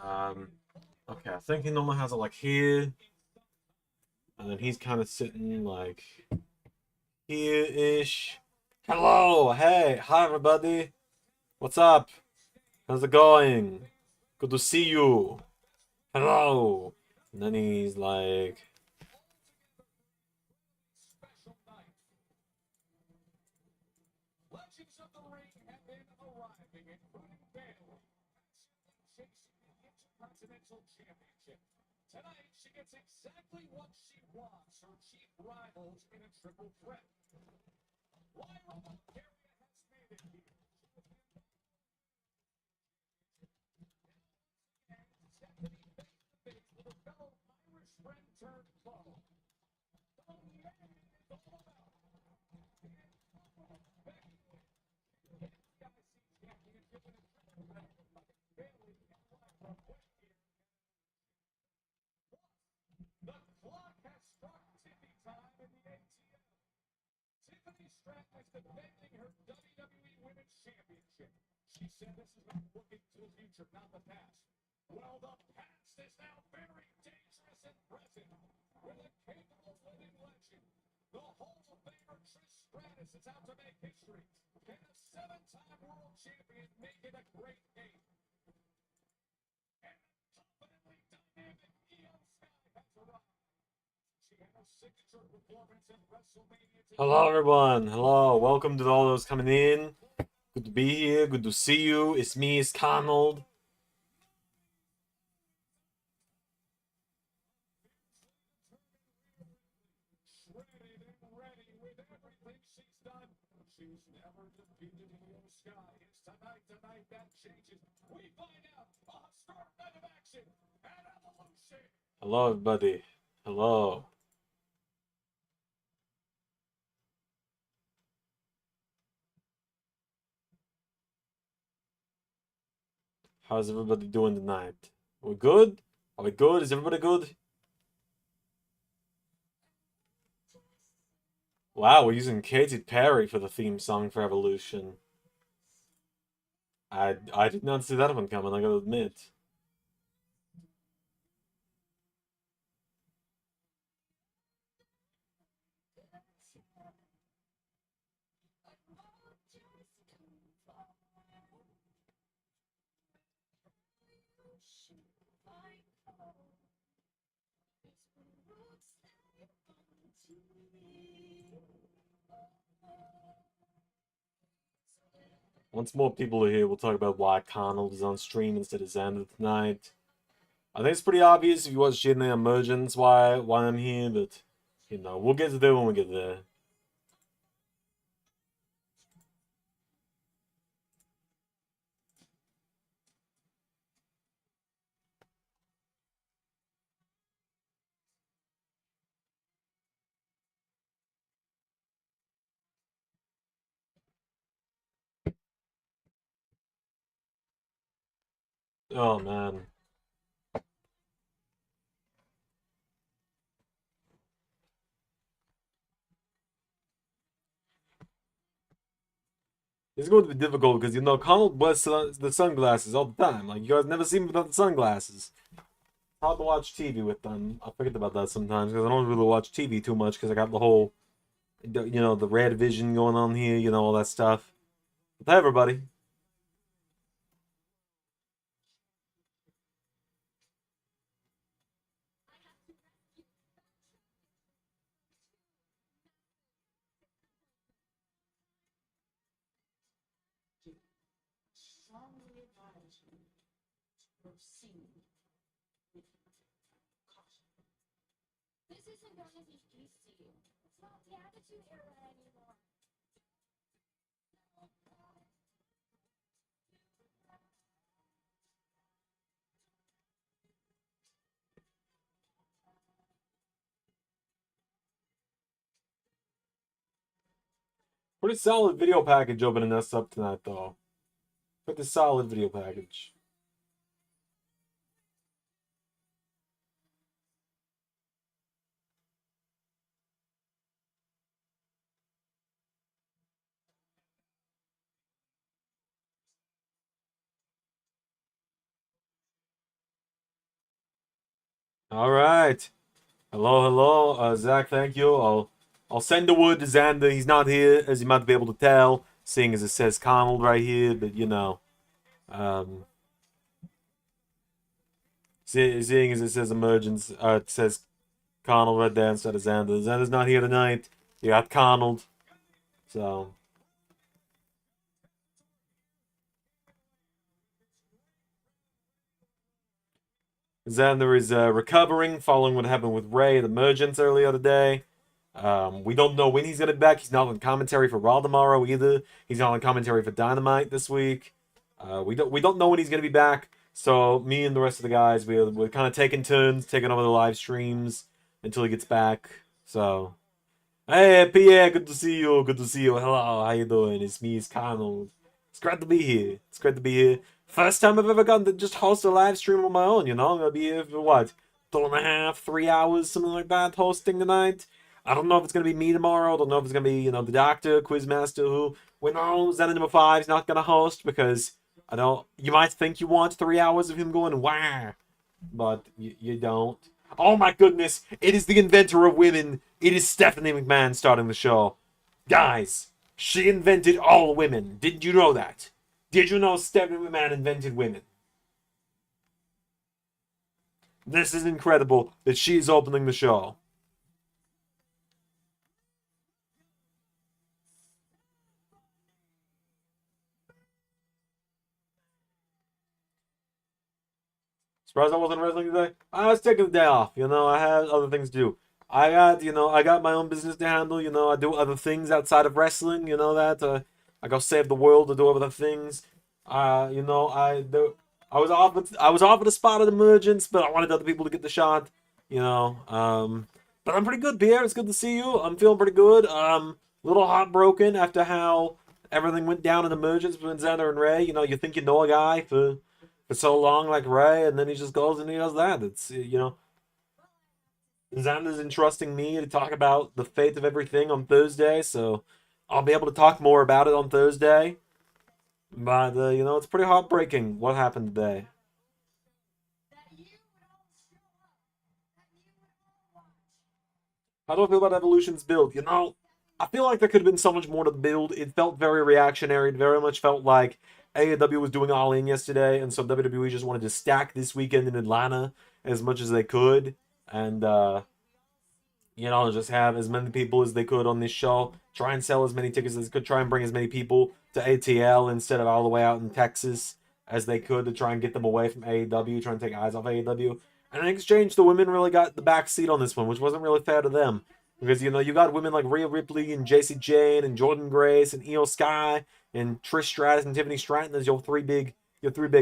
Okay, I think he normally has it like here, and then he's kind of sitting like here-ish. Hello, hey, hi everybody. What's up? How's it going? Good to see you. Hello. And then he's like, hello everyone. Hello, welcome to all those coming in. Good to be here. Good to see you. It's me, it's Conald. Hello, everybody. Hello. How's everybody doing tonight? Are we good? Are we good? Is everybody good? Wow, we're using Katy Perry for the theme song for Evolution. I did not see that one coming, I gotta admit. Once more people are here, we'll talk about why Conald is on stream instead of Xander tonight. I think it's pretty obvious if you watch GNA Emergence why I'm here, but you know, we'll get to there when we get there. Oh man. It's going to be difficult because, you know, Conald wears the sunglasses all the time. Like, you guys never see him without the sunglasses. Hard to watch TV with them. I forget about that sometimes because I don't really watch TV too much because I got the whole, you know, the red vision going on here, you know, all that stuff. But hi, everybody. Pretty solid video package opening us up tonight, though. Pretty solid video package. All right. Hello, hello, Zach. Thank you. I'll send the word to Xander. He's not here, as you might be able to tell, seeing as it says Connell right here. But um, seeing as it says emergence, it says Connell right there instead of Xander. Xander's not here tonight. You got Connell. So Xander is recovering following what happened with Ray at Emergence earlier today. We don't know when he's gonna be back. He's not on commentary for Raw tomorrow either. He's not on commentary for Dynamite this week. We don't know when he's gonna be back. So me and the rest of the guys, we're kind of taking turns taking over the live streams until he gets back. So hey Pierre, good to see you. Good to see you. Hello, how you doing? It's me, it's Connell. It's great to be here. It's great to be here. First time I've ever gotten to just host a live stream on my own. I'm gonna be here for what, 2.5, 3 hours, something like that, hosting tonight. I don't know if it's gonna be me tomorrow. I don't know if it's gonna be the doctor, Quizmaster, who we know Zen number 5 is not gonna host because I don't. You might think you want 3 hours of him going wah, but you don't. Oh my goodness! It is the inventor of women. It is Stephanie McMahon starting the show, guys. She invented all women. Did you know that? Did you know Stephanie McMahon invented women? This is incredible that she is opening the show. Surprised I wasn't wrestling today. I was taking the day off. I had other things to do. I got my own business to handle. I do other things outside of wrestling. You know that. I go save the world to do other things. I was offered a spot at Emergence, but I wanted other people to get the shot. But I'm pretty good, Pierre. It's good to see you. I'm feeling pretty good. A little heartbroken after how everything went down in Emergence between Xander and Ray. You think you know a guy for so long like Ray, and then he just goes and he does that. It's Xander's entrusting me to talk about the fate of everything on Thursday, so I'll be able to talk more about it on Thursday. But it's pretty heartbreaking what happened today. How do I feel about Evolution's build? I feel like there could have been so much more to the build. It felt very reactionary. It very much felt like AEW was doing all in yesterday, and so WWE just wanted to stack this weekend in Atlanta as much as they could, and just have as many people as they could on this show. Try and sell as many tickets as they could. Try and bring as many people to ATL instead of all the way out in Texas as they could to try and get them away from AEW, try and take eyes off AEW. And in exchange, the women really got the back seat on this one, which wasn't really fair to them. Because, you got women like Rhea Ripley and JC Jane and Jordan Grace and Io Sky and Trish Stratus and Tiffany Stratton as your three big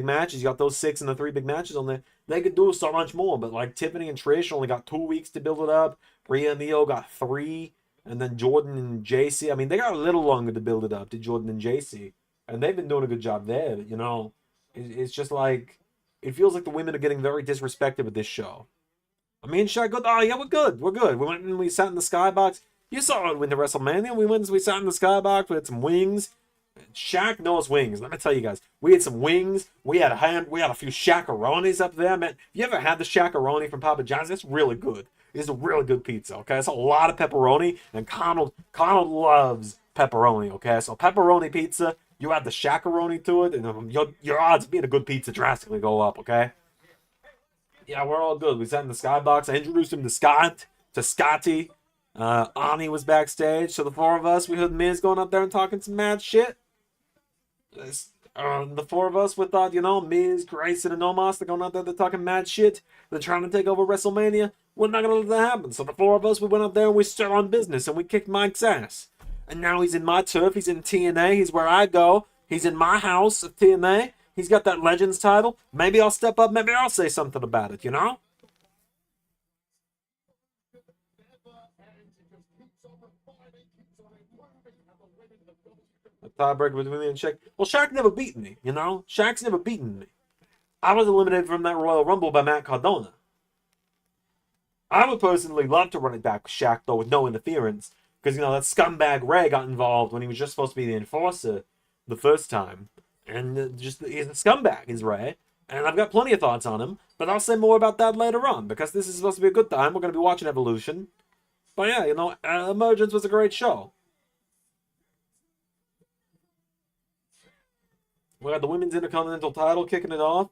matches. You got those 6 and the 3 big matches on there. They could do so much more, but like Tiffany and Trish only got 2 weeks to build it up. Rhea and Io got 3, and then Jordan and JC. I mean, they got a little longer to build it up to Jordan and JC, and they've been doing a good job there. It's just like it feels like the women are getting very disrespected with this show. I mean, Shaq, good. Oh yeah, we're good. We're good. We went and we sat in the skybox. You saw it when the WrestleMania. We went and we sat in the skybox. We had some wings. Shaq knows wings. Let me tell you guys, we had some wings. We had a few shakaronis up there, man. You ever had the shakaroni from Papa John's? It's really good. It's a really good pizza. Okay, it's a lot of pepperoni, and Connell loves pepperoni. Okay, so pepperoni pizza. You add the shakaroni to it, and your odds of being a good pizza drastically go up. Okay. Yeah, we're all good. We sat in the skybox. I introduced him to Scotty. Ani was backstage, so the 4 of us, we heard Miz going up there and talking some mad shit. The 4 of us, we thought, Miz, Grayson, and Omos, they're going out there, they're talking mad shit. They're trying to take over WrestleMania. We're not going to let that happen. So the 4 of us, we went up there and we stood on business and we kicked Mike's ass. And now he's in my turf. He's in TNA. He's where I go. He's in my house at TNA. He's got that Legends title. Maybe I'll step up. Maybe I'll say something about it, A tiebreaker between me and Shaq. Well, Shaq never beaten me. Shaq's never beaten me. I was eliminated from that Royal Rumble by Matt Cardona. I would personally love to run it back with Shaq, though, with no interference. Because, that scumbag Ray got involved when he was just supposed to be the enforcer the first time. And he's a scumbag, is Ray. And I've got plenty of thoughts on him, but I'll say more about that later on, because this is supposed to be a good time. We're going to be watching Evolution. But yeah, Emergence was a great show. We got the Women's Intercontinental title kicking it off.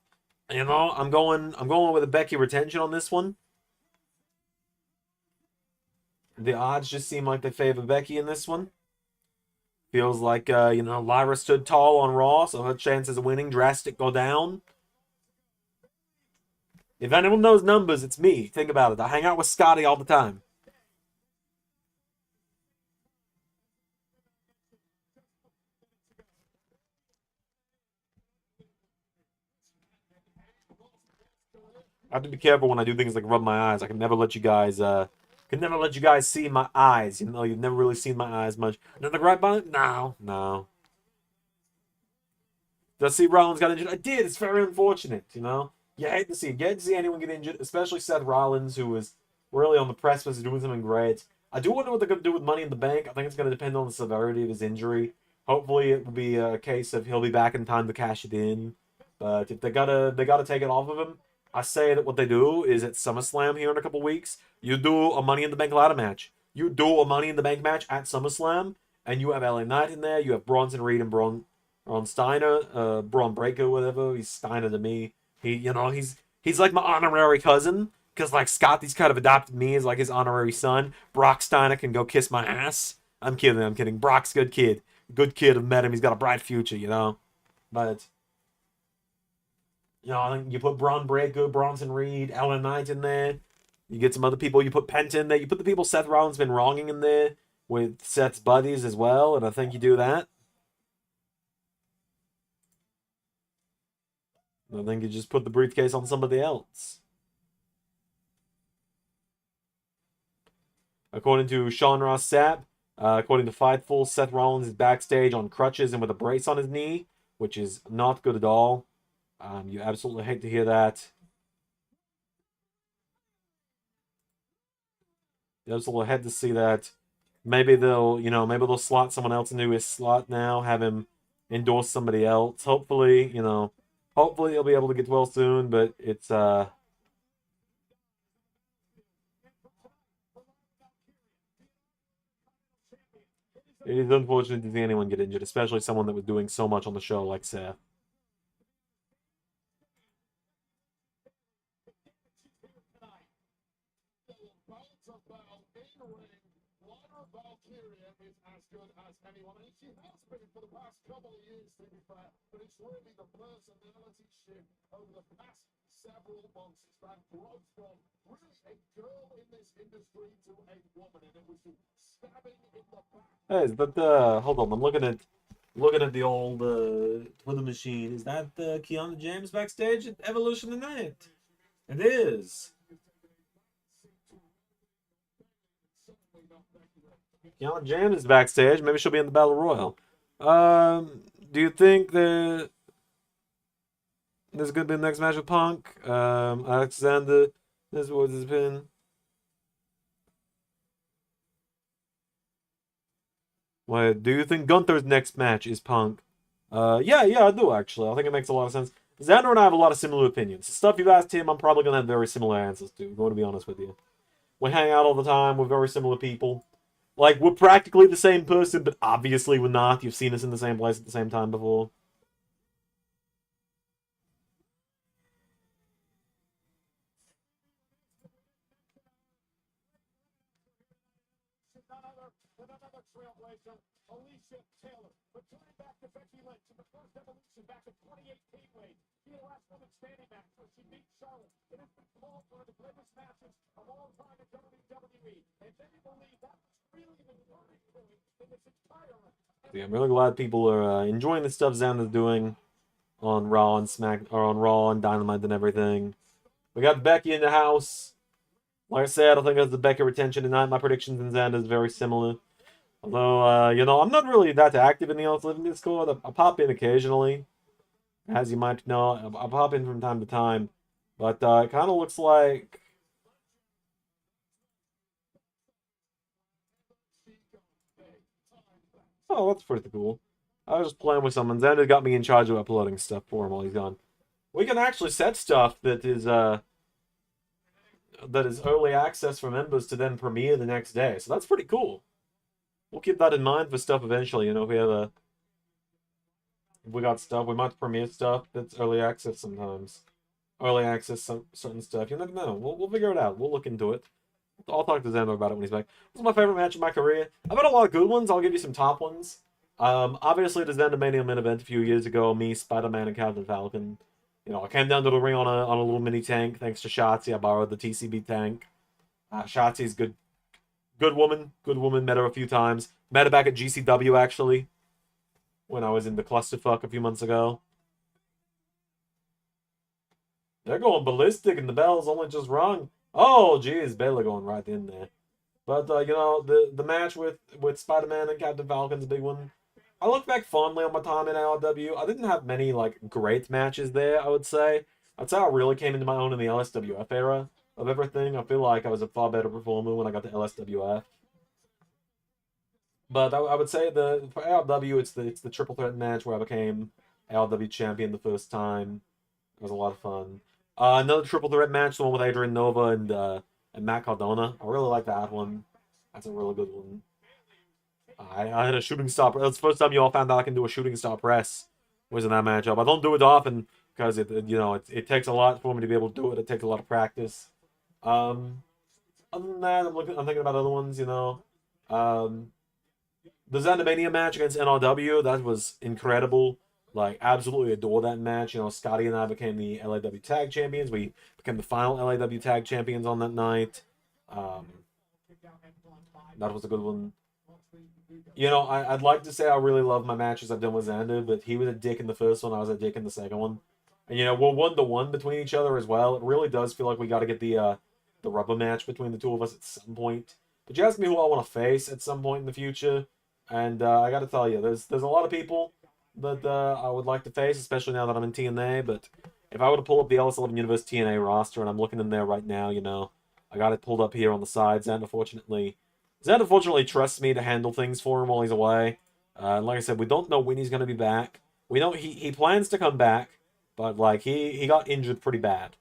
I'm going with a Becky retention on this one. The odds just seem like they favor Becky in this one. Feels like, Lyra stood tall on Raw, so her chances of winning drastic go down. If anyone knows numbers, it's me. Think about it. I hang out with Scotty all the time. I have to be careful when I do things like rub my eyes. I can never let you guys see my eyes. You've never really seen my eyes much. Another right button? No, no. Did I see Rollins got injured? I did. It's very unfortunate, You hate to see it. You hate to see anyone get injured, especially Seth Rollins, who was really on the precipice of doing something great. I do wonder what they're going to do with Money in the Bank. I think it's going to depend on the severity of his injury. Hopefully, it will be a case of he'll be back in time to cash it in. But if they gotta take it off of him, I say that what they do is at SummerSlam here in a couple weeks, you do a Money in the Bank ladder match. You do a Money in the Bank match at SummerSlam, and you have LA Knight in there. You have Bronson Reed and Braun Steiner, Braun Breaker, whatever. He's Steiner to me. He's like my honorary cousin, because like Scotty's kind of adopted me as like his honorary son. Brock Steiner can go kiss my ass. I'm kidding. Brock's a good kid. Good kid. I've met him. He's got a bright future, But I think you put Braun Breaker, Bronson Reed, Ellen Knight in there. You get some other people. You put Penta in there. You put the people Seth Rollins been wronging in there with Seth's buddies as well. And I think you do that. I think you just put the briefcase on somebody else. According to Sean Ross Sapp, according to Fightful, Seth Rollins is backstage on crutches and with a brace on his knee, which is not good at all. You absolutely hate to hear that. You absolutely hate to see that. Maybe they'll slot someone else into his slot now, have him endorse somebody else. Hopefully he'll be able to get well soon, but it's it is unfortunate to see anyone get injured, especially someone that was doing so much on the show like Seth. Hey, is that hold on, I'm looking at the old Twitter machine. Is that Kiana James backstage at Evolution tonight? It is. Kiana James is backstage. Maybe she'll be in the Battle Royal. Do you think that this is going to be the next match with Punk? Alexander, this was his pin. Wait, do you think Gunther's next match is Punk? Yeah, I do actually. I think it makes a lot of sense. Xander and I have a lot of similar opinions. The stuff you've asked him, I'm probably going to have very similar answers to, going to be honest with you. We hang out all the time. We're very similar people. Like, we're practically the same person, but obviously we're not. You've seen us in the same place at the same time before. Yeah, I'm really glad people are enjoying the stuff Xander's doing on Raw and on Raw and Dynamite and everything. We got Becky in the house. Like I said, I think that's the Becky retention tonight. My predictions and Xander's very similar. Although, I'm not really that active in the LS11 Discord. I pop in occasionally, as you might know. I pop in from time to time. But it kind of looks like... Oh, that's pretty cool. I was just playing with someone. Xander got me in charge of uploading stuff for him while he's gone. We can actually set stuff that is early access for members to then premiere the next day. So that's pretty cool. We'll keep that in mind for stuff eventually. You know, if we got stuff, we might premiere stuff that's early access sometimes. Early access some certain stuff. You never know. We'll figure it out. We'll look into it. I'll talk to Zeno about it when he's back. What's my favorite match of my career? I've had a lot of good ones. I'll give you some top ones. Obviously, the Zendamania main event a few years ago, me, Spider-Man, and Captain Falcon. You know, I came down to the ring on a little mini tank thanks to Shotzi. I borrowed the TCB tank. Shotzi's good woman. Good woman. Met her a few times. Met her back at GCW actually when I was in the clusterfuck a few months ago. They're going ballistic, and the bell's only just rung. Oh, geez, Baylor going right in there. But you know, the match with Spider-Man and Captain Falcon's a big one. I look back fondly on my time in ALW. I didn't have many like great matches there, I would say. I'd say I really came into my own in the LSWF era of everything. I feel like I was a far better performer when I got to LSWF. But I would say for ALW, it's the triple threat match where I became ALW champion the first time. It was a lot of fun. Another triple threat match, the one with Adrian Nova and Matt Cardona. I really like that one. That's a really good one. I had a shooting star. That's the first time you all found out I can do a shooting star press. Was in that matchup. I don't do it often because it takes a lot for me to be able to do it. It takes a lot of practice. Um, Other than that, I'm thinking about other ones. You know, the Xandomania match against NRW, that was incredible. Like, absolutely adore that match. You know, Scotty and I became the LAW Tag Champions. We became the final LAW Tag Champions on that night. Um, that was a good one. You know, I'd like to say I really love my matches I've done with Xander, but he was a dick in the first one, I was a dick in the second one. And, you know, we're 1-1 between each other as well. It really does feel like we got to get the rubber match between the two of us at some point. But you ask me who I want to face at some point in the future, and I got to tell you, there's a lot of people that I would like to face, especially now that I'm in TNA. But if I were to pull up the LS11 Universe TNA roster, and I'm looking in there right now, you know, I got it pulled up here on the sides. And unfortunately trusts me to handle things for him while he's away. Like I said, we don't know when he's going to be back. We know he plans to come back, but like he got injured pretty bad.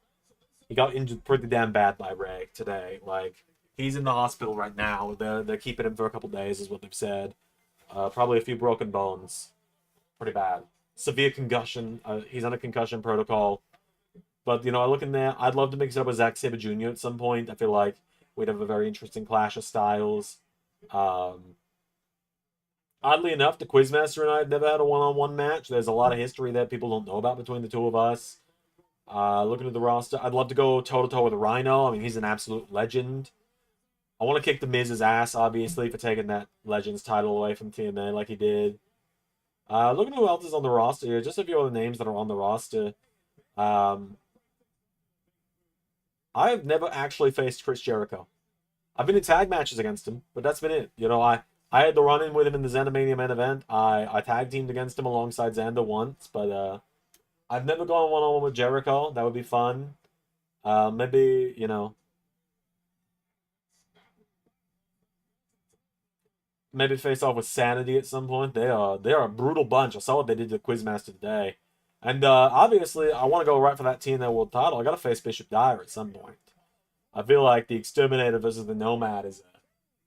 He got injured pretty damn bad by Ray today. Like, he's in the hospital right now. They're keeping him for a couple days, is what they've said. Probably a few broken bones. Pretty bad. Severe concussion. He's on a concussion protocol. But, you know, I look in there. I'd love to mix it up with Zack Sabre Jr. at some point. I feel like we'd have a very interesting clash of styles. Um, Oddly enough, the Quizmaster and I have never had a one-on-one match. There's a lot of history that people don't know about between the two of us. Looking at the roster, I'd love to go toe-to-toe with Rhino. I mean, he's an absolute legend. I want to kick the Miz's ass, obviously, for taking that Legends title away from TNA like he did. Looking at who else is on the roster here. Just a few other names that are on the roster. Um, I've never actually faced Chris Jericho. I've been in tag matches against him, but that's been it. You know, I had the run-in with him in the Xandomania main event. I tag teamed against him alongside Xander once, but I've never gone one-on-one with Jericho. That would be fun. Maybe, you know, maybe face off with Sanity at some point. They are a brutal bunch. I saw what they did to Quizmaster today. And obviously, I want to go right for that TNA World title. I got to face Bishop Dyer at some point. I feel like the Exterminator versus the Nomad is a...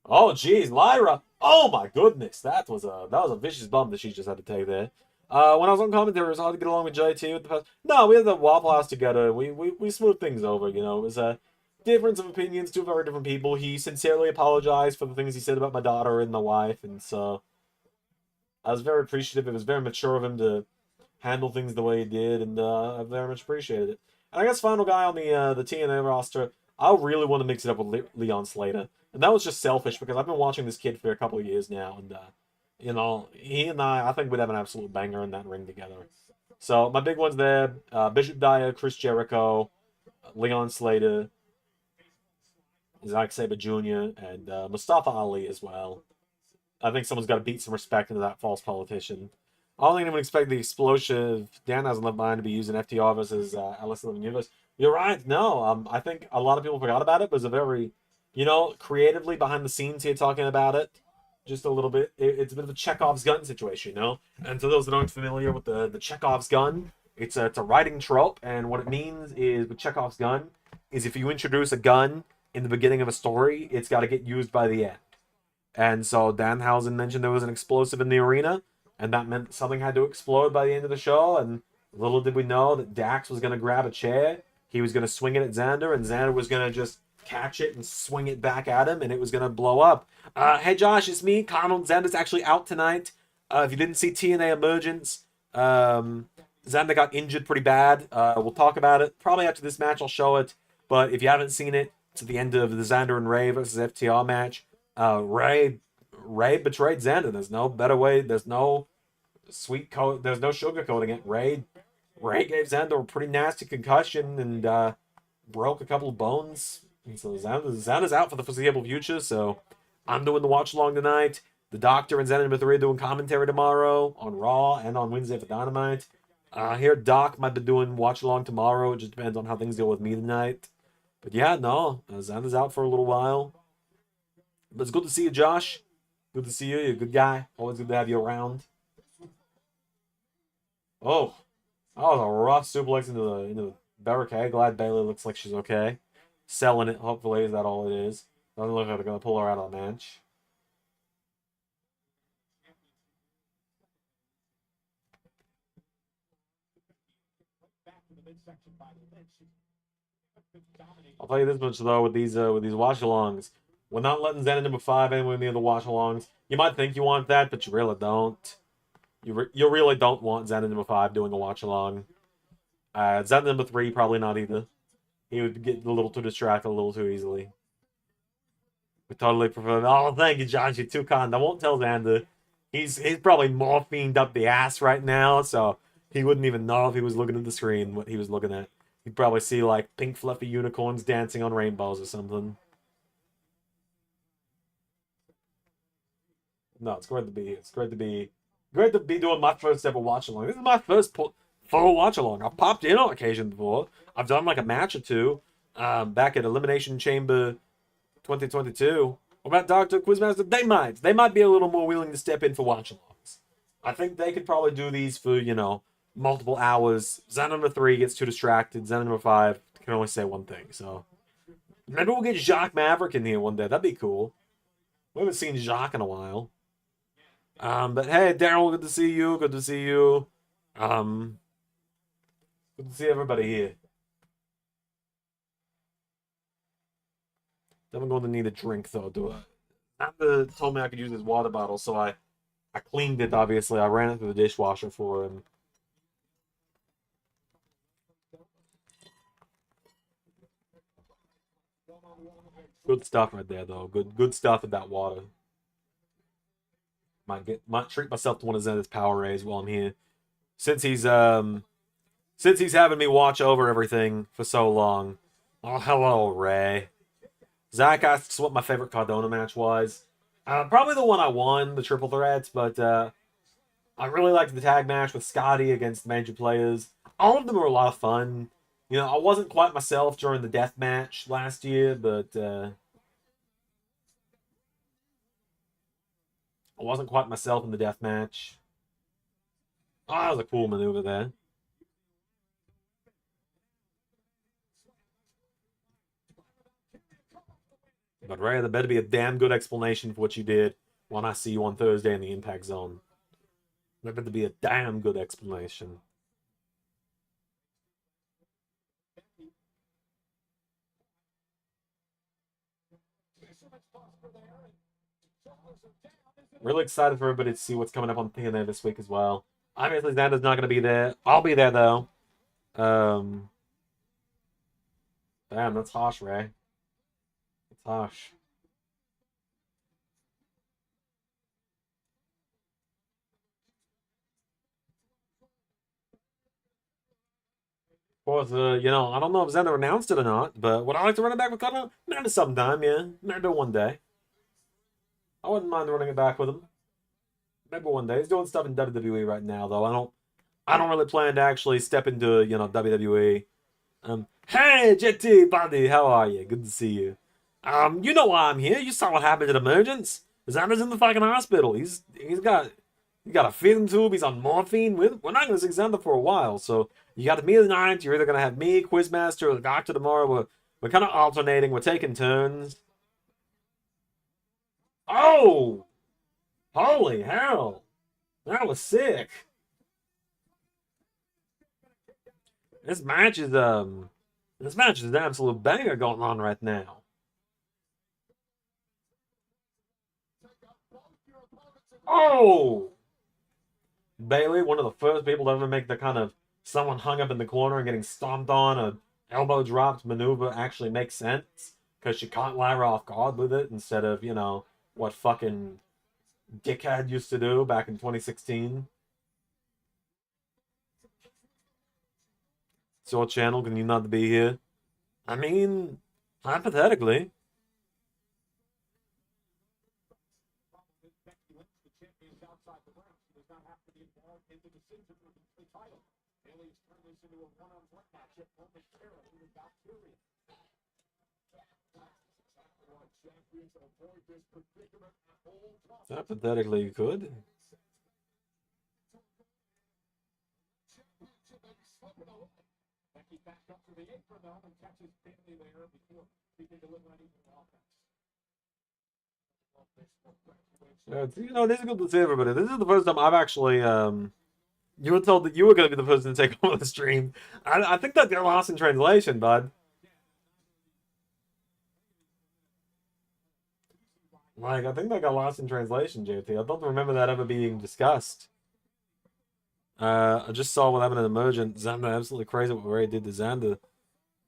Oh, geez, Lyra. Oh, my goodness. That was a vicious bump that she just had to take there. When I was on commentary, it was hard to get along with JT with the past. No, we had the Waffle House together. We smoothed things over, you know. It was a difference of opinions, two very different people. He sincerely apologized for the things he said about my daughter and my wife, and so I was very appreciative. It was very mature of him to handle things the way he did, and I very much appreciated it. And I guess final guy on the TNA roster, I really want to mix it up with Leon Slater. And that was just selfish because I've been watching this kid for a couple of years now, and you know, he and I think we'd have an absolute banger in that ring together. So my big ones there: Bishop Dyer, Chris Jericho, Leon Slater, Zack Sabre Jr., and Mustafa Ali as well. I think someone's got to beat some respect into that false politician. I don't think anyone expect the explosive Dan hasn't left behind to be using FTR versus LS11 Universe. You're right. No, I think a lot of people forgot about it. It was a very, you know, creatively behind the scenes here talking about it. Just a little bit. It's a bit of a Chekhov's gun situation, you know? And to those that aren't familiar with the Chekhov's gun, It's a writing trope, and what it means is with Chekhov's gun is if you introduce a gun in the beginning of a story, it's got to get used by the end. And so Danhausen mentioned there was an explosive in the arena, and that meant something had to explode by the end of the show. And little did we know that Dax was going to grab a chair, he was going to swing it at Xander, and Xander was going to just catch it and swing it back at him, and it was going to blow up. Hey Josh, it's me, Connell. Xander's actually out tonight. If you didn't see TNA Emergence, Xander got injured pretty bad. We'll talk about it. Probably after this match, I'll show it. But if you haven't seen it, it's at the end of the Xander and Ray versus FTR match. Ray betrayed Xander. There's no better way. There's no sweet coat. There's no sugarcoating it. Ray gave Xander a pretty nasty concussion and broke a couple of bones. And so Xander's out for the foreseeable future. So I'm doing the watch along tonight. The Doctor and Xander number 3 are doing commentary tomorrow on Raw and on Wednesday for Dynamite. Here Doc might be doing watch along tomorrow. It just depends on how things go with me tonight. But yeah, no, Xander's out for a little while. But it's good to see you, Josh. Good to see you. You're a good guy. Always good to have you around. Oh, that was a rough suplex into the barricade. Glad Bayley looks like she's okay. Selling it, hopefully. Is that all it is? Doesn't look like they're going to pull her out of the match. I'll tell you this much though, with these watch-alongs, we're not letting Xander number 5 anywhere near the watch-alongs. You might think you want that, but you really don't. You really don't want Xander number 5 doing a watch-along. Xander number 3 probably not either. He would get a little too distracted a little too easily. We totally prefer. Oh, thank you, Josh. You're too kind. I won't tell Xander. He's probably morphined up the ass right now, so he wouldn't even know if he was looking at the screen what he was looking at. You'd probably see like pink fluffy unicorns dancing on rainbows or something. No, it's great to be here. It's great to be doing my first ever watch along. This is my first full watch along. I've popped in on occasion before. I've done like a match or two. Back at Elimination Chamber 2022. What about Dr. Quizmaster? They might be a little more willing to step in for watch alongs. I think they could probably do these for, multiple hours. Xander number 3 gets too distracted. Xander number 5 can only say one thing. So maybe we'll get Jacques Maverick in here one day. That'd be cool. We haven't seen Jacques in a while. But hey, Daryl, good to see you. Good to see you. Good to see everybody here. I'm going to need a drink though. Amanda told me I could use his water bottle, so I cleaned it. Obviously, I ran it through the dishwasher for him. Good stuff right there, though. Good stuff with that water. Might treat myself to one of Xander's power rays while I'm here, since he's having me watch over everything for so long. Oh, hello, Ray. Zach asks what my favorite Cardona match was. Probably the one I won, the triple threats, but I really liked the tag match with Scotty against major players. All of them were a lot of fun. I wasn't quite myself during the death match last year, but I wasn't quite myself in the death match. Oh, that was a cool maneuver there. But Ray, there better be a damn good explanation for what you did when I see you on Thursday in the Impact Zone. There better be a damn good explanation. Really excited for everybody to see what's coming up on TNA this week as well. Obviously, Xander's not going to be there. I'll be there, though. Damn, that's harsh, Ray. It's harsh. Of course, I don't know if Xander announced it or not, but would I like to run it back with Connor? Maybe sometime, yeah. Maybe one day. I wouldn't mind running it back with him. Maybe one day. He's doing stuff in WWE right now, though. I don't really plan to actually step into, WWE. Hey, JT, buddy, how are you? Good to see you. You know why I'm here. You saw what happened at Emergence. Xander's in the fucking hospital. He's got a feeding tube. He's on morphine. We're not going to see Xander for a while, so You got me tonight. You're either gonna have me, Quizmaster, or the Doctor tomorrow. We're kind of alternating. We're taking turns. Oh, holy hell! That was sick. This match is an absolute banger going on right now. Oh, Bailey, one of the first people to ever make the kind of someone hung up in the corner and getting stomped on, a elbow dropped maneuver actually makes sense because she caught Lyra off guard with it instead of, what fucking dickhead used to do back in 2016. It's your channel, can you not be here? I mean, hypothetically. Hypothetically, you could. This is good to see everybody. This is the first time I've actually, you were told that you were going to be the person to take over the stream. I think that got lost in translation, bud. Like, I think that got lost in translation, JT. I don't remember that ever being discussed. I just saw what happened in Emergent. Xander absolutely crazy what Ray did to Xander.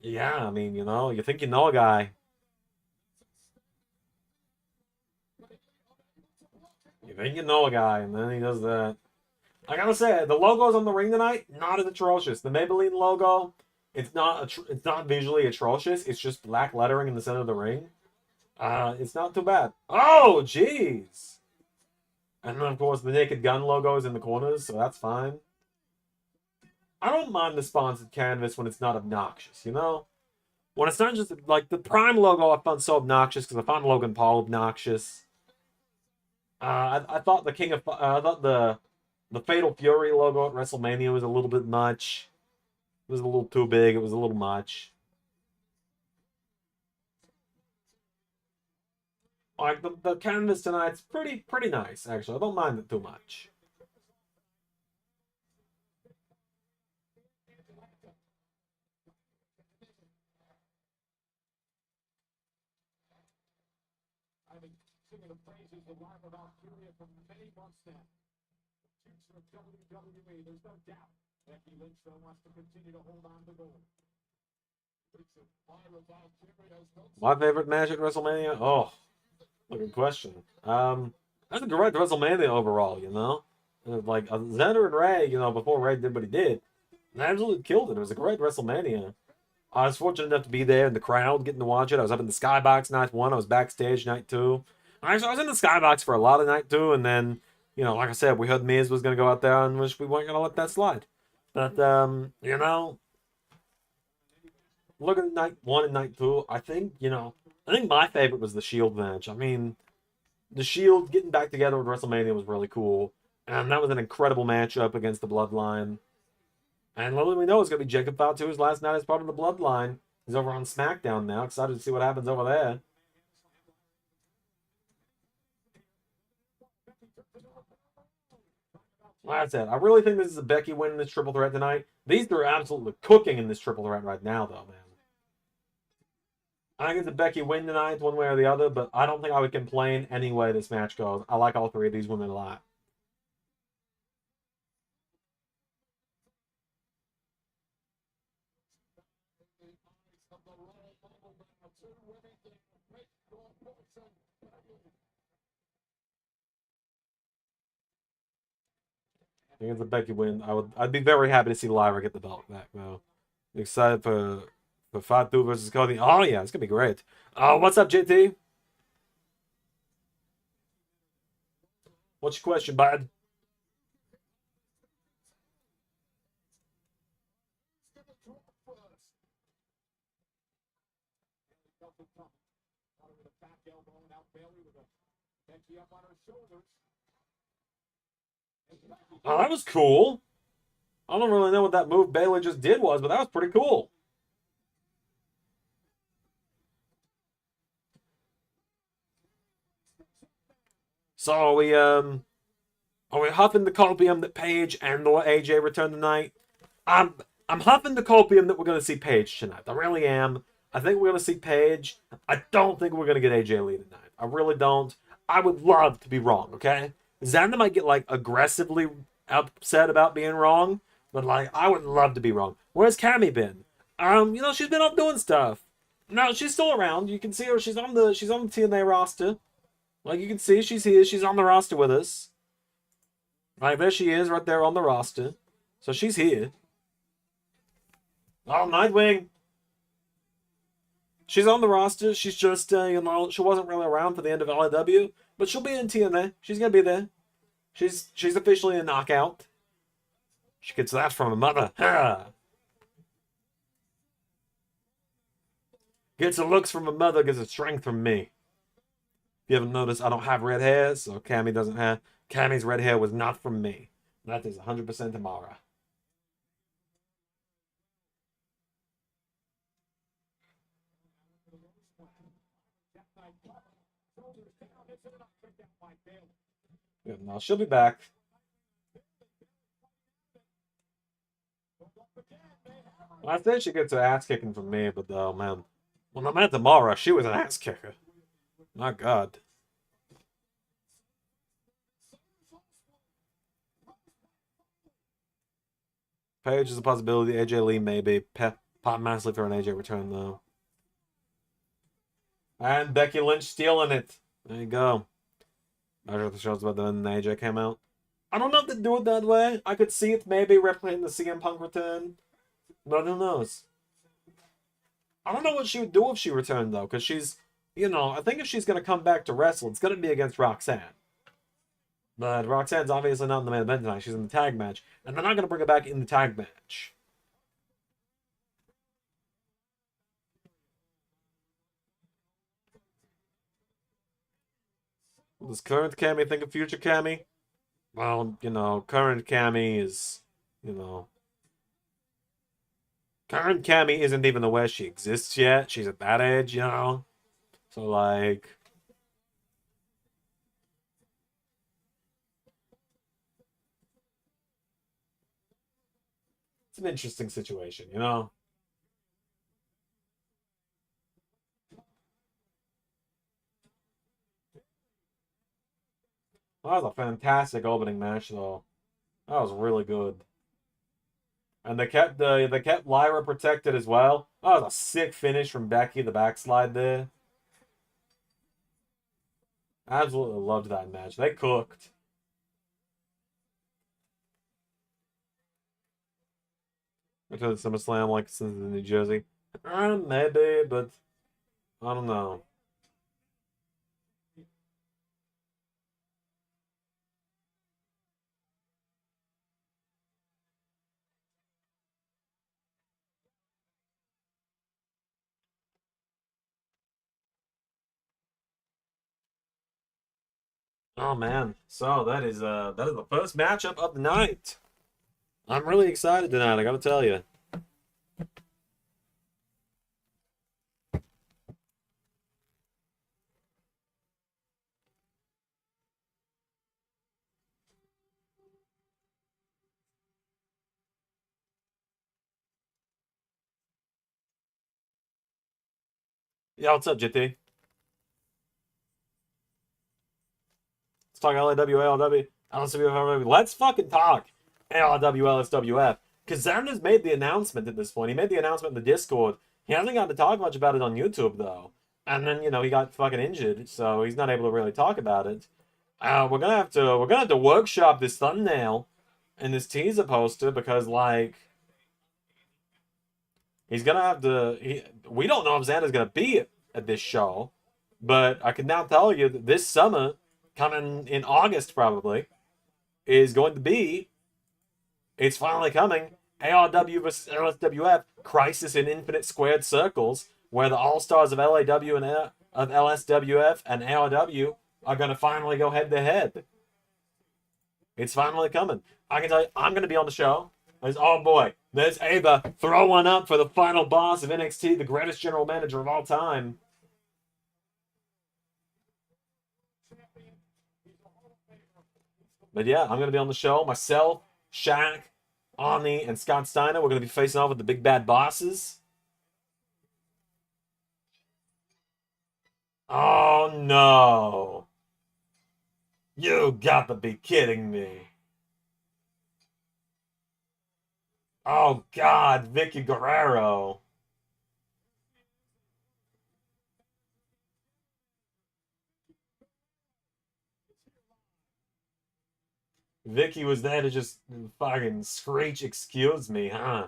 Yeah, I mean, you think you know a guy. You think you know a guy, and then he does that. I gotta say, the logos on the ring tonight, not as atrocious. The Maybelline logo, it's not visually atrocious. It's just black lettering in the center of the ring. It's not too bad. Oh, jeez. And then, of course, the Naked Gun logo is in the corners, so that's fine. I don't mind the sponsored canvas when it's not obnoxious, When it's not just, like, the Prime logo I found so obnoxious because I found Logan Paul obnoxious. I thought I thought the Fatal Fury logo at WrestleMania was a little bit much. It was a little too big. It was a little much. Like the canvas tonight's pretty nice, actually. I don't mind it too much. My favorite match at WrestleMania? Oh, good question. That's a great WrestleMania overall. Like Xander and Ray, before Ray did what he did, they absolutely killed it. It was a great WrestleMania. I was fortunate enough to be there in the crowd, getting to watch it. I was up in the Skybox night one. I was backstage night two. Actually, I was in the Skybox for a lot of night two, and then, like I said, we heard Miz was going to go out there, and we weren't going to let that slide. But, looking at night one and night two, I think my favorite was the Shield match. I mean, the Shield getting back together with WrestleMania was really cool, and that was an incredible matchup against the Bloodline. And little we know it's going to be Jacob Fatu's last night as part of the Bloodline. He's over on SmackDown now. Excited to see what happens over there. Like I said, I really think this is a Becky win in this triple threat tonight. These two are absolutely cooking in this triple threat right now, though, man. I think it's a Becky win tonight, one way or the other, but I don't think I would complain any way this match goes. I like all three of these women a lot. I think it's a Becky win. I'd be very happy to see Lyra get the belt back, though. Excited for Fatu versus Cody. Oh yeah, it's gonna be great. What's up, JT? What's your question, bud? Oh, that was cool. I don't really know what that move Bayley just did was, but that was pretty cool. So are we huffing the copium that Paige and or AJ return tonight? I'm I'm huffing the copium that we're gonna see Paige tonight. I really am. I think we're gonna see Paige. I don't think we're gonna get AJ Lee tonight. I really don't. I would love to be wrong, okay? Xander might get like aggressively upset about being wrong, but like I would love to be wrong. Where's Cammy been? She's been off doing stuff. No, she's still around. You can see her. She's on the TNA roster. Like you can see, she's here. She's on the roster with us. Like there she is, right there on the roster. So she's here. Oh, Nightwing. She's on the roster. She's just, she wasn't really around for the end of LIW, but she'll be in TNA. She's gonna be there. She's officially a knockout. She gets that from her mother. Ha! Gets the looks from her mother, gets the strength from me. If you haven't noticed, I don't have red hair, so Cammy doesn't have. Cammy's red hair was not from me. That is 100% Amara. Yeah, no, she'll be back. I think she gets her ass kicking from me, but oh man. When I met Amara, she was an ass kicker. My God. Paige is a possibility. AJ Lee maybe. Pop massively for an AJ return though. And Becky Lynch stealing it. There you go. I heard the show's about then AJ came out. I don't know if they do it that way. I could see it maybe replicating the CM Punk return. But who knows? I don't know what she would do if she returned though, because she's, I think if she's going to come back to wrestle, it's going to be against Roxanne. But Roxanne's obviously not in the main event tonight. She's in the tag match. And they're not going to bring her back in the tag match. Does current Cammy think of future Cammy? Well, current Cammy is, current Cammy isn't even aware she exists yet. She's at that age, So, like, it's an interesting situation, That was a fantastic opening match, though. That was really good. And they kept Lyra protected as well. That was a sick finish from Becky, the backslide there. Absolutely loved that match. They cooked. To the SummerSlam like since New Jersey. Maybe, but I don't know. Oh man. So that is the first matchup of the night. I'm really excited tonight, I gotta tell you. Yeah, what's up, JT? Let's talk LAW, ALW, LSW. Let's fucking talk ALW, LSWF. Because Xander's made the announcement at this point. He made the announcement in the Discord. He hasn't gotten to talk much about it on YouTube, though. And then, he got fucking injured, so he's not able to really talk about it. We're gonna have to workshop this thumbnail and this teaser poster because, like, he's gonna have to. We don't know if Xander's gonna be at this show, but I can now tell you that this summer, coming in August probably, is going to be. It's finally coming. ARW vs LSWF Crisis in Infinite Squared Circles, where the All Stars of LAW and of LSWF and ARW are going to finally go head to head. It's finally coming. I can tell you, I'm going to be on the show. Oh boy, there's Ava throwing up for the final boss of NXT, the greatest general manager of all time. But yeah, I'm going to be on the show. Myself, Shaq, Ani, and Scott Steiner. We're going to be facing off with the big bad bosses. Oh no. You got to be kidding me. Oh god, Vicky Guerrero. Vicky was there to just fucking screech, excuse me, huh?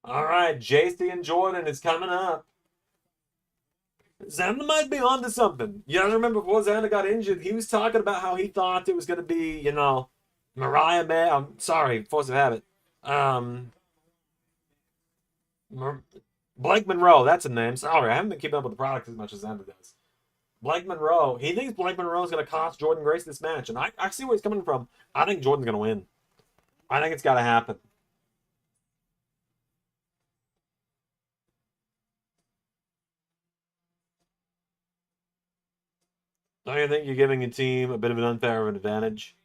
Alright, JC and Jordan is coming up. Xander might be onto something. You know, I remember before Xander got injured, he was talking about how he thought it was going to be, you know, Mariah May. I'm sorry, force of habit. Um, Blake Monroe, that's a name. Sorry, I haven't been keeping up with the product as much as Xander does. Blake Monroe, he thinks Blake Monroe is going to cost Jordan Grace this match, and I see where he's coming from. I think Jordan's going to win. I think it's got to happen. Don't you think you're giving your team a bit of an unfair advantage?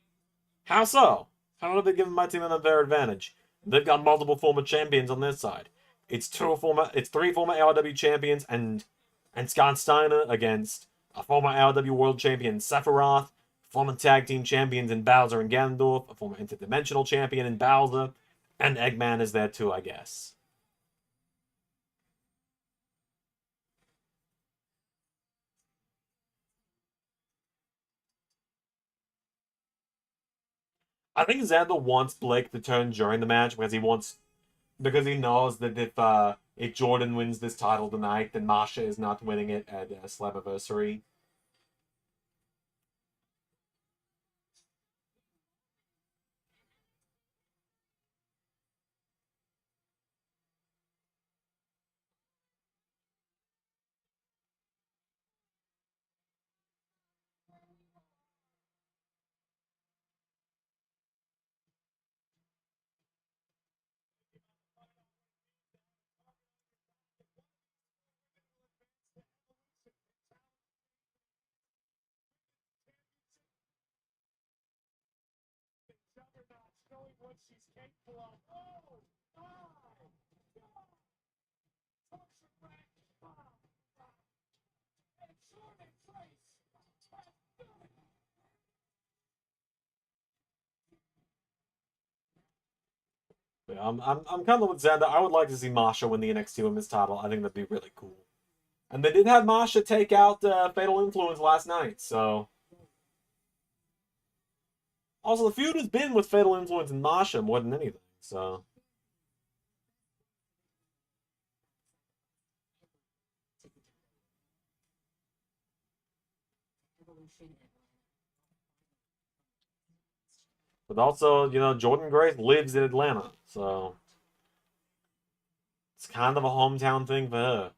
How so? How have they given my team an unfair advantage? They've got multiple former champions on their side. It's three former ARW champions and Scott Steiner against a former ARW World Champion Sephiroth, former tag team champions in Bowser and Ganondorf, a former interdimensional champion in Bowser, and Eggman is there too, I guess. I think Xander wants Blake to turn during the match because he knows that if Jordan wins this title tonight, then Masha is not winning it at Slammiversary. Yeah, I'm kind of with Xander. I would like to see Masha win the NXT Women's title. I think that'd be really cool. And they did have Masha take out Fatal Influence last night, so. Also, the feud has been with Fatal Influence and Masha more than anything, so. But also, you know, Jordan Grace lives in Atlanta, so. It's kind of a hometown thing for her.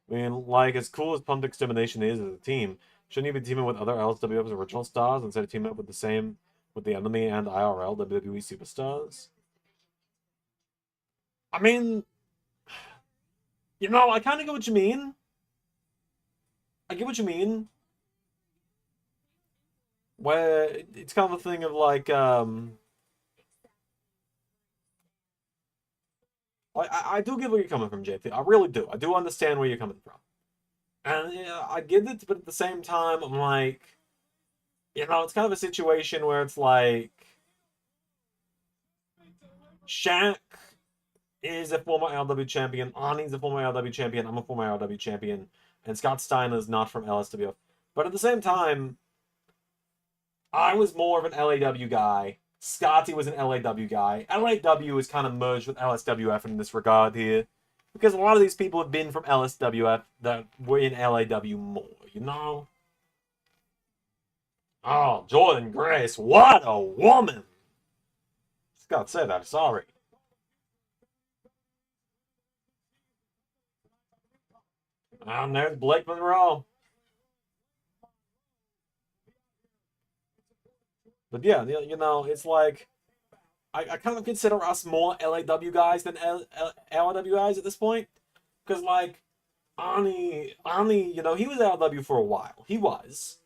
I mean, like, as cool as Pump Extermination is as a team, shouldn't you be teaming with other LSWF's original stars instead of teaming up with the enemy and IRL WWE superstars? I mean, you know, I kind of get what you mean. I get what you mean. Where it's kind of a thing of like, I do get where you're coming from, JP. I really do. I do understand where you're coming from. And yeah, I get it, but at the same time, I'm like, you know, it's kind of a situation where it's like Shaq is a former LW champion, Ani's a former LW champion, I'm a former LW champion, and Scott Steiner is not from LSWF. But at the same time, I was more of an LAW guy. Scotty was an LAW guy. LAW is kind of merged with LSWF in this regard here. Because a lot of these people have been from LSWF that were in LAW more, you know? Oh, Jordan Grace, what a woman! Just gotta say that, sorry. And there's Blake Monroe. But yeah, you know, it's like I kind of consider us more LAW guys than LW guys at this point. Because like Ani, you know, he was LW for a while. He was.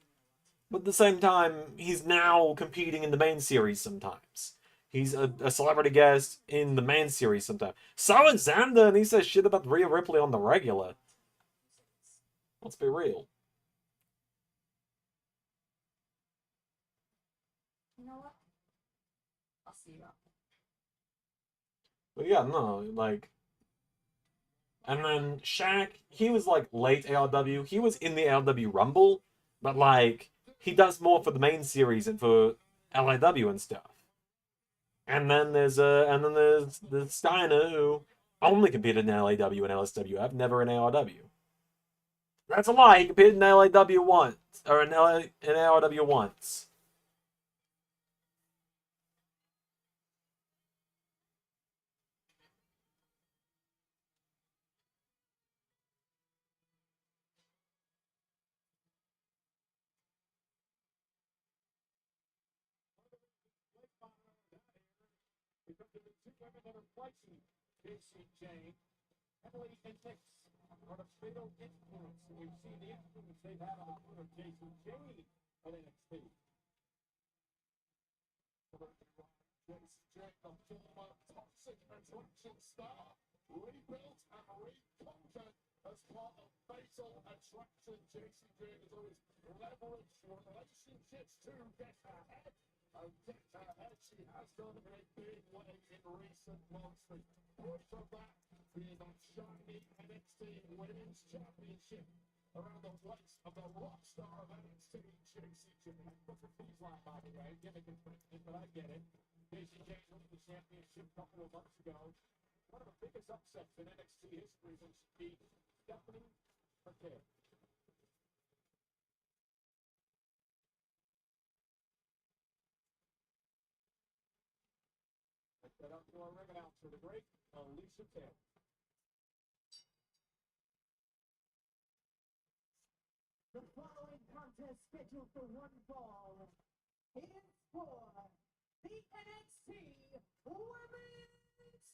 But at the same time, he's now competing in the main series sometimes. He's a celebrity guest in the main series sometimes. So is Xander, and he says shit about Rhea Ripley on the regular. Let's be real. You know what? I'll see you. But yeah, no, like. And then Shaq, he was like late ARW. He was in the ARW Rumble, but like he does more for the main series and for LIW and stuff. And then there's Steiner who only competed in LAW and LSWF, never in ARW. That's a lie. He competed in LAW once or in ARW once. The following contest scheduled for one fall is for the NXT Women's Championship.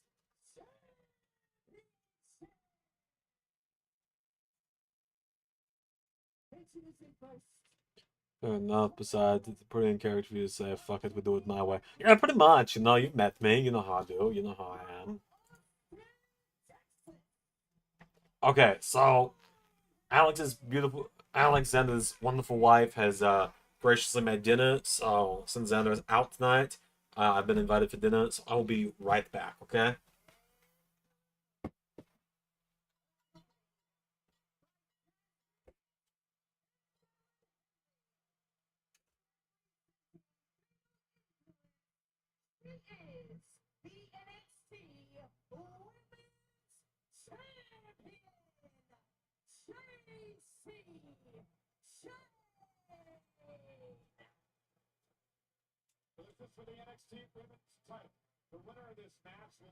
Introducing first. Fair enough. Besides, it's a pretty in character for you to say, fuck it, we do it my way. Yeah, pretty much. You know, you've met me. You know how I do. You know how I am. Okay, so Alex's beautiful, Alexander's wonderful wife has graciously made dinner. So since Xander is out tonight, I've been invited for dinner. So I'll be right back. Okay. He is the NXT Women's Champion,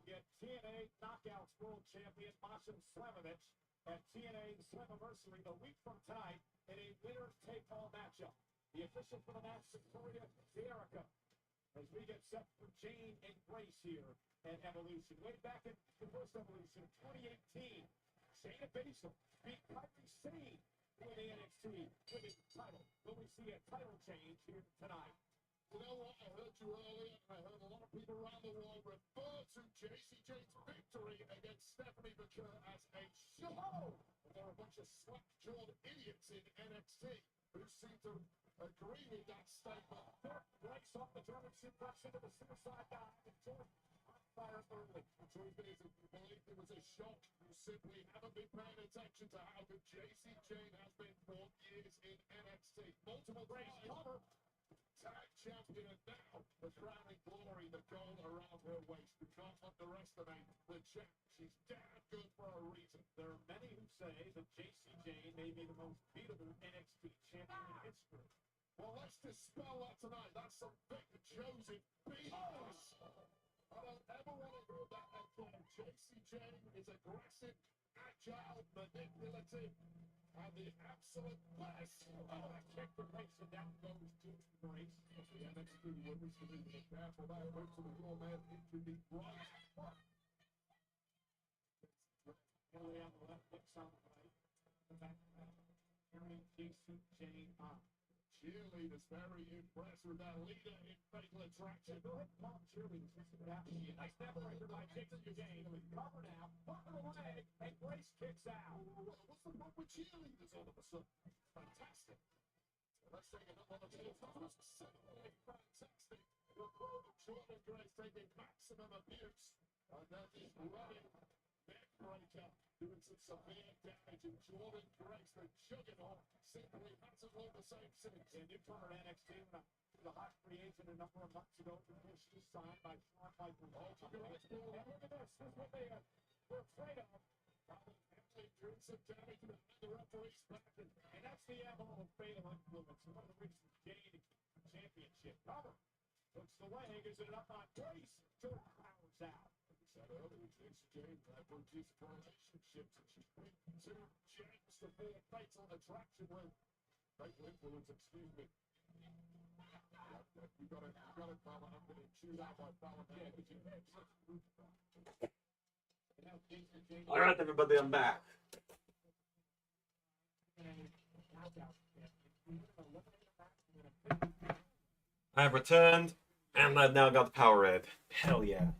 JC Well, let's dispel that tonight. That's some big Josie BS. I don't ever want to hear that again. JCJ is aggressive, agile, manipulative, and the absolute best. Oh, that kick from Mason. Down goes to Grace. The NXT women's division. Careful there. Moves to the raw man into the right. Kelly on the left, hooks on the right. The back, carrying JCJ on. Cheerleaders very impressed with that leader in Fatal Attraction. Go ahead and call cheerleaders. This is happening. Nice separator by JCJ. Cover now, hook of the leg, and Grace kicks out. What's the problem with cheerleaders all of a sudden? Fantastic. Let's take another one of those. Absolutely fantastic. The crowd of Jordan Grace taking maximum abuse. And then this running neck breaker doing some severe damage. And Jordan Grace, the juggernaut, simply hasn't looked the same since. And newcomer NXT with a hot free agent a number of months ago before she was signed by Shawn Michaels. Oh, Grace, And look at this. This is what they were afraid of. probably doing some damage to the referee's back. And that's the MO of fatal influence. One of the reasons gained the championship. Cover. Hooks the leg. Is it up on Grace? Jordan powers out. Said earlier, JCJ leverages relationships, and she's been to James the full fatal attraction with fatal influence, excuse me. You got it, Fallon. I'm going to chew out by Fallon. Yeah, because you have such a good And now JCJ. All right, everybody, I'm back. I have returned, and I've now got the power red. Hell yeah.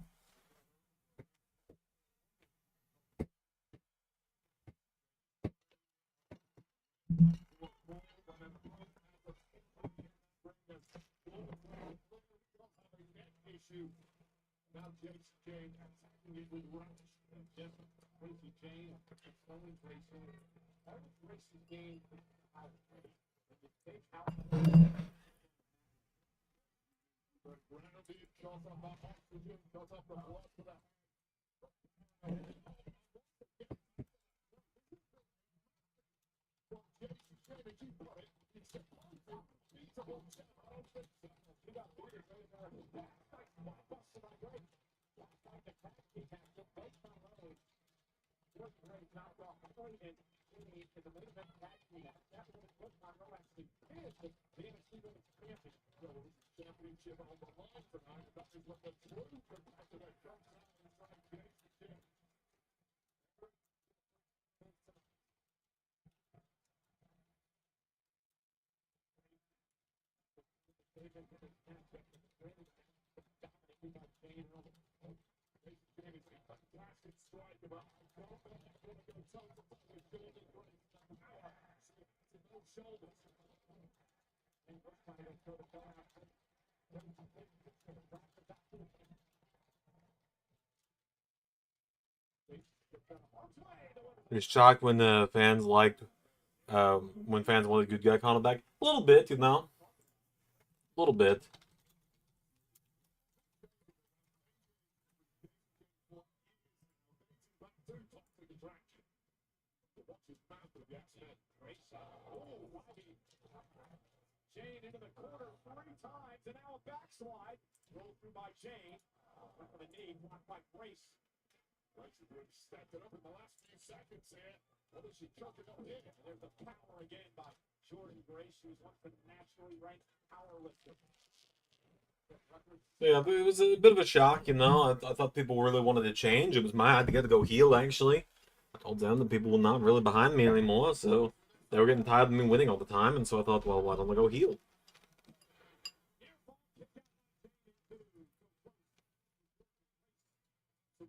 issue. Now JCJ attacking it with relish. And just JCJ controlling Grayson. All of Grayson's game is out. And you take out the gravity shot off the oxygen, shot off the blood for that. Championship on the line tonight. That is what the true competitor comes out inside JCJ. Fantastic strike about shoulders. You're shocked when the fans liked, when fans wanted good guy Connell back. A little bit, you know. A little bit. Jane into the corner 3 times, and now a backslide. Rolled through by Jane. Went for the knee, blocked by Grace. Grace really stepped it up in the last few seconds here. What is she chucking up here? And there's the power again by Jordan Grace. She was once a nationally ranked powerlifter. Yeah, but it was a bit of a shock, you know. I thought people really wanted to change. It was my idea to go heel, actually. I told them that people were not really behind me anymore, so they were getting tired of me winning all the time, and so I thought, well, why don't I go heel?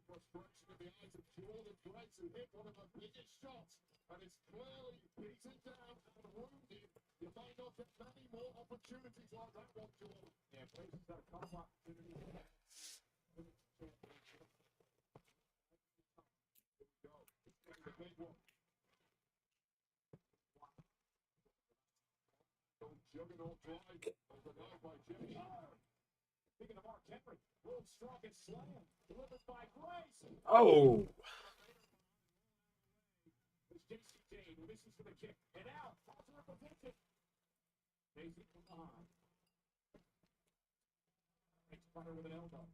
Frustration in the eyes of Jordan Grace, who hit one of her biggest shots and is clearly beaten down and wounded. You may not get many more opportunities like that one, Jordan. Yeah, Grace has got a couple opportunities. The big one. Juggernaut drive overnight by Jimmy. Speaking of Mark Henry, world's strongest slam, delivered by Grace. Oh! It's JCJ who misses for the kick, and now falls in position. Casey from behind. Makes butter with an elbow.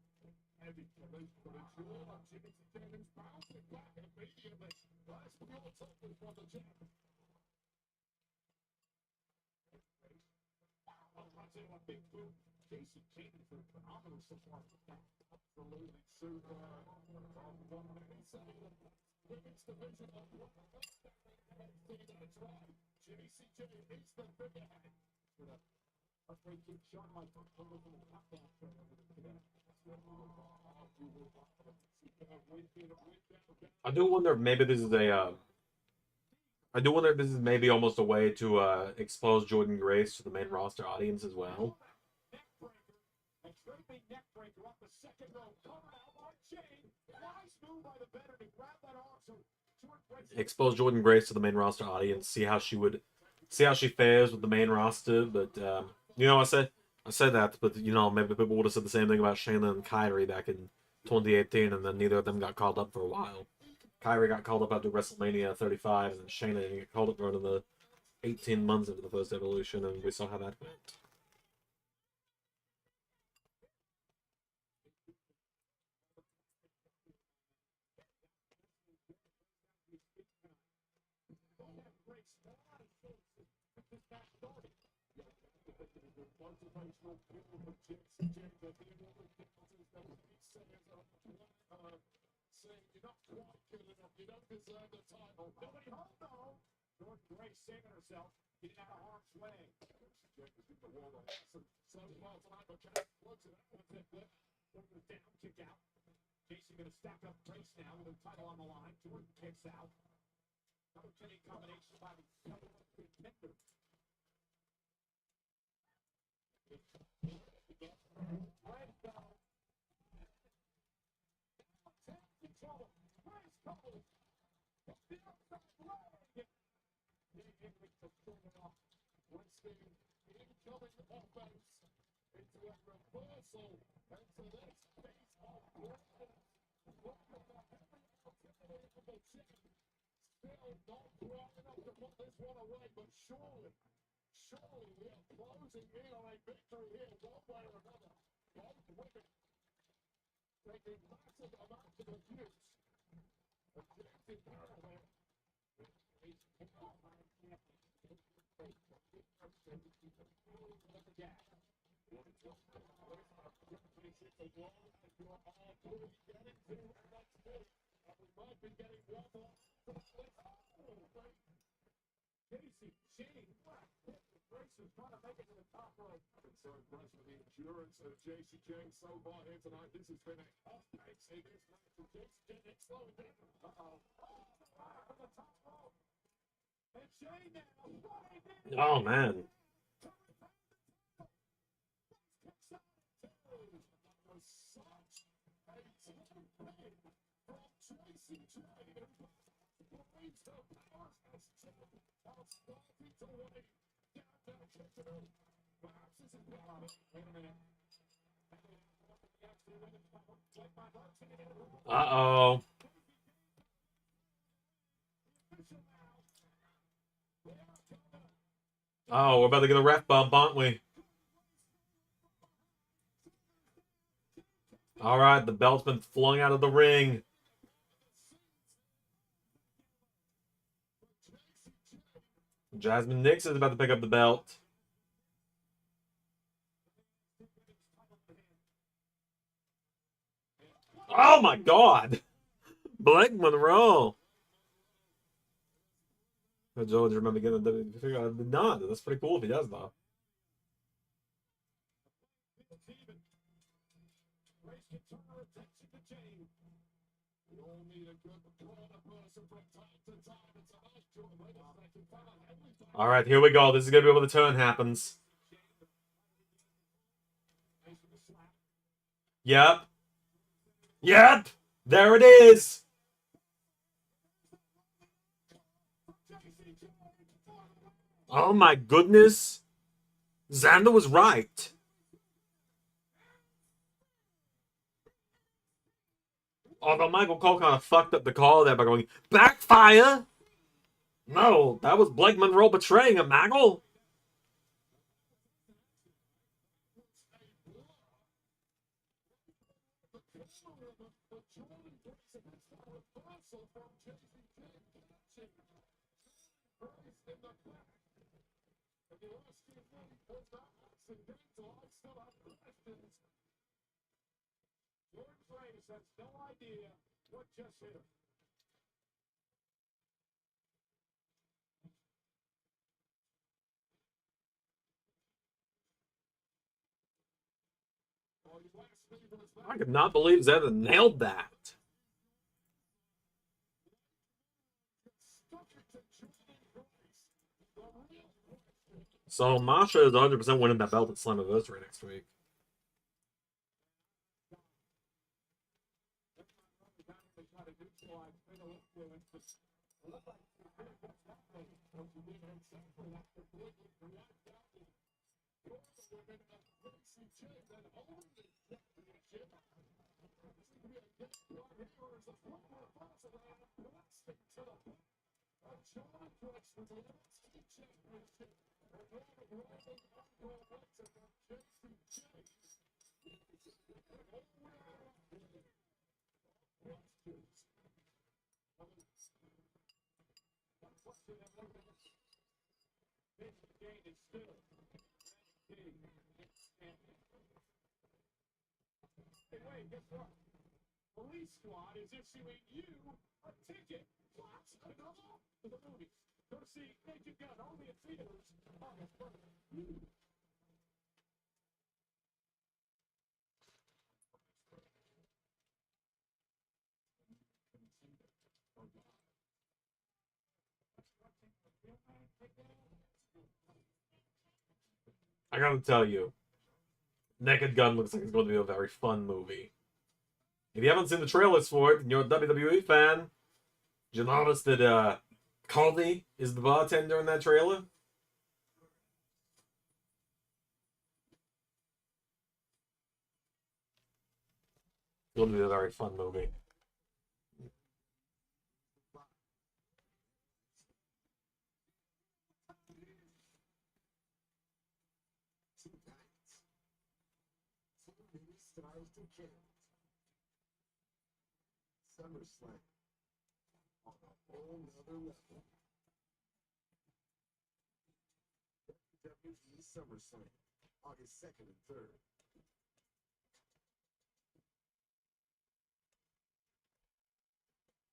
Heavy collision with a jaw. Jimmy Jennings bouncing back immediately. Nice pure tackle from the jab. Runs in a big boot. Casey Jennings is phenomenal so far. Absolutely super. Women's division of Jimmy CJ is the figurehead. A great kick shot like a little knockdown today. I do wonder if maybe this is a. I do wonder if this is maybe almost a way to expose Jordan Grace to the main roster audience as well. Expose Jordan Grace to the main roster audience, see how she fares with the main roster. But you know, I said that, but you know, maybe people would have said the same thing about Shayna and Kyrie back in 2018, and then neither of them got called up for a while. Kyrie got called up after WrestleMania 35, and then Shayna didn't get called up for another 18 months into the first Evolution, and we saw how that went. Jordan Grace saving herself, getting out of harm's way. Down, kick out. Casey going to stack up Grace now with her title on the line. Jordan kicks out. Another pinning combination by the number one contender. Red bell. Control. Grace Cole. The outside leg. Winston incoming offense into a reversal into this face of Still not quite enough to put this one away, but surely we are closing in on a victory here one way or another. Both women taking massive amounts of abuse. Objective parallel. Casey, Shane, Grace is trying to make it to the top rope. I'm so impressed with the endurance of JC Jane so far here tonight. This has been a tough pace in this match for JC Jane. Slowing down. From the top rope. And Shane now. Oh man. Uh-oh. Oh, we're about to get a ref bump, aren't we? All right, the belt's been flung out of the ring. Jasmine Nix is about to pick up the belt. Oh my God! Blake Monroe. Joe, do you remember getting the WWE? I did not. That's pretty cool if he does, though. All right, here we go. This is going to be where the turn happens. Yep. Yep. There it is. Oh my goodness. Xander was right. Although Michael Cole kind of fucked up the call there by going, backfire? No, that was Blake Monroe betraying him, Michael. reversal from JC King. Catching Price in the back. And the last few things was not accidental. I still have questions. George Reyes has no idea what just hit him. I could not believe Zeta nailed that. So Masha is 100% winning that belt at Slammiversary next week. Hey, wait, guess what? Police Squad is issuing you a ticket. What? Another? To the movies. Go see Naked Gun only in theaters August 1st. I gotta tell you, Naked Gun looks like it's going to be a very fun movie. If you haven't seen the trailers for it and you're a WWE fan, did you notice that Caldy is the bartender in that trailer? It's going to be a very fun movie. Styles to kill. SummerSlam on a whole nother level. WWE SummerSlam, August 2nd and 3rd.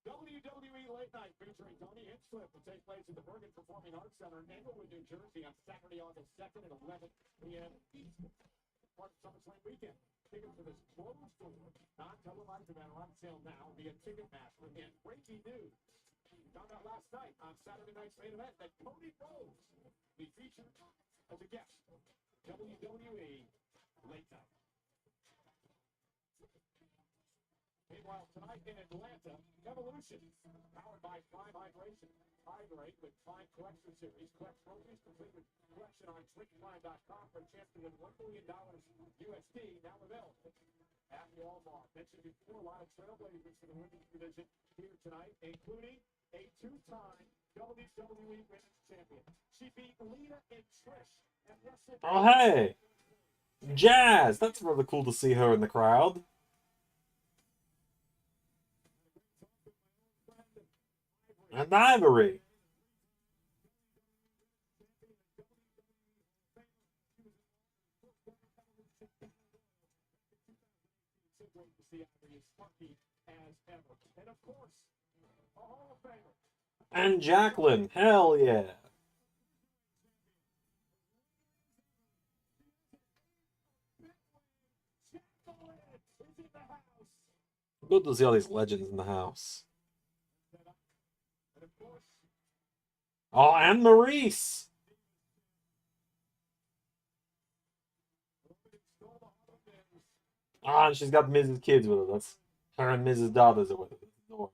WWE Late Night featuring Tony Hinchcliffe will take place at the Bergen Performing Arts Center in Englewood, New Jersey on Saturday, August 2nd at 11 p.m. Eastern. Part of SummerSlam weekend. Tickets for this closed-door, non-televised event are on sale now via Ticketmaster. And breaking news, found out last night on Saturday night's main event that Cody Rhodes will be featured as a guest. WWE Late Night. Meanwhile, tonight in Atlanta, Evolution, powered by Prime Hydration. Hydrate with Prime Collection Series. Collect trophies complete with collection on drinkprime.com for a chance to win $1 million USD, now available at Walmart. Mentioned before, a lot of trailblazers for the women's division here tonight, including a two-time WWE Women's Champion. She beat Lita and Trish at WrestleMania. Oh, hey! Jazz! That's rather cool to see her in the crowd. And Ivory. And of course, a Hall of Famer. And Jacqueline. Hell yeah. Good to see all these legends in the house. Oh, and Maurice. Ah, and she's got Mrs. Kids with her. That's her and Mrs. Daughters are with her. Adorable.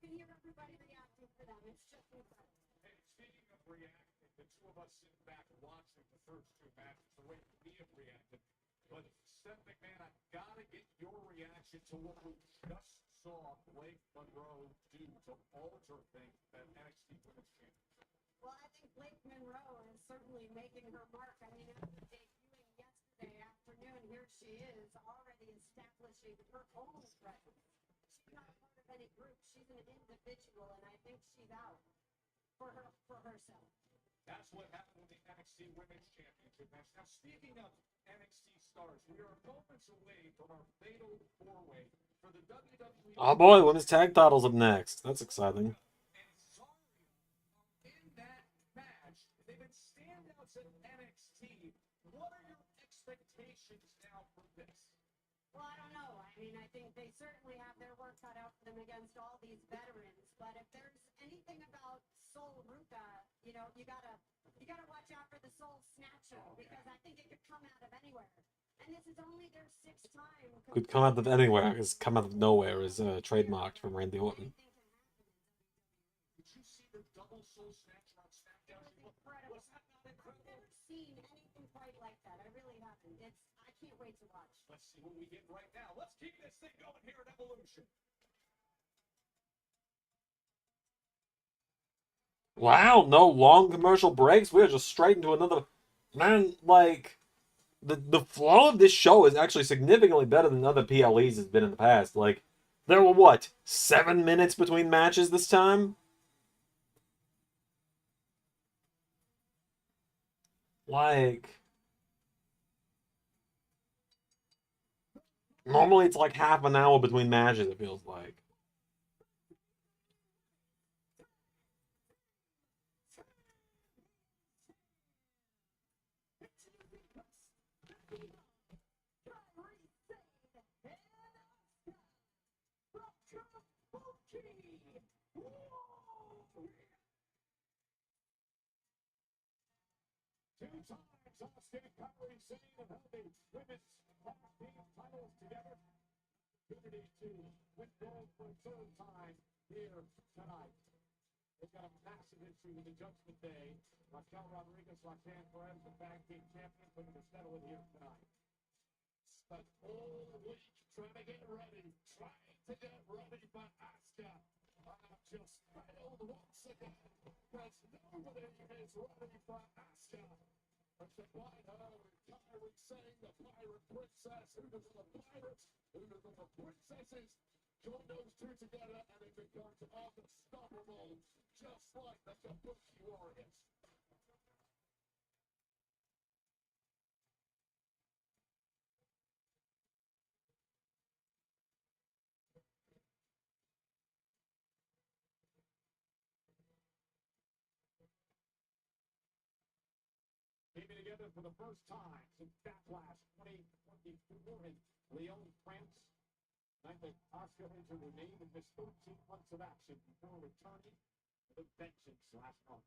Hear everybody reacting to them. It's just incredible. Hey, speaking of reacting, the two of us sitting back watching the first two matches, the way we have reacted. But Seth McMahon, I've got to get your reaction to what we just saw Blake Monroe do to alter things at NXT Women's Championship? Well, I think Blake Monroe is certainly making her mark. I mean, after debuting yesterday afternoon, here she is already establishing her own presence. She's not part of any group. She's an individual, and I think she's out for herself. That's what happened with the NXT Women's Championship match. Now, speaking of NXT stars, we are moments away from our fatal four-way for the WWE. Oh boy, women's tag titles up next. That's exciting. And Zarya in that match, they've been standouts at NXT. What are your expectations now for this? Well, I don't know. I mean, I think they certainly have their work cut out for them against all these veterans. But if there's anything about Soul Ruka, you know, you gotta watch out for the Soul Snatcher because I think it could come out of anywhere. And this is only their 6th time. Could come out of anywhere. Because come out of nowhere is trademarked from Randy Orton. Did you see the double Soul Snatcher on SmackDown? Incredible. Was that not incredible? I've never seen anything quite like that. I really haven't. I can't wait to watch. Let's see what we get right now. Let's keep this thing going here at Evolution. Wow, no long commercial breaks. We're just straight into another. Man, like the flow of this show is actually significantly better than other PLEs has been in the past. Like there were what 7 minutes between matches this time. Like normally it's like half an hour between matches. It feels like. Two times Austin Curry saying of how the women's tag team titles together. Opportunity to win gold for a 3rd time here tonight. They've got a massive issue with the Judgment Day. Raquel Rodriguez, Roxanne Perez, the tag team champions, looking to settle it here tonight. Spent all week trying to get ready for Asuka. Just failed once again, because nobody is ready for Asuka. But combine her with Kyrie saying the pirate princess, who does the pirates, who does the princesses. Join those two together and it becomes unstoppable, just like the Kabuki Warriors. Came together for the first time since Backlash 2024 in Lyon, France. Night that Asuka entered her name and missed 13 months of action before returning with a vengeance last month.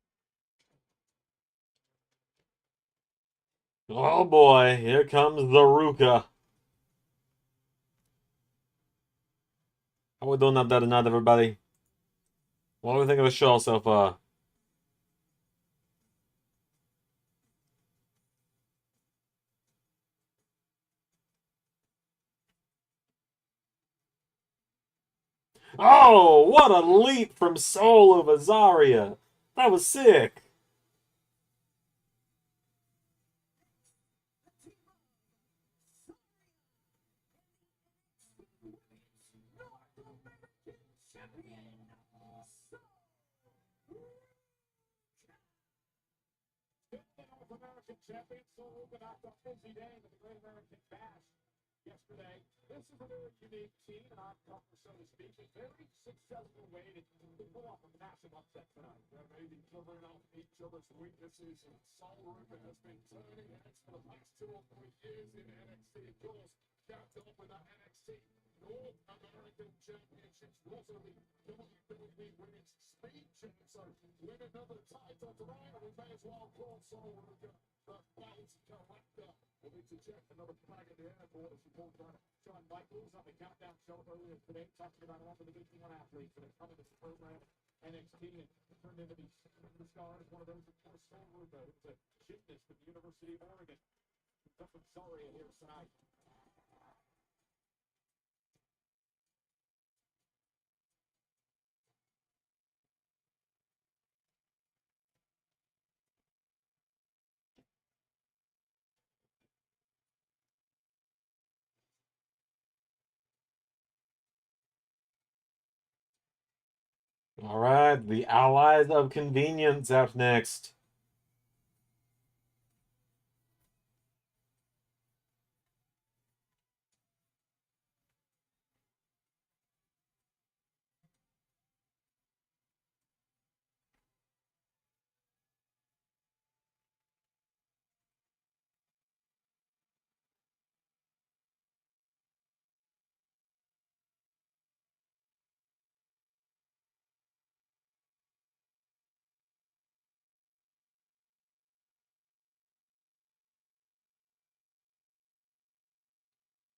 Oh boy, here comes the Ruka. How we doing up there tonight, everybody? What do we think of the show so far? Oh, what a leap from Soul over Zarya. That was sick. North American champion, Soul Ruka knocked off busy day with the Great American Bash yesterday. This is a very unique team, and I'm comfortable, so to speak, a very successful way to pull off a massive upset tonight. They're maybe covering up each other's weaknesses, and Soul Ruka has been turning heads for the past 2 or 3 years in NXT. Of course, capped off with that NXT North American Championships, also the WWE Women's Speed Champ. So win another title tonight, and we may as well call Soul Ruka the Bounce Collector. We'll need to check another flag at the airport as reported by John Michaels on the Countdown Show earlier today, talking about a lot of the big one athletes that have come into the program, NXT, and turned into these superstars. One of those, of course, Soul Ruka, who's a gymnast at the University of Oregon. Tough and sorry here tonight. Alright, the Allies of Convenience out next.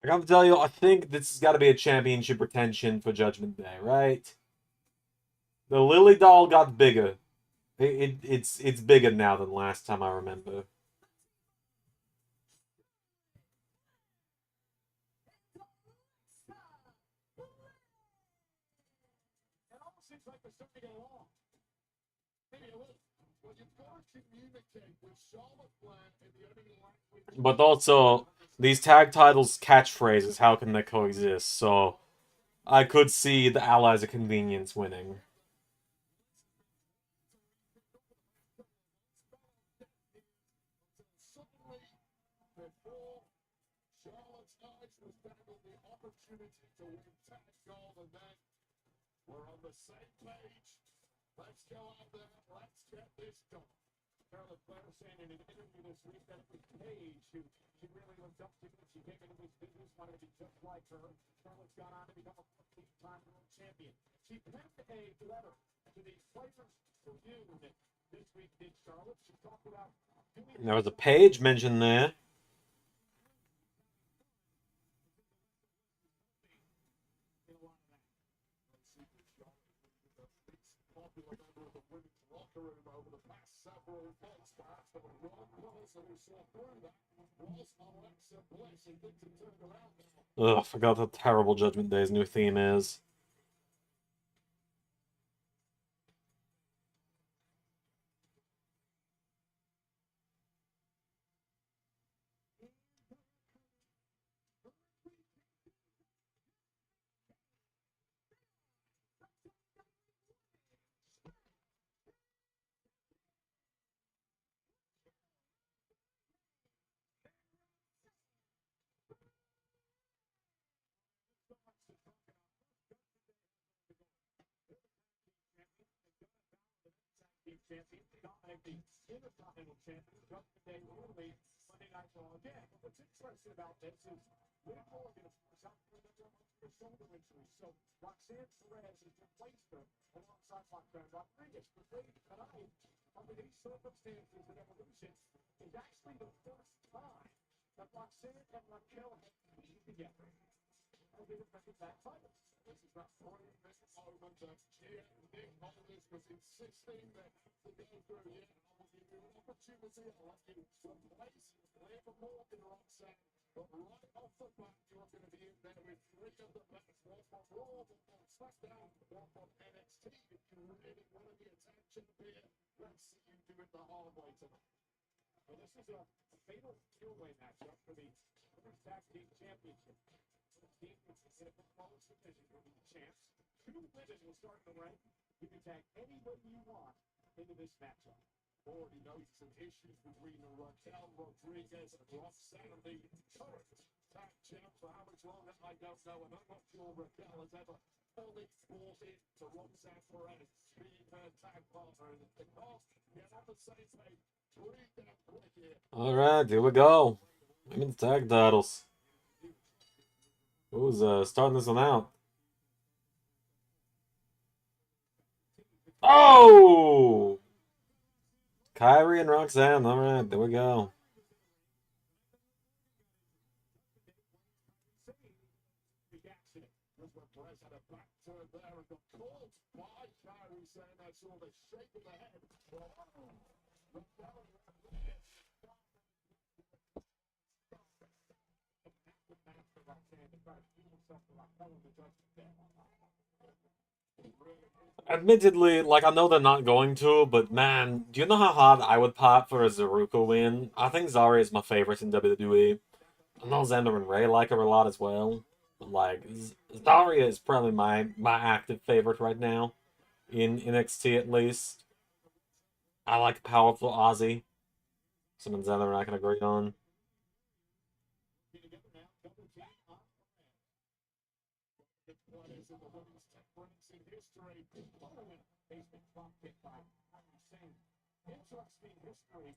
I gotta tell you, I think this has got to be a championship retention for Judgment Day, right? The Lily doll got bigger. It's bigger now than last time I remember. It almost seems like they're starting to get along. Maybe a little. Well, you've got to communicate with Charlotte Flair in the opening language. But also, these tag titles catchphrases, how can they coexist? So, I could see the Allies of Convenience winning. Suddenly, before Charlotte's eyes was back on the opportunity to win tag gold, and then we're on the same page. Let's go out there. Let's get this done. Charlotte Flair saying in an interview this week that it was Paige who she really looked up to when she came into this business, wanted to be just like her. Charlotte's gone on to become a 14-time world champion. She penned a letter to the Players Tribune this week, did Charlotte. She talked about doing. There was a page mentioned there. Popular member of the women's locker room over the past several months. Perhaps the wrong person who saw through that was Alexa Bliss, and things have turned around now. Ugh, I forgot how terrible Judgment Day's new theme is. Champion, dominate the Intercontinental Champion, Judgment Day early Monday Night Raw again. But what's interesting about this is Liv Morgan, of course, out for a shoulder injury. So Roxanne Perez has replaced her alongside Roxanne Rodriguez. But ladies, tonight, under these circumstances in Evolution, is actually the first time that Roxanne and Raquel have competed together. As they defended that title. This is not 3-minute moment that Nick Aldis was insisting that to go through. Yeah, I will give you an opportunity. I'll let you replace Liv Morgan Roxanne. But right off the bat, you're going to be in there with three of the best. One from Raw, one from SmackDown, one from NXT. If you really want to be a tag champion, let's see you do it the hard way tonight. Well, this is a fatal four-way matchup for the Women's Tag Team Championship. The team which is in a proposed division will be the champs. Two women will start in the ring. You can tag anybody you want into this matchup. Already noticed some issues between Raquel Rodriguez and Roxanne, the current tag champ. For how much longer, I don't know. And I'm not sure Raquel has ever fully bought into Roxanne Perez being her tag partner. And because they're on the same page, breathe that quick here. Alright, here we go. Women's tag titles. Who's starting this one out? Oh! Kyrie and Roxanne. Alright, there we go. Admittedly, like, I know they're not going to, but man, do you know how hard I would pop for a Zaruka win? I think Zarya is my favorite in WWE. I know Xander and Ray like her a lot as well. But, like, Zarya is probably my active favorite right now. in NXT at least. I like powerful Ozzy. Something that we're not going to agree on. Interesting history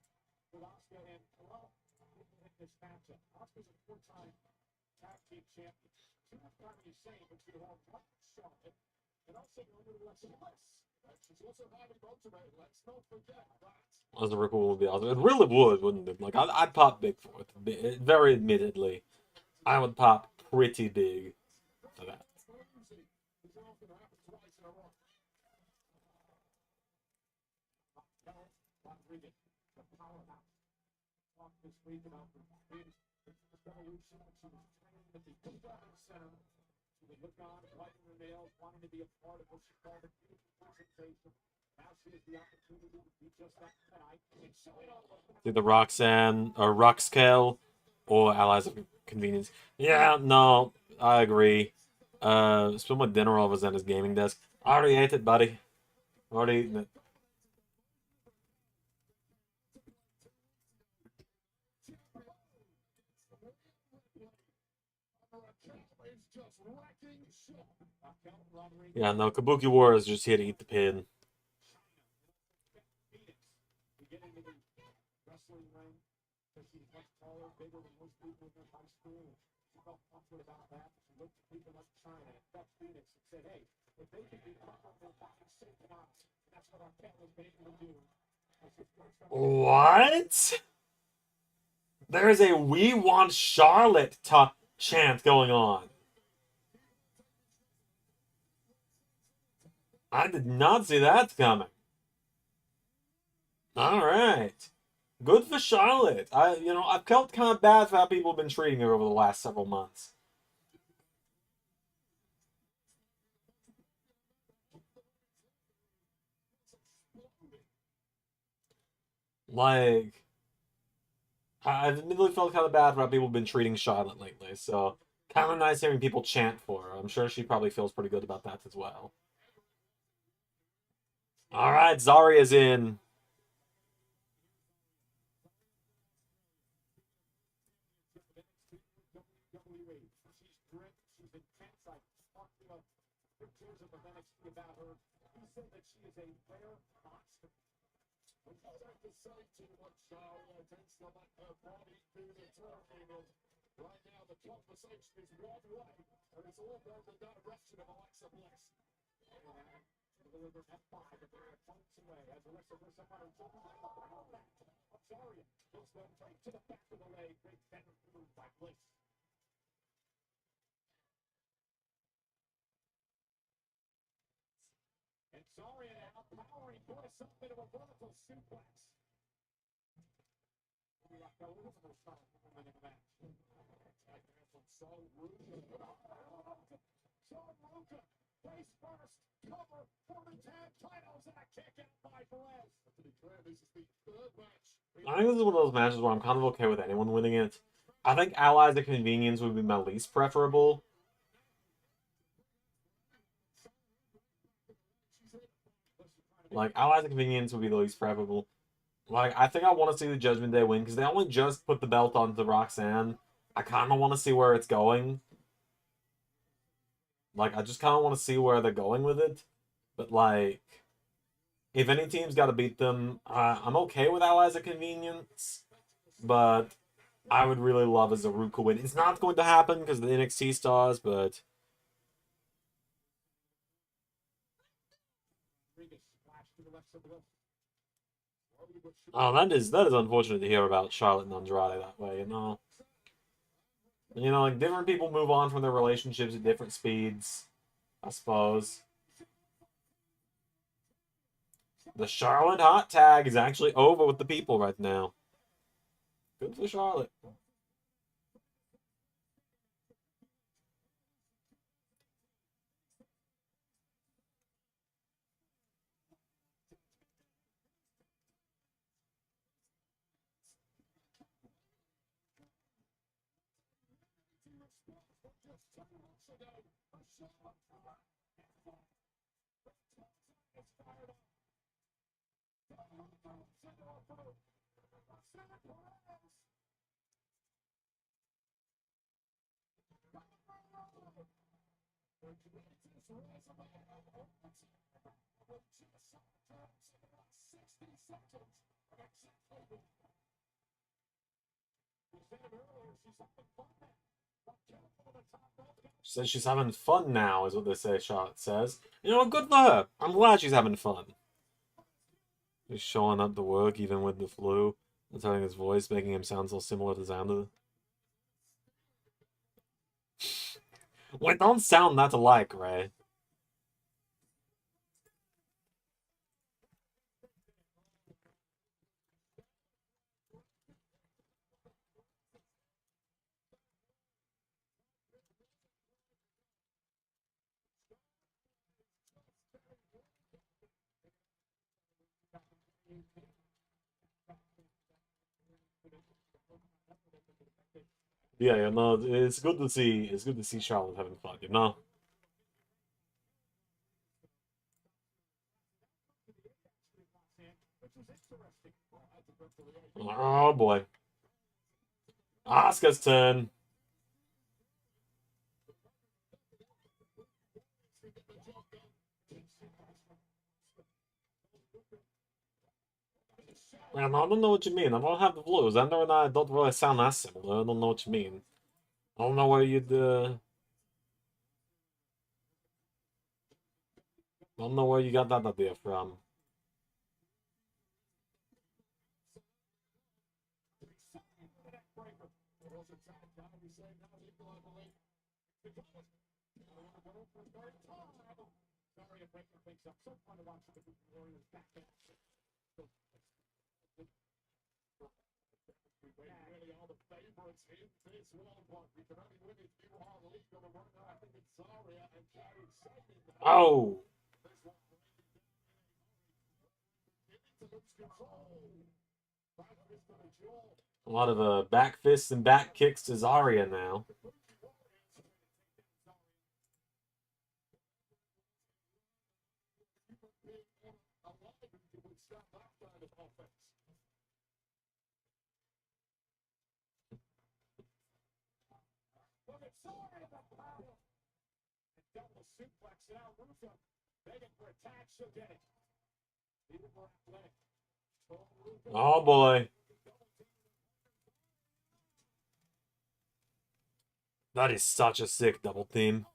with Oscar and Carl in this matchup. Oscar's a four-time tag team champion. Two-time insane, but she won one shot. And also over to Alexa Bliss. She's also highly motivated. Let's not forget that. As a record would be awesome. It really would, wouldn't it? Like, I'd pop big for it. Very admittedly. I would pop pretty big for that. This week about the revolution. She was training at the Performance Center. She would look on, biting her nails, wanting to be a part of what she called a beautiful presentation. Now she has the opportunity to be just that tonight. And show it all. Either Roxanne or Roxkel or Allies of Convenience. Yeah, no, I agree. Spilled my dinner over Zenna's gaming desk. I already ate it, buddy. Already eaten it. Yeah, no, Kabuki War is just here to eat the pin. What? There's a "We Want Charlotte" chant going on. I did not see that coming. All right. Good for Charlotte. I've felt kind of bad for how people have been treating her over the last several months. Like, I've admittedly felt kind of bad for how people have been treating Charlotte lately, so kind of nice hearing people chant for her. I'm sure she probably feels pretty good about that as well. All right, Zaria's in. About her, he said that she is a rare monster. When you start to say too much, Sharia tends to let her body do the talking. And right now, the conversation is one way, and it's all going the direction of Alexa Bliss. And delivered F5 at their opponents away as Alexa Bliss up on her shoulder. Sharia goes then right to the back of the leg. Great better move by Bliss. And Zaria now powering Bliss up into a vertical suplex. So rude. So Ruka, face first, cover for the tag titles, and a kick out by Perez. To declare this is the third match. I think this is one of those matches where I'm kind of okay with anyone winning it. I think Allies of Convenience would be my least preferable. Like, Allies of Convenience would be the least preferable. Like, I think I want to see the Judgment Day win, because they only just put the belt onto Roxanne. I kind of want to see where it's going. Like, I just kind of want to see where they're going with it. But, like, if any team's got to beat them, I'm okay with Allies of Convenience. But I would really love a Zaruka win. It's not going to happen because of the NXT stars, but... Oh, that is unfortunate to hear about Charlotte and Andrade that way, you know. You know, like, different people move on from their relationships at different speeds, I suppose. The Charlotte hot tag is actually over with the people right now. Good for Charlotte. She says she's having fun now, is what this shot says. You know what? Good for her. I'm glad she's having fun. He's showing up to work even with the flu. That's having his voice, making him sound so similar to Xander. Wait, don't sound that alike, Ray. Yeah, you know, it's good to see Charlotte having fun, you know? Oh boy. Asuka's turn. Man, I don't know what you mean. I don't have the flu. Xander and I don't really sound as similar. I don't know what you mean. I don't know where you'd, I don't know where you got that idea from. Oh! A lot of back fists and back kicks to Zarya now. Oh boy. That is such a sick double team.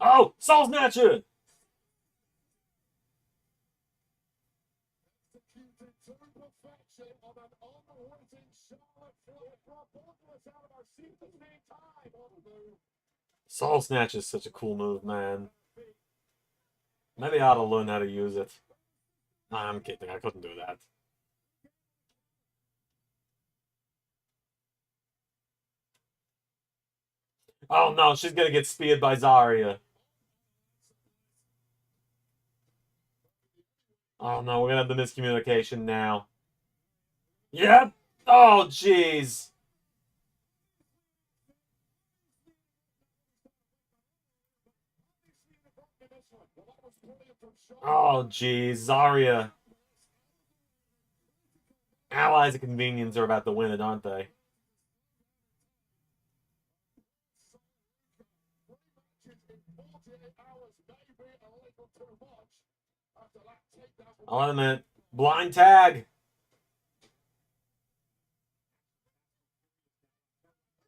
Oh! Soul Snatcher! Soul Snatch is such a cool move, man. Maybe I ought to learn how to use it. Nah, I'm kidding. I couldn't do that. Oh no, she's gonna get speared by Zarya. Oh no, we're gonna have the miscommunication now. Yep! Oh, jeez! Oh, jeez, Zarya. Allies of Convenience are about to win it, aren't they? Oh, wait a minute. Blind tag!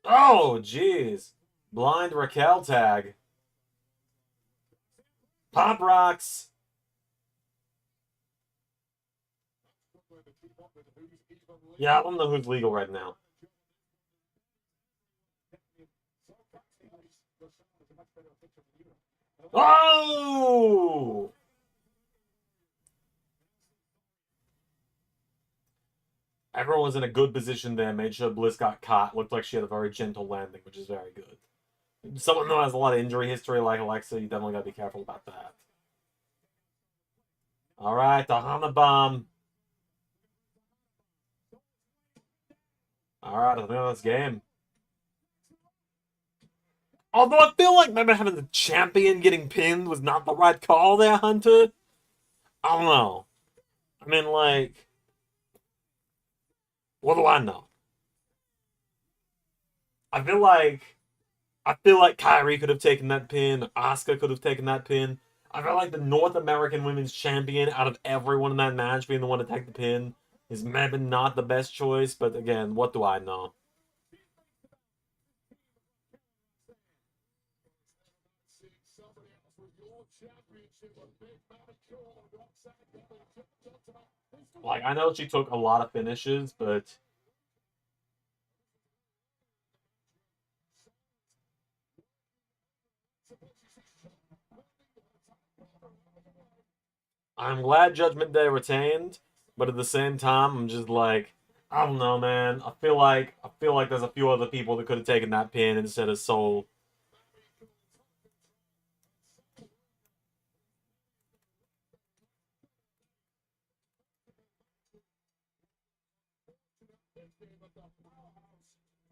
Oh, jeez. Blind Raquel tag. Pop rocks! Yeah, I don't know who's legal right now. Oh! Everyone was in a good position there, made sure Bliss got caught. Looked like she had a very gentle landing, which is very good. Someone who has a lot of injury history like Alexa, you definitely gotta be careful about that. Alright, the Hana Bomb. Alright, I think that's game. Although I feel like maybe having the champion getting pinned was not the right call there, Hunter. I don't know. I mean, like, what do I know? I feel like Kyrie could have taken that pin. Asuka could have taken that pin. I feel like the North American Women's Champion, out of everyone in that match, being the one to take the pin, is maybe not the best choice. But again, what do I know? Seeing somebody else with your championship, a big man of Cole, Roxanne Kelly, jumped up tonight. Like, I know she took a lot of finishes, but I'm glad Judgment Day retained. But at the same time, I'm just like, I don't know, man. I feel like there's a few other people that could have taken that pin instead of Soul.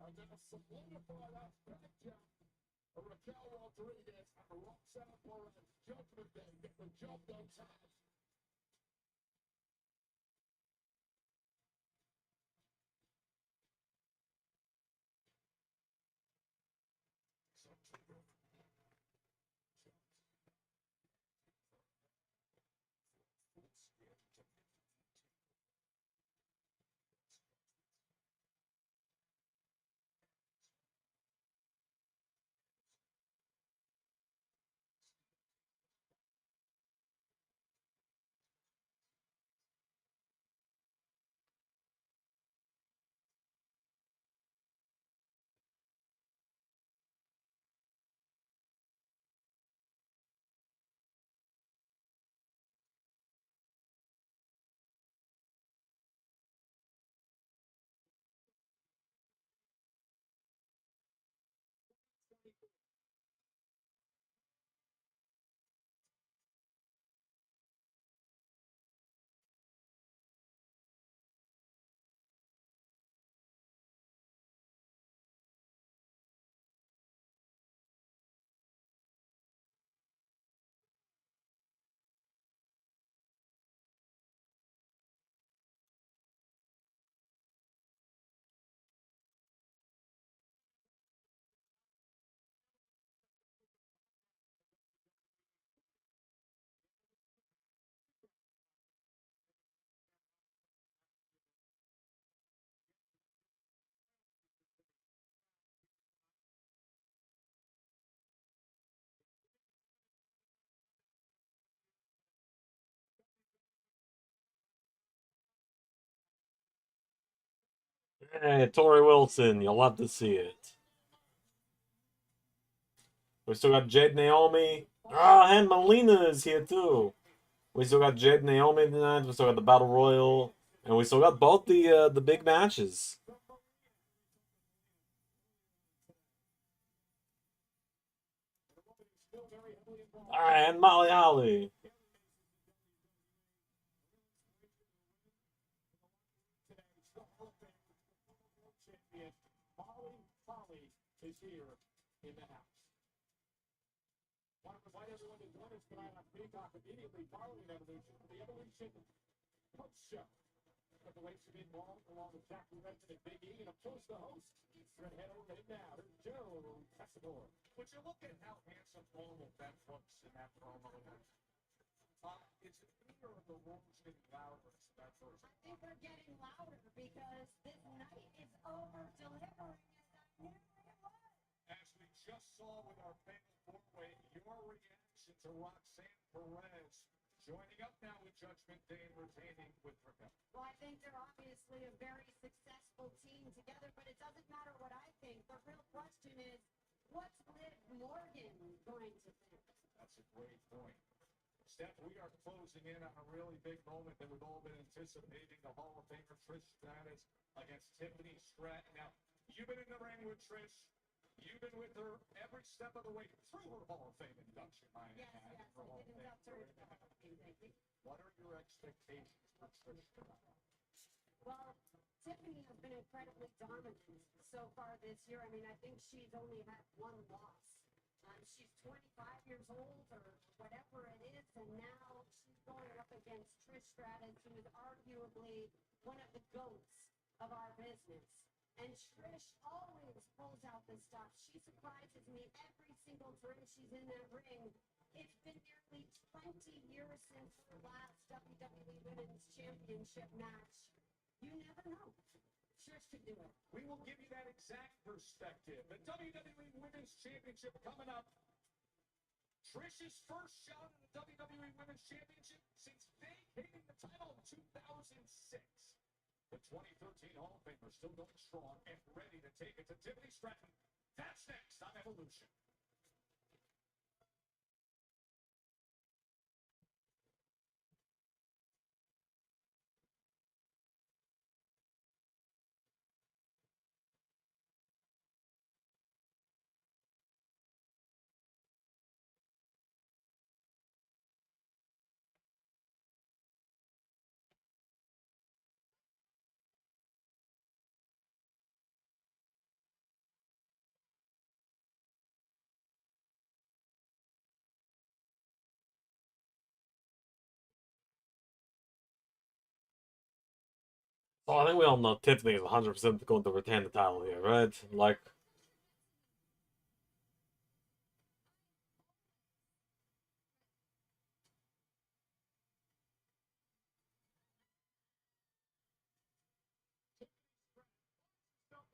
And then solidify that back jump. Raquel Rodriguez and Roxanne Perez, Judgment Day, get the job done tonight. Hey, Tori Wilson, you'll love to see it. We still got Jade Naomi. Ah, and Melina is here too. We still got Jade Naomi tonight. We still got the Battle Royal, and we still got both the big matches. Ah, and Molly Holly. Champion Holly is here in the house. Want to invite everyone to join us tonight on Peacock immediately following Evolution for the Evolution Post Show. Revelation involved along with Jackie Redmond and Big E, and of course the host. We're going to head over to now to Joe Casador. Would you look at how handsome Normal Ben looks in that promo? It's either of the rooms getting louder as that first. I think they're getting louder because this night is over delivering as I knew it was. As we just saw with our fatal four-way, your reaction to Roxanne Perez joining up now with Judgment Day and retaining with Raquel. Well, I think they're obviously a very successful team together, but it doesn't matter what I think. The real question is, what's Liv Morgan going to think? That's a great point. Steph, we are closing in on a really big moment that we've all been anticipating. The Hall of Famer Trish Stratus against Tiffany Stratton. Now, you've been in the ring with Trish. You've been with her every step of the way through her Hall of Fame induction, I Yes, imagine. yes, for I Hall of did Fame induct her career. into the Hall of Fame, thank you. What are your expectations for Trish tonight? Well, Tiffany has been incredibly dominant so far this year. I mean, I think she's only had one loss She's 25 years old or whatever it is, and now she's going up against Trish Stratus, who is arguably one of the goats of our business. And Trish always pulls out the stuff. She surprises me every single time she's in that ring. It's been nearly 20 years since her last WWE Women's Championship match. You never know. Trish could do it. We will give you that exact perspective. The WWE Women's Championship coming up. Trish's first shot at the WWE Women's Championship since vacating the title in 2006. The 2013 Hall of Famer still going strong and ready to take it to Tiffany Stratton. That's next on Evolution. So I think we all know Tiffany is 100% going to retain the title here, right? Like,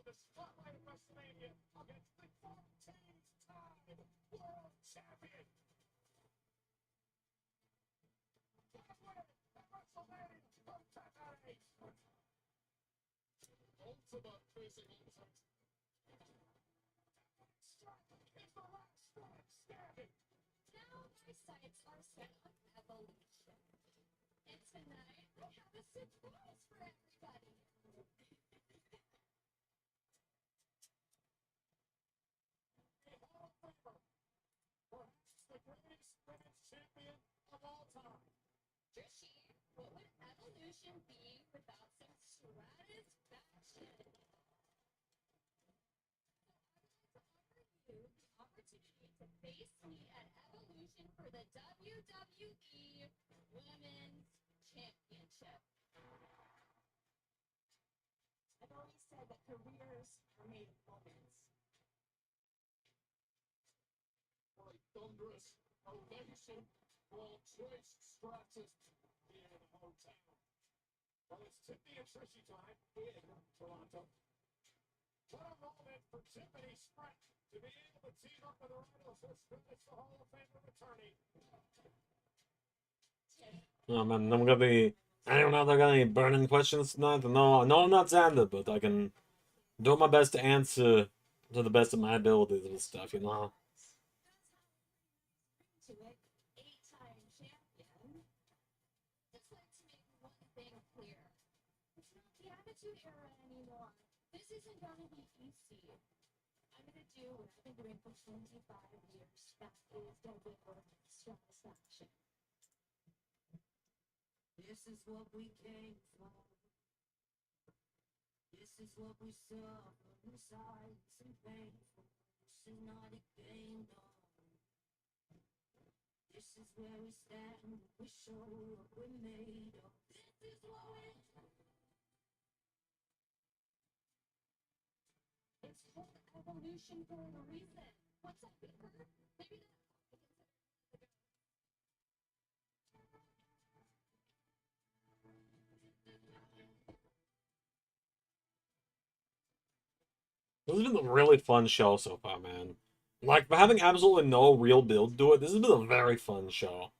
The spotlight of WrestleMania against the 14-time world champion. Ultimate physical test. Stratton is the last man standing. Now my sights are set on evolution. And tonight I have a surprise for everybody. A Hall of Famer. Perhaps the greatest women's champion of all time. Trishie, what would evolution be without some Stratus fashion? So I would like to offer you the opportunity to face me at Evolution for the WWE Women's Championship. I've always said that careers are made of moments. For a thunderous ovation while Trish Stratus here in the hotel. Well, it's Tiffany and Trishie time in Toronto. What a moment for Tiffany Stratton to be able to team up with her idols, her Stratus, the Hall of Famer attorney. oh man, I'm gonna be. Anyone out there got any burning questions tonight? No, I'm not Xander, but I can do my best to answer to the best of my abilities and stuff, you know? To it, 8-time champion. Just like to make one thing clear. It's not the Attitude Era anymore. This isn't gonna be easy. I'm gonna do what I've been doing for 25 years. That is deliver satisfaction. This is what we came for. This is what we suffer inside. Some painful. This is not a game, dog. This is where we stand. We show what we're made of. This is what we It's called evolution for a reason. What's that paper? Maybe that This has been a really fun show so far, man. Like, for having absolutely no real build to it, this has been a very fun show.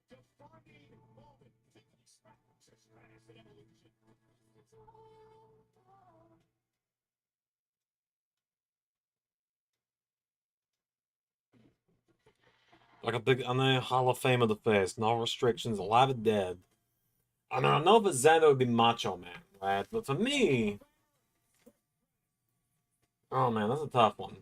Defining moment. Tiffany Stratton to Stratus in Evolution. Like a big, on the Hall of Fame of the face, no restrictions, alive and dead. I mean, I know for Xander it would be Macho Man, right? But for me, oh man, that's a tough one.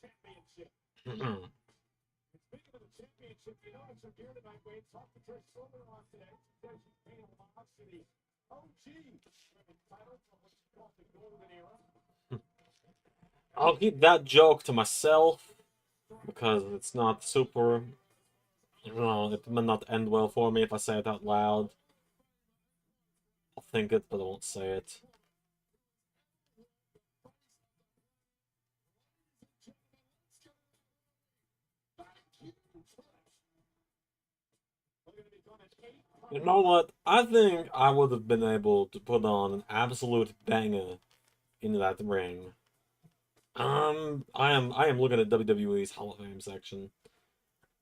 Championship. Speaking of the championship, you know it's here tonight, Wade. Talk to Trish Silver on today. Says she's paying homage to the OG women's title from what she calls the golden era. I'll keep that joke to myself because it's not super. You know, it might not end well for me if I say it out loud. I'll think it, but I won't say it. You know what? I think I would have been able to put on an absolute banger in that ring. I am looking at WWE's Hall of Fame section.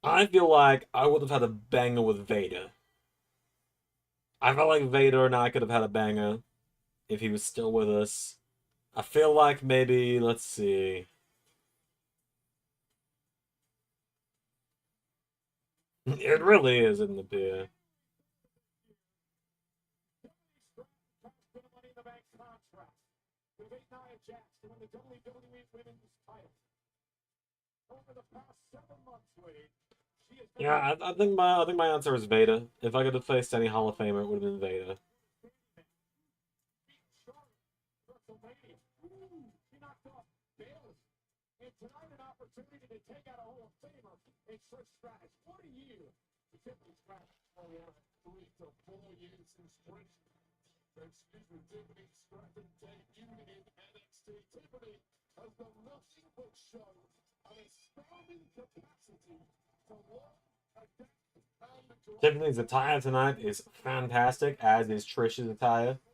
I feel like I would have had a banger with Vader. I felt like Vader and I could have had a banger if he was still with us. I feel like maybe, let's see. It really is in the beer. Money in the Bank contract with Nia Jax to win the WWE Women's title. Over the past 7 months, Wade, she has been Yeah, I think my answer is Vader. If I could have faced any Hall of Famer, it would have been Vader. WrestleMania. She knocked off Bayley. And tonight, an opportunity to take out a Hall of Famer in Trish Stratus. What a year. Tiffany Stratus. Oh, yeah. 3 to 4 years since Trish. Tiffany Stratton debuted in NXT. Tiffany has done nothing but show an astounding capacity to learn, adapt, and grow. Tiffany's attire tonight is fantastic, as is Trish's attire. She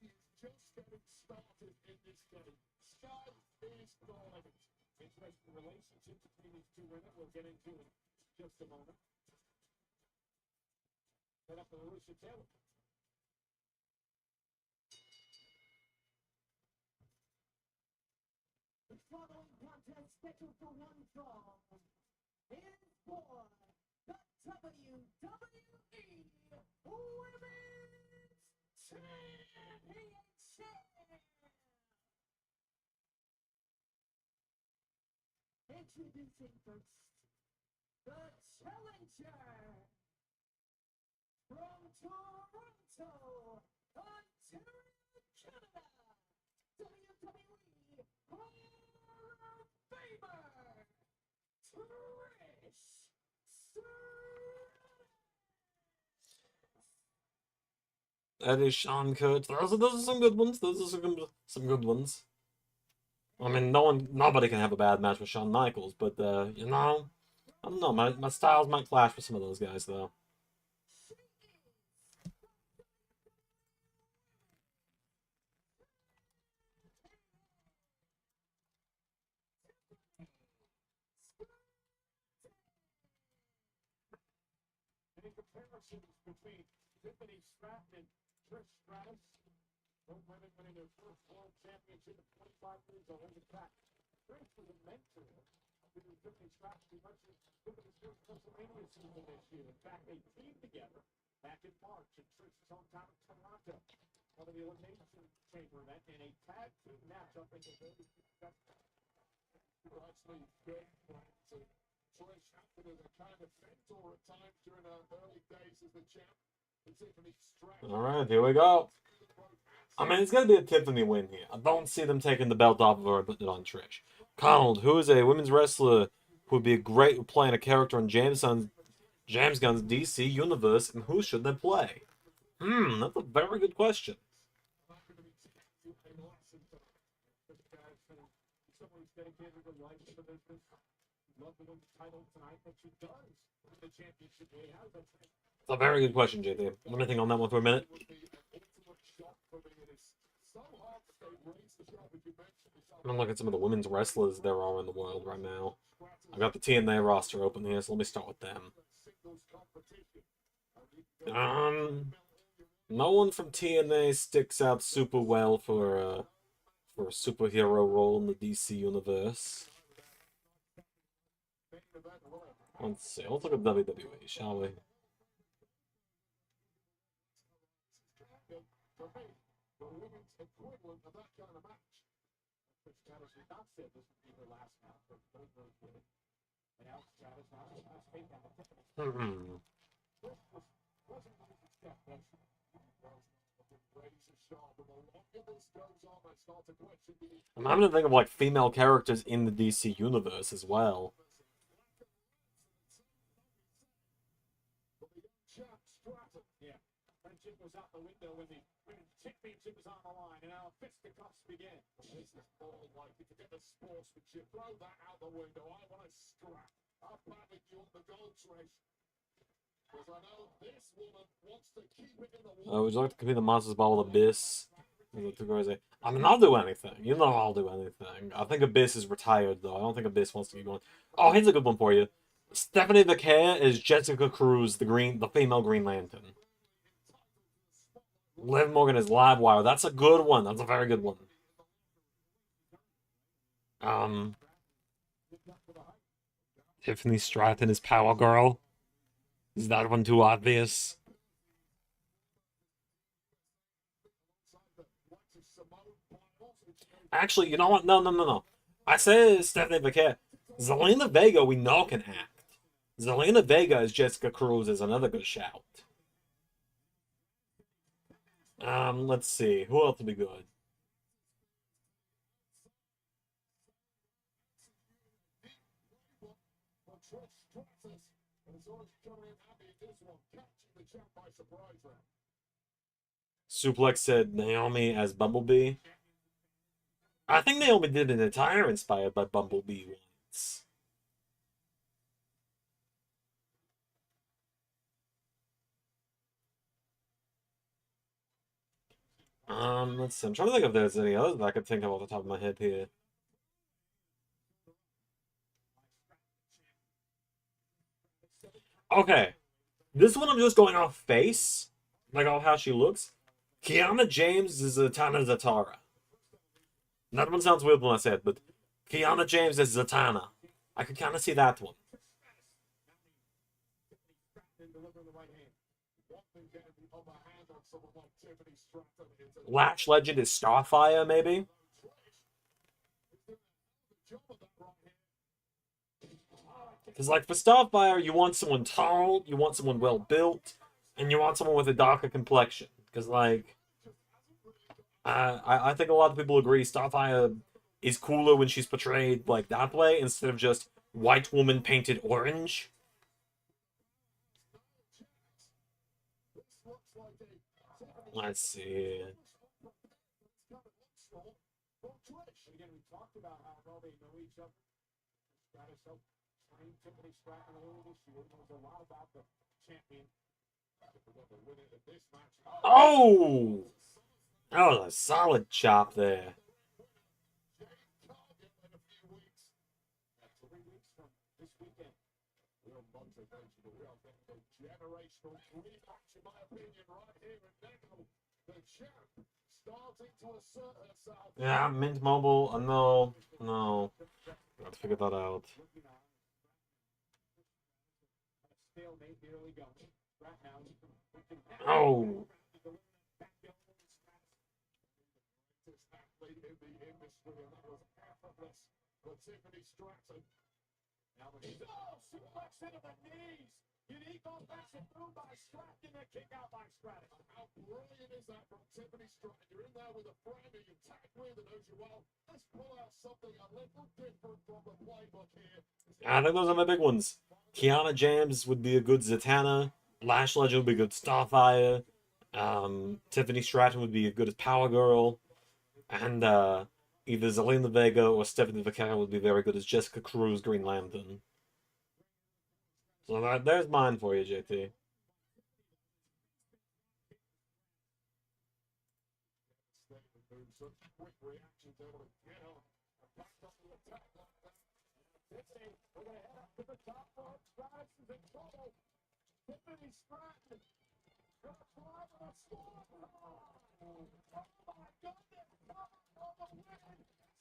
is just getting started in this game. Sky is the limit. Interesting relationship between these two women. We'll get into it in just a moment. Set up for Alicia Taylor. The following contest scheduled for one fall is for the WWE Women's Championship. Introducing first, the challenger from Toronto, Ontario, Canada, WWE Hall of Famer, Trish Stratus. That is Sean Kurtz. Those are some good ones. Those are some good ones. I mean, nobody can have a bad match with Shawn Michaels, but you know, I don't know. My styles might clash with some of those guys, though. Any comparisons between Tiffany Stratton and Trish Stratus? Both women winning their first world championship at 25 years old. In fact, Trish was a mentor to Tiffany Stratton. She mentioned Tiffany's first WrestleMania season this year. In fact, they teamed together back in March in Trish's hometown of Toronto. One of the Elimination Chamber event in a tag team matchup in the very successful. Actually, good to Trish acted as a kind of mentor at times during her early days as the champ. Tiffany Stratton. All right, here we go. I mean, it's gonna be a Tiffany win here. I don't see them taking the belt off of her and putting it on Trish. Donald, who is a women's wrestler who would be a great playing a character in James Gunn's DC universe, and who should they play? That's a very good question. Someone's dedicated her life to the business. Love to win the title tonight, but she does win the championship. It's a very good question, JT. Let me think on that one for a minute. I'm gonna look at some of the women's wrestlers there are in the world right now. I got the TNA roster open here, so let me start with them. No one from TNA sticks out super well for a superhero role in the DC universe. Let's see. Let's look at WWE, shall we? The women's equivalent of that kind of match Not said this would be her last match, but very, very good. And now Stratus now has taken down the Tiffany. Hmm. Wasn't an easy step, but the razor sharp, and the longer this goes on, I start to question the I'm having to think of like female characters in the DC universe as well. champ Stratton. Yeah. Friendship was out the window when the women's championship was on the line, and now fisticuffs begin. This is all like to get the sportsmanship. Throw that out the window. I want to scrap. How badly do you want the gold race? Because I know this woman wants to keep it in the water. Would you like to compete the Monsters Ball with Abyss? I mean, I'll do anything. You know I'll do anything. I think Abyss is retired, though. I don't think Abyss wants to keep going. Oh, here's a good one for you. Stephanie Vaquer is Jessica Cruz, the female Green Lantern. Liv Morgan is Livewire. That's a good one. That's a very good one. Tiffany Stratton is Power Girl. Is that one too obvious? Actually, you know what? No. I said Stephanie Vaquer. Zelina Vega, we know can act. Zelina Vega as Jessica Cruz is another good shout. Let's see. Who else would be good? Suplex said Naomi as Bumblebee. I think Naomi did an attire inspired by Bumblebee once. Let's see. I'm trying to think if there's any others that I could think of off the top of my head here. Okay. This one I'm just going off face. Like off how she looks. Kiana James is Zatanna Zatara. That one sounds weird when I say it, but Kiana James is Zatanna. I could kind of see that one. Lash Legend is Starfire, maybe? Because, like, for Starfire, you want someone tall, you want someone well-built, and you want someone with a darker complexion. Because, like, I think a lot of people agree Starfire is cooler when she's portrayed, like, that way, instead of just white woman painted orange. Let's see. Again, we talked about how well they know each other. Stratus helped train Tiffany Stratton earlier this year. Knows a lot about the champion. Oh! That was a solid chop there. 3 weeks from this weekend. Real motivation, a real generational dream match, in my opinion, right here in Nizzle. The champ starting to assert herself. Yeah, Mint Mobile. No. Got to figure that out. Oh. Tiffany Stratton. Now the suplex into the knees. Unique offensive move by Stratton and a kick out by Stratton. How brilliant is that from Tiffany Stratton? You're in there with a friend who you tag with and knows you well. Let's pull out something a little different from the playbook here. I think those are my big ones. Kiana James would be a good Zatanna. Lash Legend would be a good Starfire. Tiffany Stratton would be a good as Power Girl. And either Zelina Vega or Stephanie Vaquer would be very good as Jessica Cruz Green Lantern. So there's mine for you, JT. Tiffany Stratton. Oh my goodness!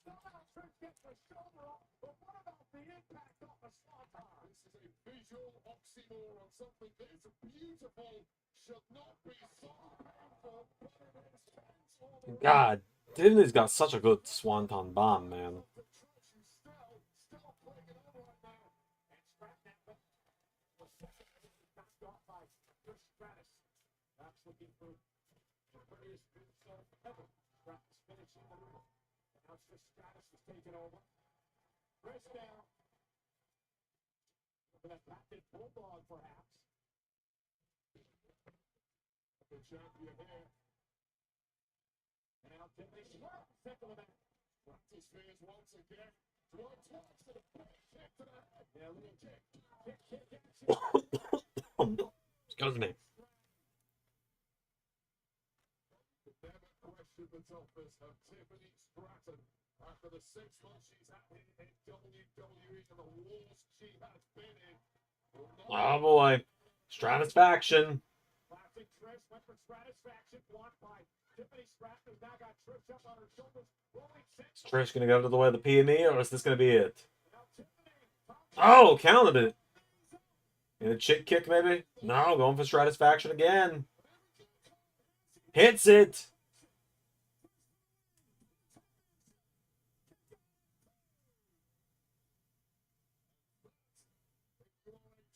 Somehow Trish gets the shoulder up, but what about the impact off the swanton? This is a visual oxymoron, something that is beautiful, should not be so painful, but it is transformative. God Tiffany's got such a good swanton bomb, man. The champion here. And now Tiffany Stratus, second of that. Practice fans once again. One toss to the face, kick to the head. Yeah, little kick. Kick, action. Excuse me. Never question the toughness of Tiffany Stratton. After the 6 months she's had in WWE and the wars she has been in. Oh boy. Stratisfaction. Classic Trish went for Stratisfaction, blocked by Tiffany Stratton, who's now got Trish up on her shoulders. Is Trish gonna go to the way of the PME, or is this gonna be it? Oh, counted it. And a chick kick, maybe? No, going for Stratisfaction again. Hits it.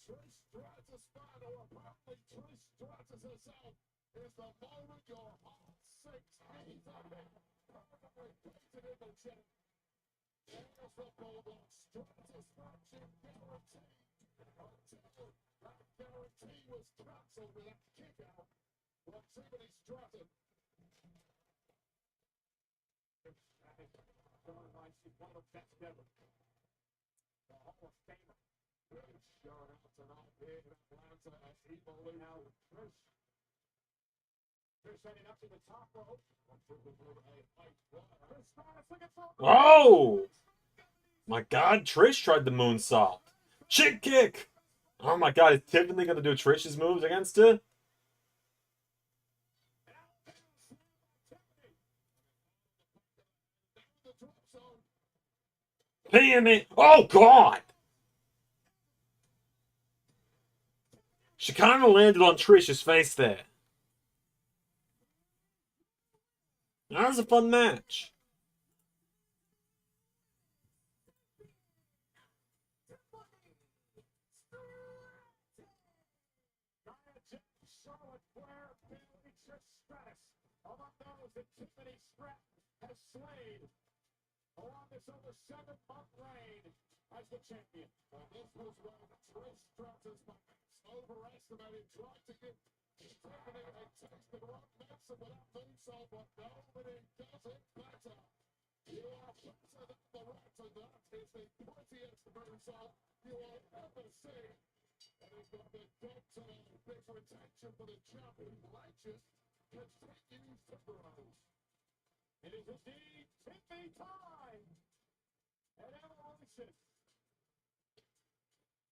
Trish Stratus' fan, or apparently Trish Stratus herself, is the moment your heart sinks beneath her head. Permanently painted in the chin. There's the bulldog. Stratisfaction guaranteed. Until that guarantee was cancelled with that kick out from Tiffany Stratton. She's one of the best ever. The Hall of Famer. Really showing up tonight here in Atlanta as Evil now. Trish heading up to the top rope. Oh! My god, Trish tried the moonsault. Chick kick! Oh my god, is Tiffany gonna do Trish's moves against her? PME! Oh god! She kind of landed on Trish's face there. That was a fun match. Charlotte Flair, Tiffany Stratus. All of those that Tiffany Stratton has slain along this over 7-month reign as the champion. This was when Trish Stratus overestimated, tried to give Tiffany a taste of rock medicine without moonsault, but nobody does it better. You are better than the rest, and that is the prettiest moonsault you will ever see. And it's got the dead tonight. Big retention for the champion. Righteous continues to grow. It is indeed Tiffany time. And evolution.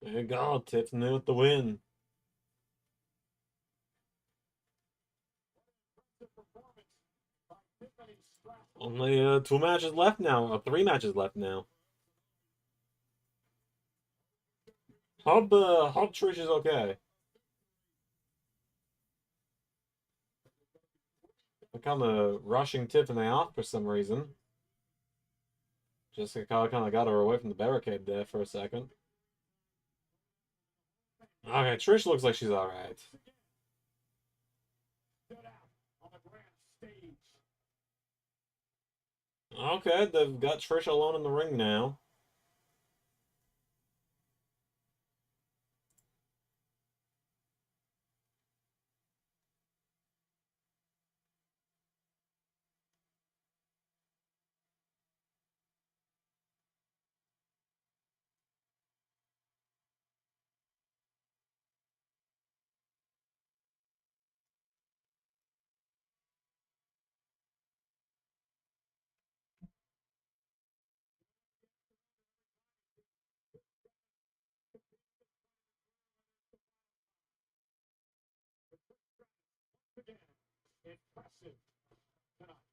There you go, Tiffany with the win. Only 2 matches left now, or 3 matches left now. Hope Trish is okay. I'm kind of rushing Tiffany off for some reason. Just kind of got her away from the barricade there for a second. Okay, Trish looks like she's alright. Okay, they've got Trish alone in the ring now. Impressive tonight.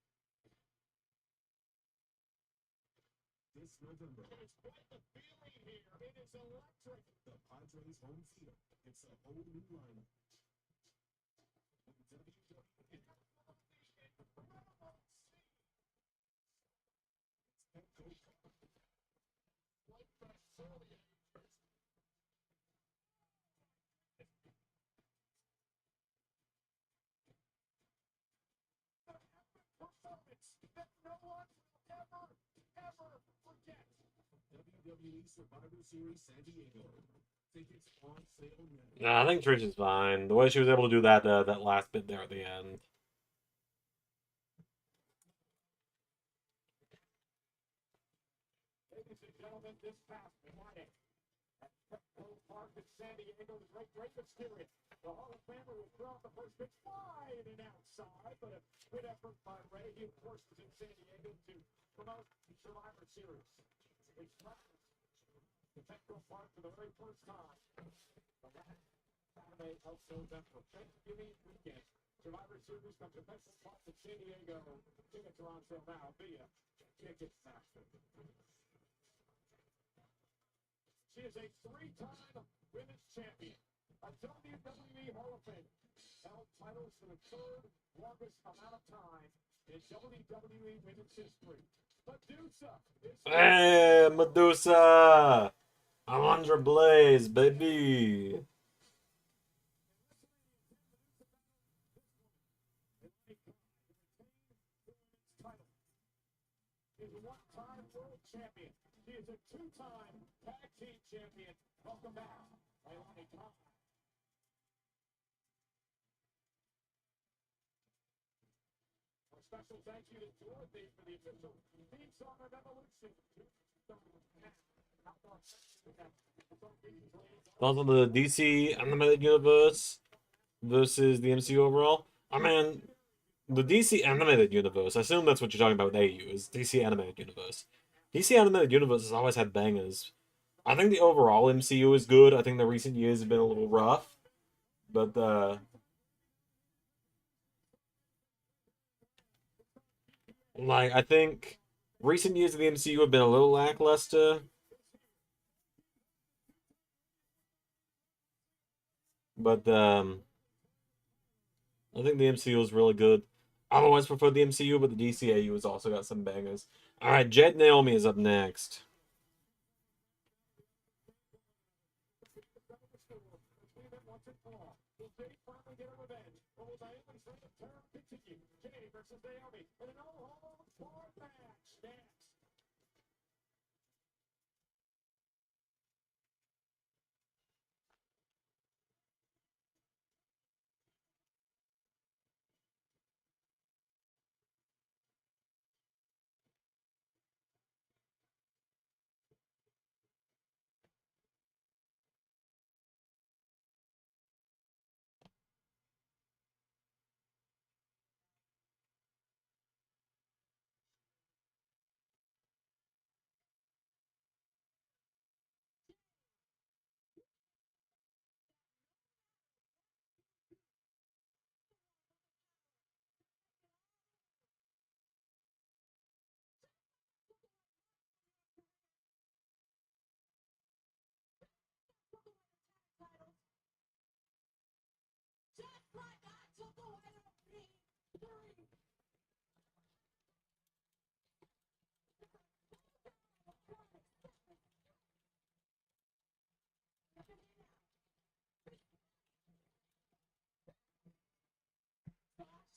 This November. It's quite the feeling here. It is electric. The Padres home field. It's a whole new lineup. Performance that no one will ever forget. WWE Survivor Series San Diego. Tickets on sale now. Nah, I think Trish is fine. The way she was able to do that that last bit there at the end. Ladies and gentlemen, this past Friday at Petco Park in San Diego, the great experience. The Hall of Famer will throw out the first pitch wide and outside, but a good effort by Ray. He, of course, was in San Diego to promote the Survivor Series. It's practice to Petco Park for the very first time. The last Saturday of November, Thanksgiving weekend. Survivor Series comes to Petco Park in San Diego. Tickets are on sale now via Ticketmaster. She is a three-time women's champion, a WWE Hall of Fame, held titles for the third longest amount of time in WWE women's history. Medusa is Hey, Medusa! Alundra Blaze, baby! is a one-time world champion. She is a two-time tag team champion. Welcome back, Ionic Khan. A special thank you to Dorothy for the official theme song of Evolution. Thoughts on the DC animated universe versus the MCU overall? I mean, the DC animated universe, I assume that's what you're talking about with AU, is DC animated universe. DC animated universe has always had bangers. I think the overall MCU is good. I think the recent years have been a little rough. But, like, I think recent years of the MCU have been a little lackluster. But, I think the MCU is really good. I've always preferred the MCU, but the DCAU has also got some bangers. Alright, Jet Naomi is up next.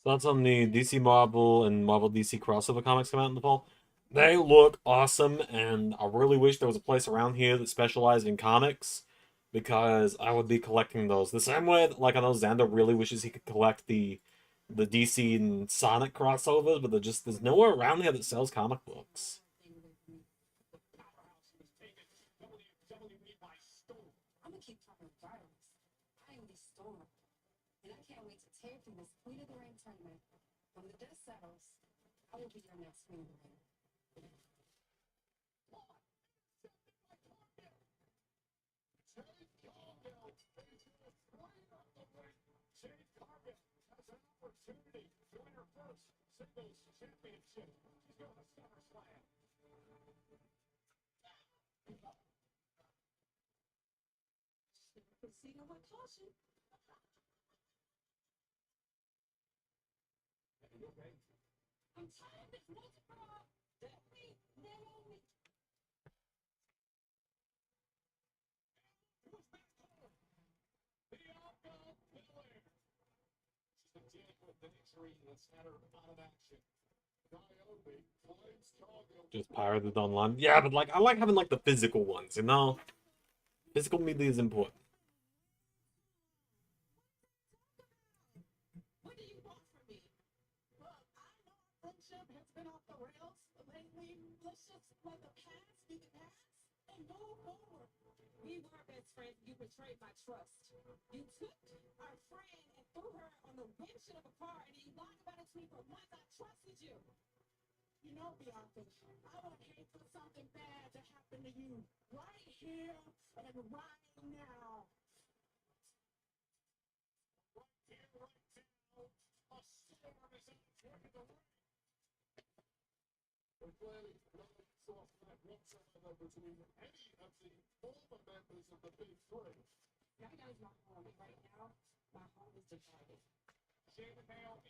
Thoughts on the DC Marvel and Marvel DC crossover comics come out in the fall? They look awesome, and I really wish there was a place around here that specialized in comics, because I would be collecting those. The same way, like, I know Xander really wishes he could collect the DC and Sonic crossovers, but there's nowhere around here that sells comic books. I'm gonna keep talking regardless. I am the storm, and I can't wait to tear through this Queen of the Rain tournament. When the dust settles, I will be your next Queen of the Rain. Proceeding with caution. I'm tired of this multiple. Naomi. an injury that's had her out of action. Naomi claims Cargill. Just pirated online. Yeah, but like I like having like the physical ones, you know? Physical media is important. What do you want from me? Look, I know our friendship has been off the rails lately. Let's just let the past be the past and go forward. We were best friends. You betrayed my trust. You took our friend and threw her on the windshield of a car, and you lied about it to me for months. I trusted you. You know, Bianca, I would hate for something bad to happen to you right here and right now. Right here, right now, a storm is out in the rain. But clearly, no soft left whatsoever between any of the former members of the Big Three. That guy's my home, and right now, my home is divided. Gyllenhaal,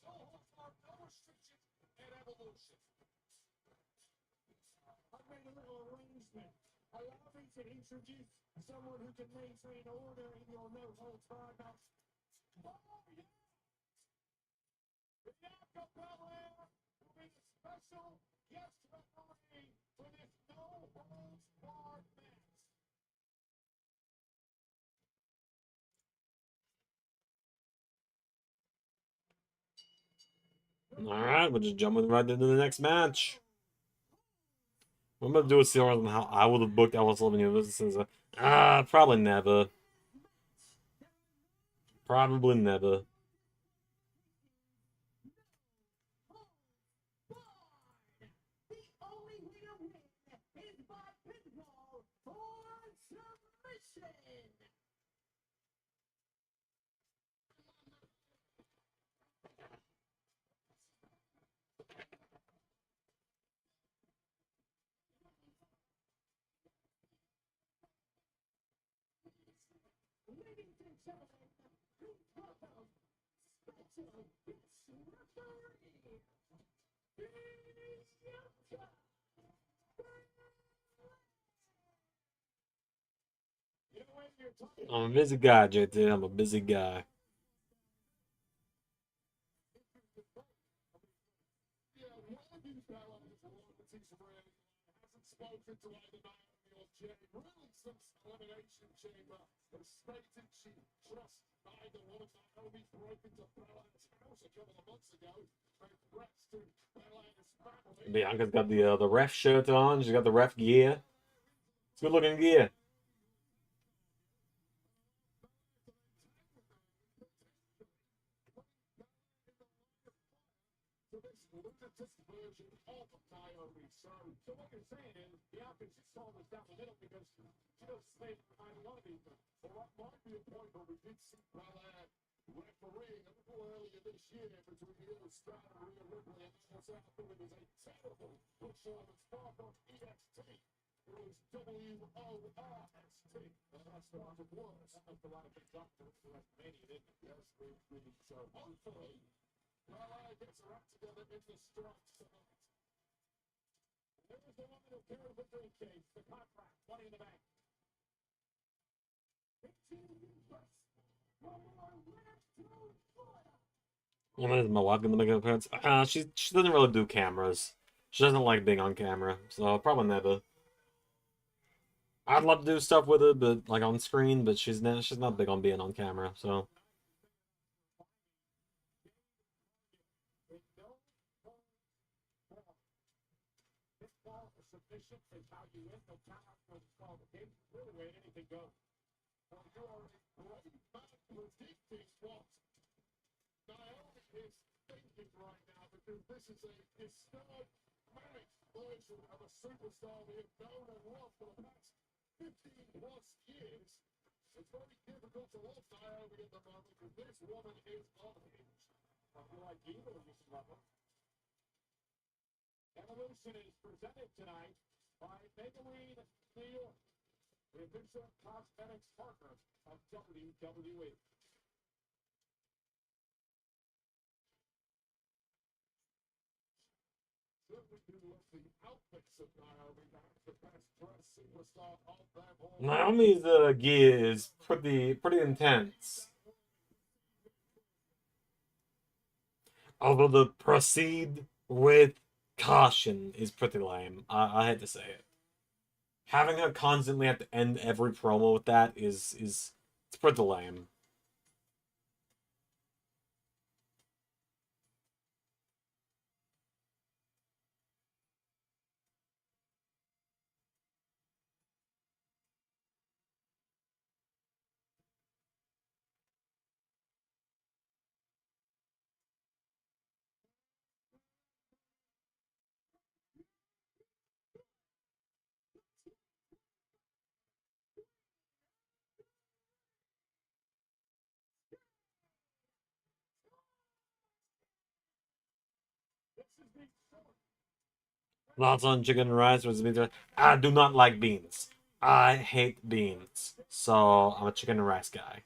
no hard, no restrictions, and evolution. I've made a little arrangement. Allow me to introduce someone who can maintain order in your no-holds-barred match. Oh, yeah! Bianca Belair will be the special guest referee for this no-holds-barred match. Alright, we're just jumping right into the next match. I'm gonna do a series on how I would have booked LS11 if this is a probably never. Probably never. The only way to win is by pinfall or submission. Ladies and gentlemen, please welcome special guest referee, Bianca. You know, when you're talking I'm a busy guy, JT. I'm a busy guy. yeah, one of these allies, along with Tisha Brand, hasn't spoken to either Naomi or Jay really since Elimination Chamber. Has stated she trusts neither one of Naomi's broken to Bella's house a couple of months ago. Made threats to Bella's family. Bianca's got the ref shirt on. She's got the ref gear. It's good looking gear. So this lunatic version of Naomi. So what you're saying is, Bianca, she's throwing us down the middle because she doesn't think I love either. Well, that might be a point where we did see Belair refereeing a little earlier this year between Io Star and Rhea Ripley, and that's after it was a terrible performance far from EXT. It was WORST. And that's what it was. That was the line of doctor for WrestleMania, didn't it? Yes, really. So hopefully, Belair gets her act together in the strikes tonight. There's the woman who carries the briefcase, the contract, money in the bank. 15 US for left to Florida. When is my wife gonna make an appearance? She doesn't really do cameras. She doesn't like being on camera, so probably never. I'd love to do stuff with her, but like on screen, but she's not big on being on camera, so. This ball for submission is how you win. No count out for the call. The game really where anything goes. Well, you are a great man predicting what Naomi is thinking right now, because this is a disturbed marriage version of a superstar we have known and loved for the past 15 plus years. It's very difficult to love Naomi at the moment because this woman is unhinged. I feel like either of us love her. Evolution is presented tonight by Maybelline New York, the official cosmetics partner of WWE. Certainly do love the outfits of Naomi, perhaps the best dressed superstar of them all. Naomi's gear is pretty intense. Although the proceed with caution is pretty lame. I had to say it. Having her constantly have to end every promo with that is it's pretty lame. Thoughts on chicken and rice was beans. I do not like beans. I hate beans. So I'm a chicken and rice guy.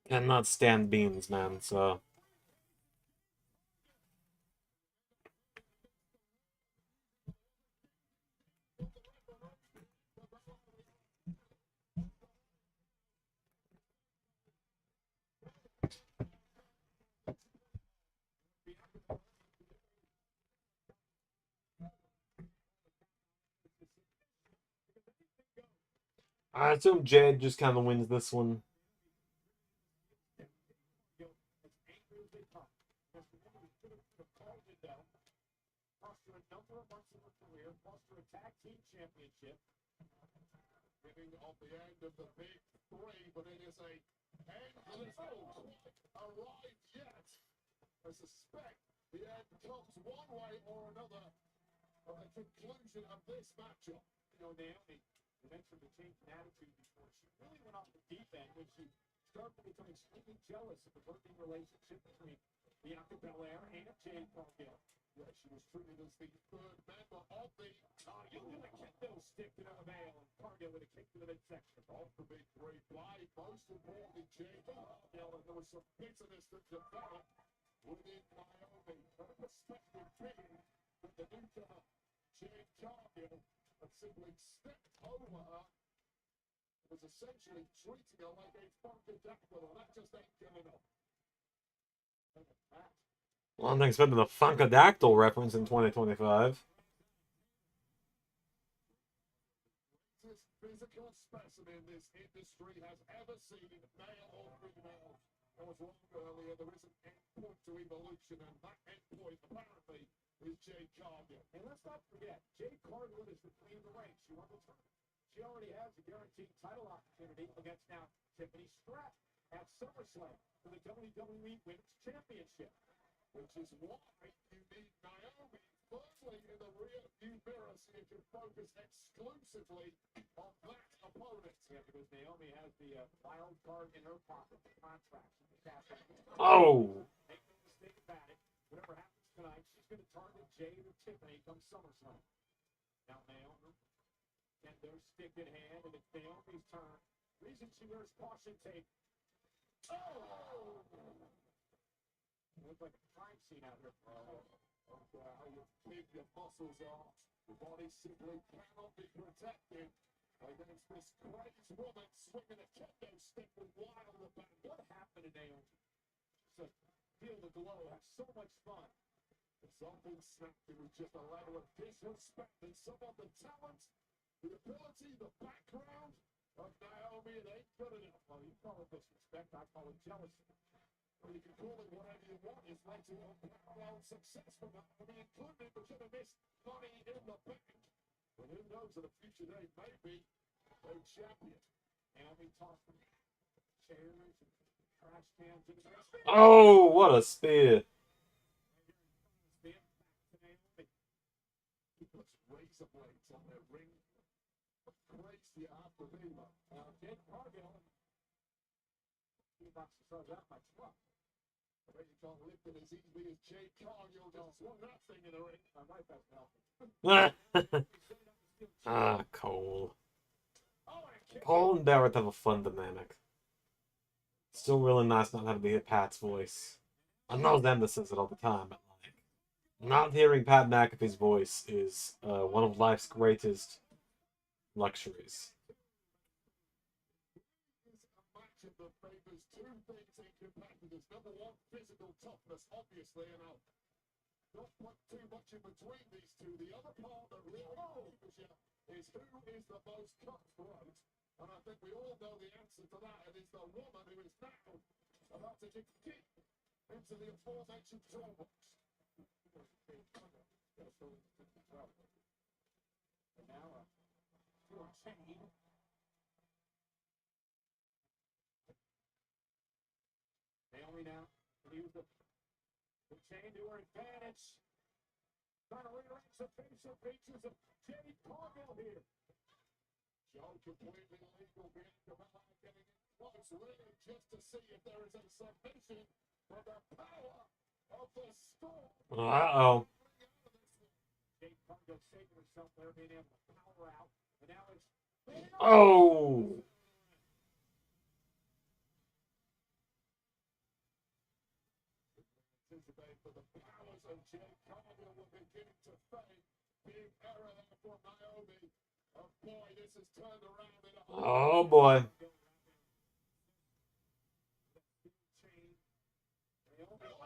Cannot stand beans, man, so I assume Jade just kind of wins this one. Beginning of the end of the big three, but it is a end arrived yet. I suspect the end comes one way or another at the conclusion of this matchup. You know, Naomi, you mentioned the change in attitude before. She really went off the deep end when she started to become extremely jealous of the working relationship between Bianca Belair and Jade Cargill. Yeah, she was treated as the third member of the You would have kicked those stick to the mail, and Cargill would have kicked to the midsection. of the big three. By most importantly, Jade Cargill, and there was some bitterness that developed within Naomi. Unexpected being that the newcomer, Jade Cargill, had simply stepped over her. Was essentially treating her like a funkadactyl, and that just ain't good enough. Well, I'm expecting the Funkadactyl reference in 2025. This physical specimen this industry has ever seen, male or female. I was wrong earlier, there is an endpoint to evolution, and that endpoint apparently is Jade Cargill. And let's not forget, Jade Cargill is the queen of the ring. She won the tournament. She already has a guaranteed title opportunity against now Tiffany Stratton at SummerSlam for the WWE Women's Championship. Which is why you need Naomi firmly in the rear view mirror so you can focus exclusively on that opponent. Yeah, because Naomi has the wild card in her pocket, the contract from the Cashapp. Oh! Make no mistake about it. Whatever happens tonight, she's going to target Jade or Tiffany come SummerSlam. Now Naomi, kendo stick in hand, and it's Naomi's turn. Reason she wears caution tape. Oh! It looks like a crime scene out here. How you keep your muscles off. Your body simply cannot be protected against this crazed woman swinging a kendo stick with wild abandon. What happened to Naomi? Just feel the glow, have so much fun. Something snapped. It was just a level of disrespect, and some of the talent, the ability, the background of Naomi, it ain't good enough. Well, you call it disrespect, I call it jealousy. Well, you can call it whatever you want. It's led to unparalleled success for Naomi, including legitimate money in the bank. But who knows, in a future day, maybe a champion. Naomi tossing chairs and trash cans into the rest. Oh, what a spear! He puts razor blades on their ring. Crazy after Viva. Jade Cargill. He boxes throws out my truck. I bet you can't lift it as easily as Jade Cargill just swung that thing in the ring. My wife has help. Ah, Cole. Oh, and a kick. Cole and Barrett have a fun dynamic. Still really nice not having to hear Pat's voice. I know Xander says it all the time, but like, not hearing Pat McAfee's voice is one of life's greatest luxuries. that favors two things in competitors. Number one, physical toughness, obviously, and I'll not put too much in between these two. The other part that really favors you is who is the most cutthroat. And I think we all know the answer to that. It is the woman who is now about to get kicked into the aforementioned toolbox. And now a chain. Naomi now use the chain to her advantage. Trying to rearrange the facial features of Jade Cargill here. Joe completely legal. Bianca Belair getting in close, really just to see if there is a submission for the power of the storm. Uh-oh. Jade Cargill saving herself there, being able to power out. And now it's... Oh! Anticipate for the powers of Jade Cargill will begin to fade. Big error there for Naomi. Oh boy, this has turned around in a... Oh, boy.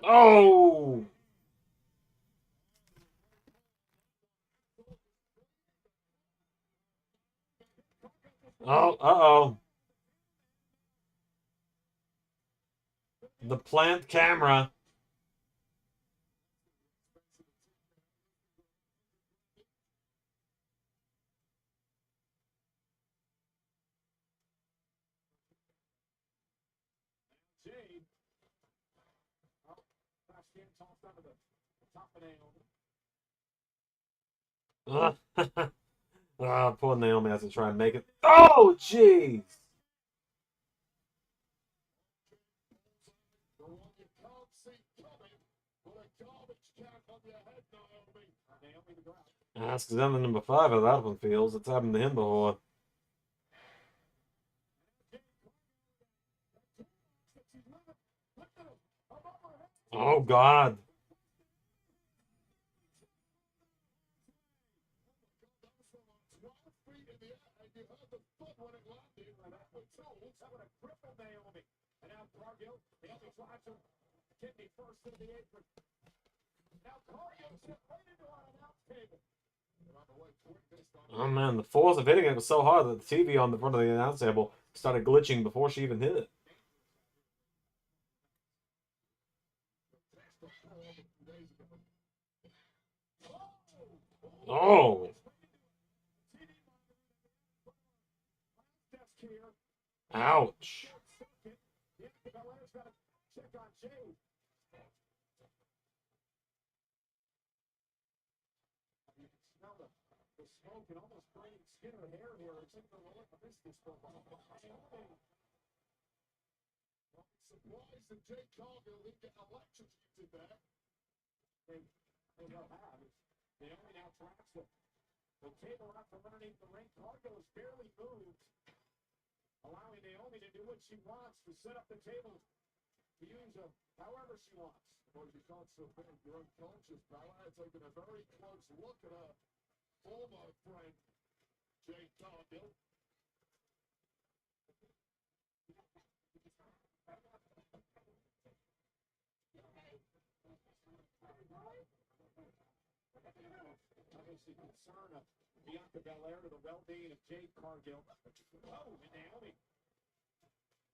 Oh! Oh, uh-oh. The plant camera. Jade. Oh, fast skin tossed under the top of Naomi. Ah, poor Naomi has to try and make it. Oh, jeez! The one you can't see coming. Put a garbage can on your head, Naomi. Naomi the ground. That's because I'm the number 5 of that one feels. It's happened to him before. Oh, God. And now Cargill, Naomi drives her kidney first into the apron. Now Cargill just right into our announce table. Oh, man. The force of hitting it was so hard that the TV on the front of the announce table started glitching before she even hit it. Oh! Ouch. The smoke and almost burning skin or hair here. It's in the look of this football. Surprised that Jake Cargill didn't get electrocuted there. They will have. Naomi now tracks the table out from underneath the ring. Cargill is barely moved, allowing Naomi to do what she wants, to set up the table, to use however she wants. Well, you can't survive your unconscious power. Taking a very close look at her former friend, Jade Cargill. Obviously concern of Bianca Belair to the well-being of Jade Cargill. Oh, and Naomi.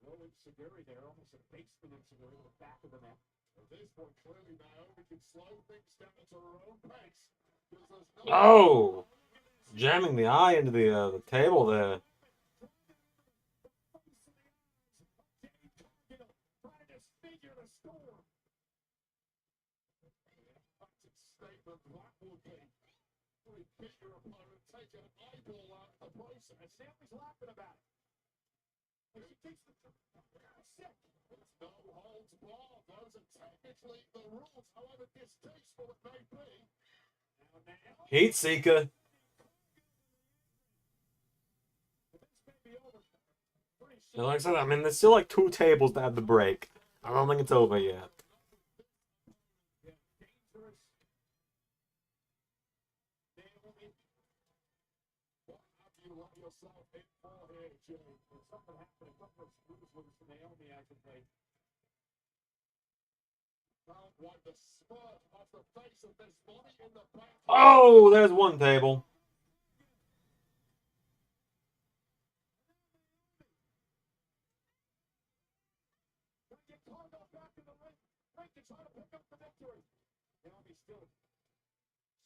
Low insecurity there, almost a basement insecurity to the back of the net. At this point, clearly Naomi can slow things down to her own pace. Oh! Jamming the eye into the table there. Statement that would be. Really kick your opponent, take an eyeball out of the process. Naomi's laughing about it. And she takes the sick. It's no holds barred. Those are technically the rules, however distasteful it may be. Now, Heat Seeker. And like I said, I mean, there's still like 2 tables to have the break. I don't think it's over yet. with Naomi as of late. Can't wipe the smut off the face of this money in the bank. Oh, there's one table. Gonna get Cargo back in the ring to try to pick up the victory. Naomi still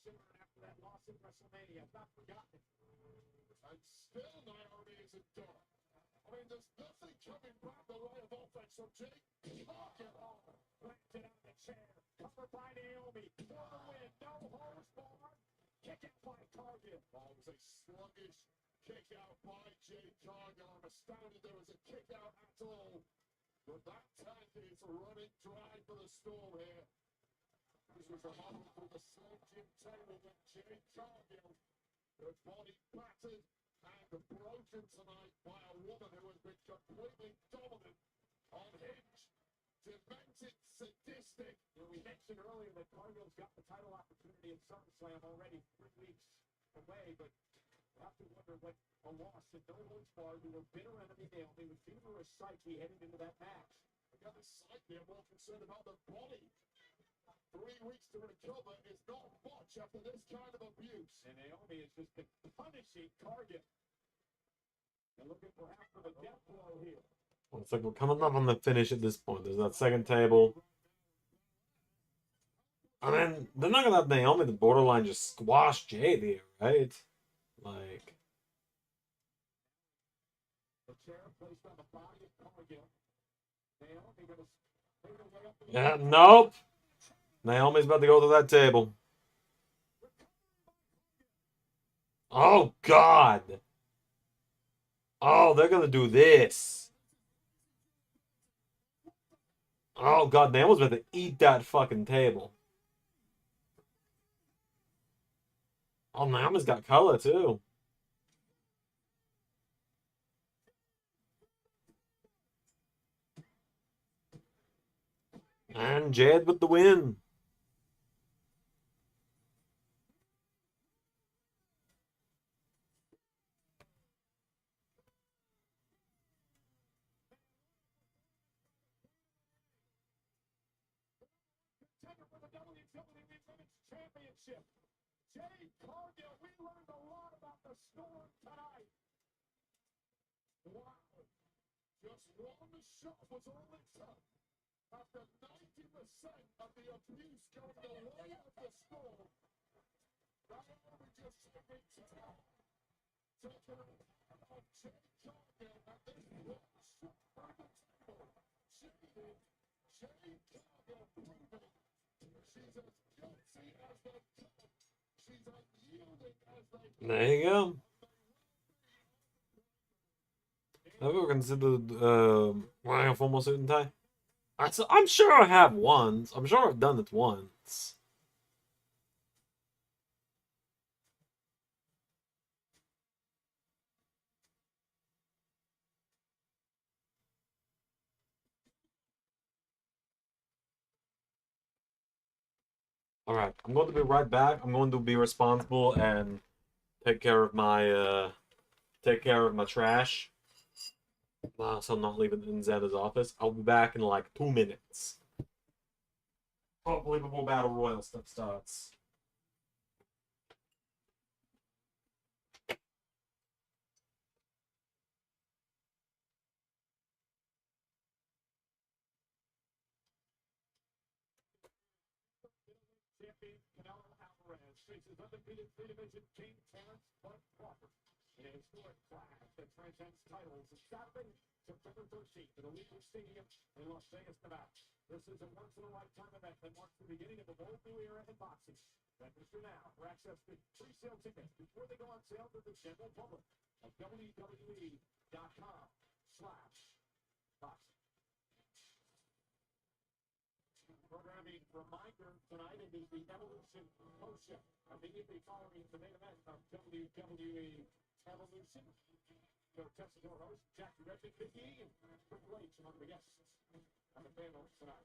simmering after that loss in WrestleMania. Not forgotten. And still Naomi isn't done. I mean, there's nothing coming back the way of offense from Jake. Cargill planted on the chair. Covered by Naomi. For the win. No holds barred. Kick out by Cargill. Oh, it was a sluggish kick out by Jake Cargill. I'm astounded there was a kick out at all. But that tank is running dry for the Storm here. This was a model for the Slim Jim table when Jake Cargill, her body battered and broken tonight by a woman who has been completely dominant, unhinged, demented, sadistic. And we mentioned earlier that Cargill's got the title opportunity at SummerSlam already 3 weeks away, but you have to wonder what a loss in no holds barred to her bitter enemy Naomi was giving her a psyche heading into that match. I got the psyche, I'm more concerned about the body. 3 weeks to recover is not much after this kind of abuse. And Naomi has just been punishing Cargill. And looking perhaps for the death blow here. Looks like we're coming up on the finish at this point. There's that second table. I mean, they're not gonna have Naomi the borderline just squash Jade here, right? Like, The chair placed on the body of Cargill. Naomi gonna make her way up the yeah, nope. Naomi's about to go to that table. Oh, God. Oh, they're gonna do this. Oh, God, Naomi's about to eat that fucking table. Oh, Naomi's got color, too. And Jade with the win. contender for the WWE Women's Championship. Jade Cargill, we learned a lot about the Storm tonight. Wow. Just one shot was all it took. After 90% of the abuse going the way of the Storm, Naomi just simply took her on Jade Cargill, and this was shot by the table. Jade Cargill proving she's as gutsy as they come. She's unyielding as they come. There you go. Have you ever considered wearing a formal suit and tie? I'm sure I have once. I'm sure I've done it once. Alright, I'm going to be right back. I'm going to be responsible and take care of my trash. So I'm not leaving in Xana's office. I'll be back in like 2 minutes. Hopefully before Battle Royale stuff starts. Champion Canelo Alvarez faces undefeated three-division King Terrence Bud Crawford in a historic clash that transcends titles. It's Saturday, September 13th at Allegiant Stadium in Las Vegas, Nevada. This is a once-in-a-lifetime event that marks the beginning of a bold new era in boxing. Register now for access to pre-sale tickets before they go on sale to the general public at WWE.com/boxing. Programming reminder tonight, it is the Evolution post-show. Immediately following the main event of WWE Evolution. So Tessador host, Jack Reddick, Big E, and Triple H among the guests on the panel tonight.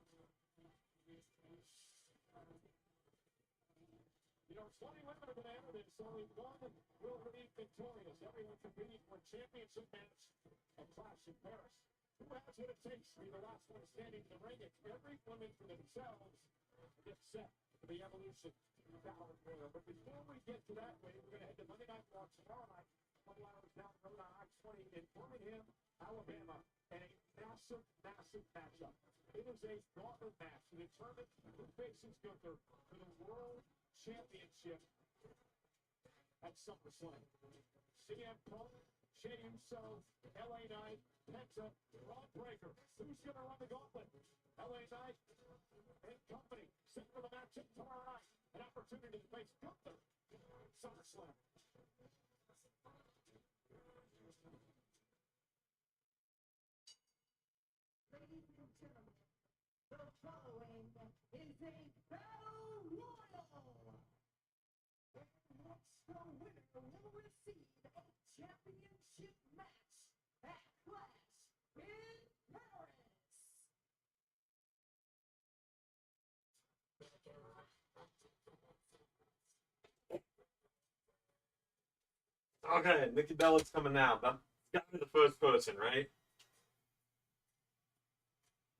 You know, 20 women have been entered, and only one will remain victorious. Everyone competing for a championship match at Clash in Paris. Who has what it takes to be the last one standing in the ring? It's every woman for themselves. Get set for the Evolution Battle Royal. But before we get to that way, we're going to head to Monday Night Raw tomorrow night, 20 hours down the road on I-20 in Birmingham, Alabama. And a massive, massive matchup. It is a gauntlet match to determine who faces Gunther for the World Championship at SummerSlam. CM Punk, Jey Uso, LA Knight, Penta, Braun Breaker. Who's going to run the gauntlet? LA Knight and company. Set for the matchup tomorrow night. An opportunity to face Gunther. SummerSlam. Ladies and gentlemen, the following is a battle royal. In which the winner will receive a championship match at Clash in Paris. Okay, Nikki Bella's coming out. That's gotta be the first person, right?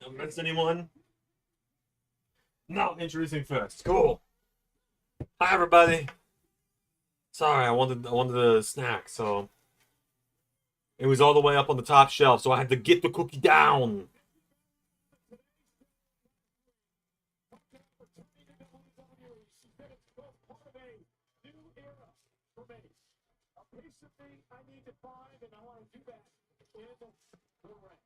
Don't miss anyone? No, introducing first. Cool. Hi everybody. Sorry, I wanted a snack, so it was all the way up on the top shelf, so I had to get the cookie down. I need to find, and I want to do that in the ring.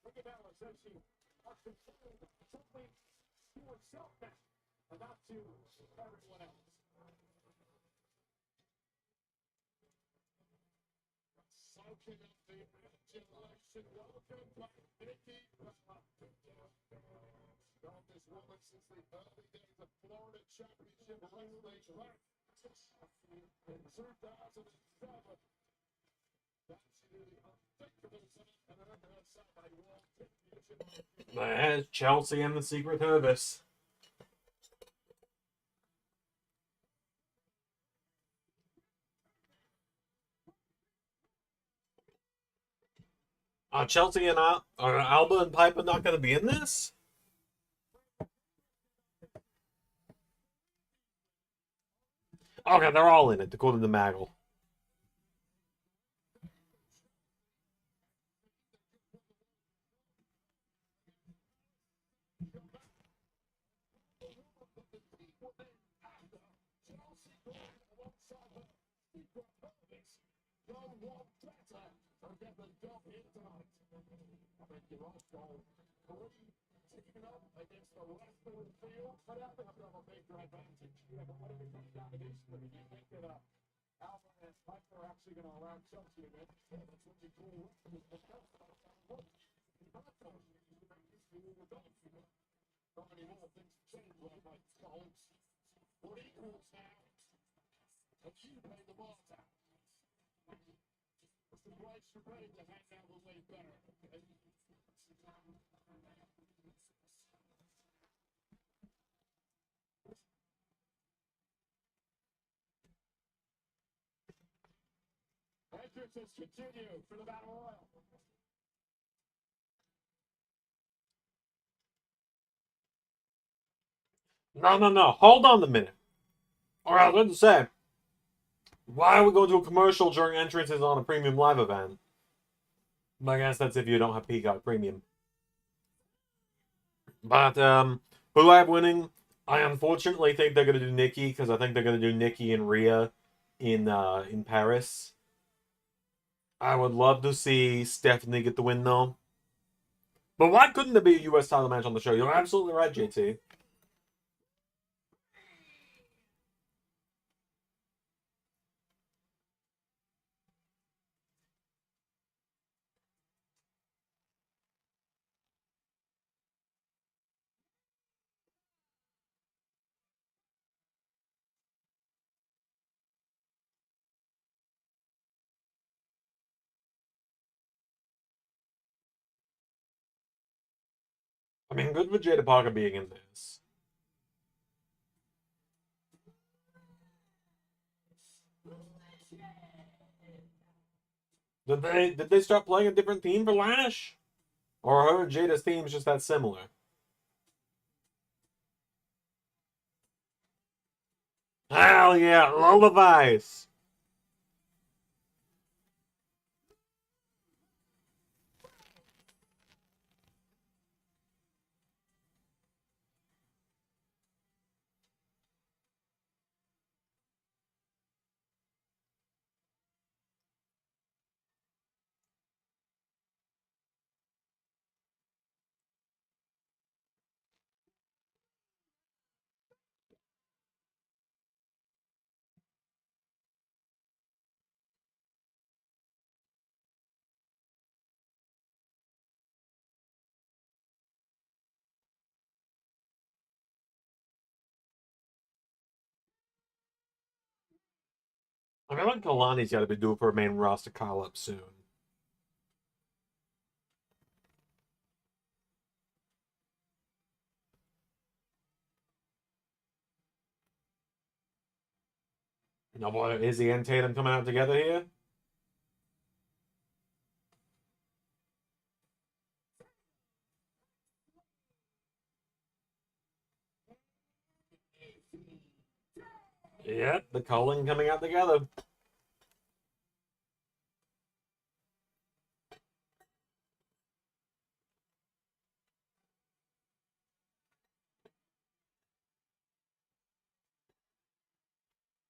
Look at that one. Says she wants to something to herself now, and not to everyone else. Soaking up the election. Welcome back, Nikki Bella. Known this woman since the early days of Florida Championship Wrestling. Right. In 2007. There's Chelsea and the Secret Service. Are Chelsea and are Alba and Piper not going to be in this? Okay, they're all in it, according to Maggle. Against the rest of the field, but I think I'm a major advantage. Yeah, but what if it comes down to these three? You think that Alba and Piper are actually going to allow Chelsea to win? Yeah, that's what you call not anymore. Things change when my phones. We're equals now. And you play the ball out. It's the right you're ready to hang out the way better. Entrances continue for the Battle Royal. No. Hold on a minute. All right, let's say, why are we going to a commercial during entrances on a premium live event? I guess that's if you don't have Peacock Premium. But who I have winning? I unfortunately think they're going to do Nikki, because I think they're going to do Nikki and Rhea in Paris. I would love to see Stephanie get the win, though. But why couldn't there be a U.S. title match on the show? You're absolutely right, JT. I mean, good for Jada Parker being in this. Did they start playing a different theme for Lash? Or her Jada's theme's just that similar. Hell yeah, lullabies! I feel like Kalani's got to be due for a main roster call-up soon. No, boy, Izzy and Tatum coming out together here? Yep, the Cullen coming out together.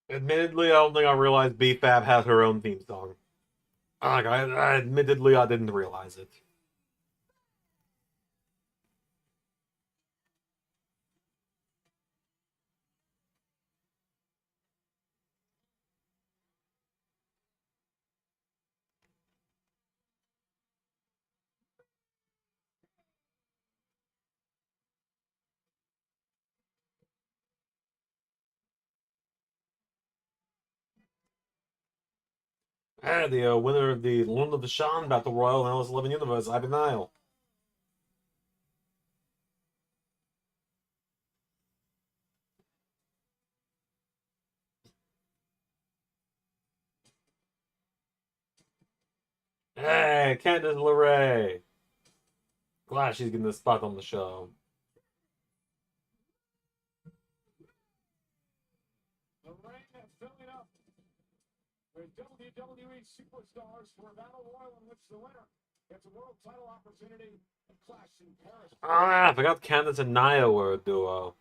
Admittedly, I don't think I realized B-Fab has her own theme song. Admittedly, I didn't realize it. The winner of the Lund of the Shan Battle Royal in LS11 Universe, Ivan Nile. Hey, Candice LeRae. Glad she's getting a spot on the show. The ring is filling up with WWE superstars for a battle royal in which the winner gets a world title opportunity at Clash in Paris. Ah, I forgot Candice and Nia were a duo.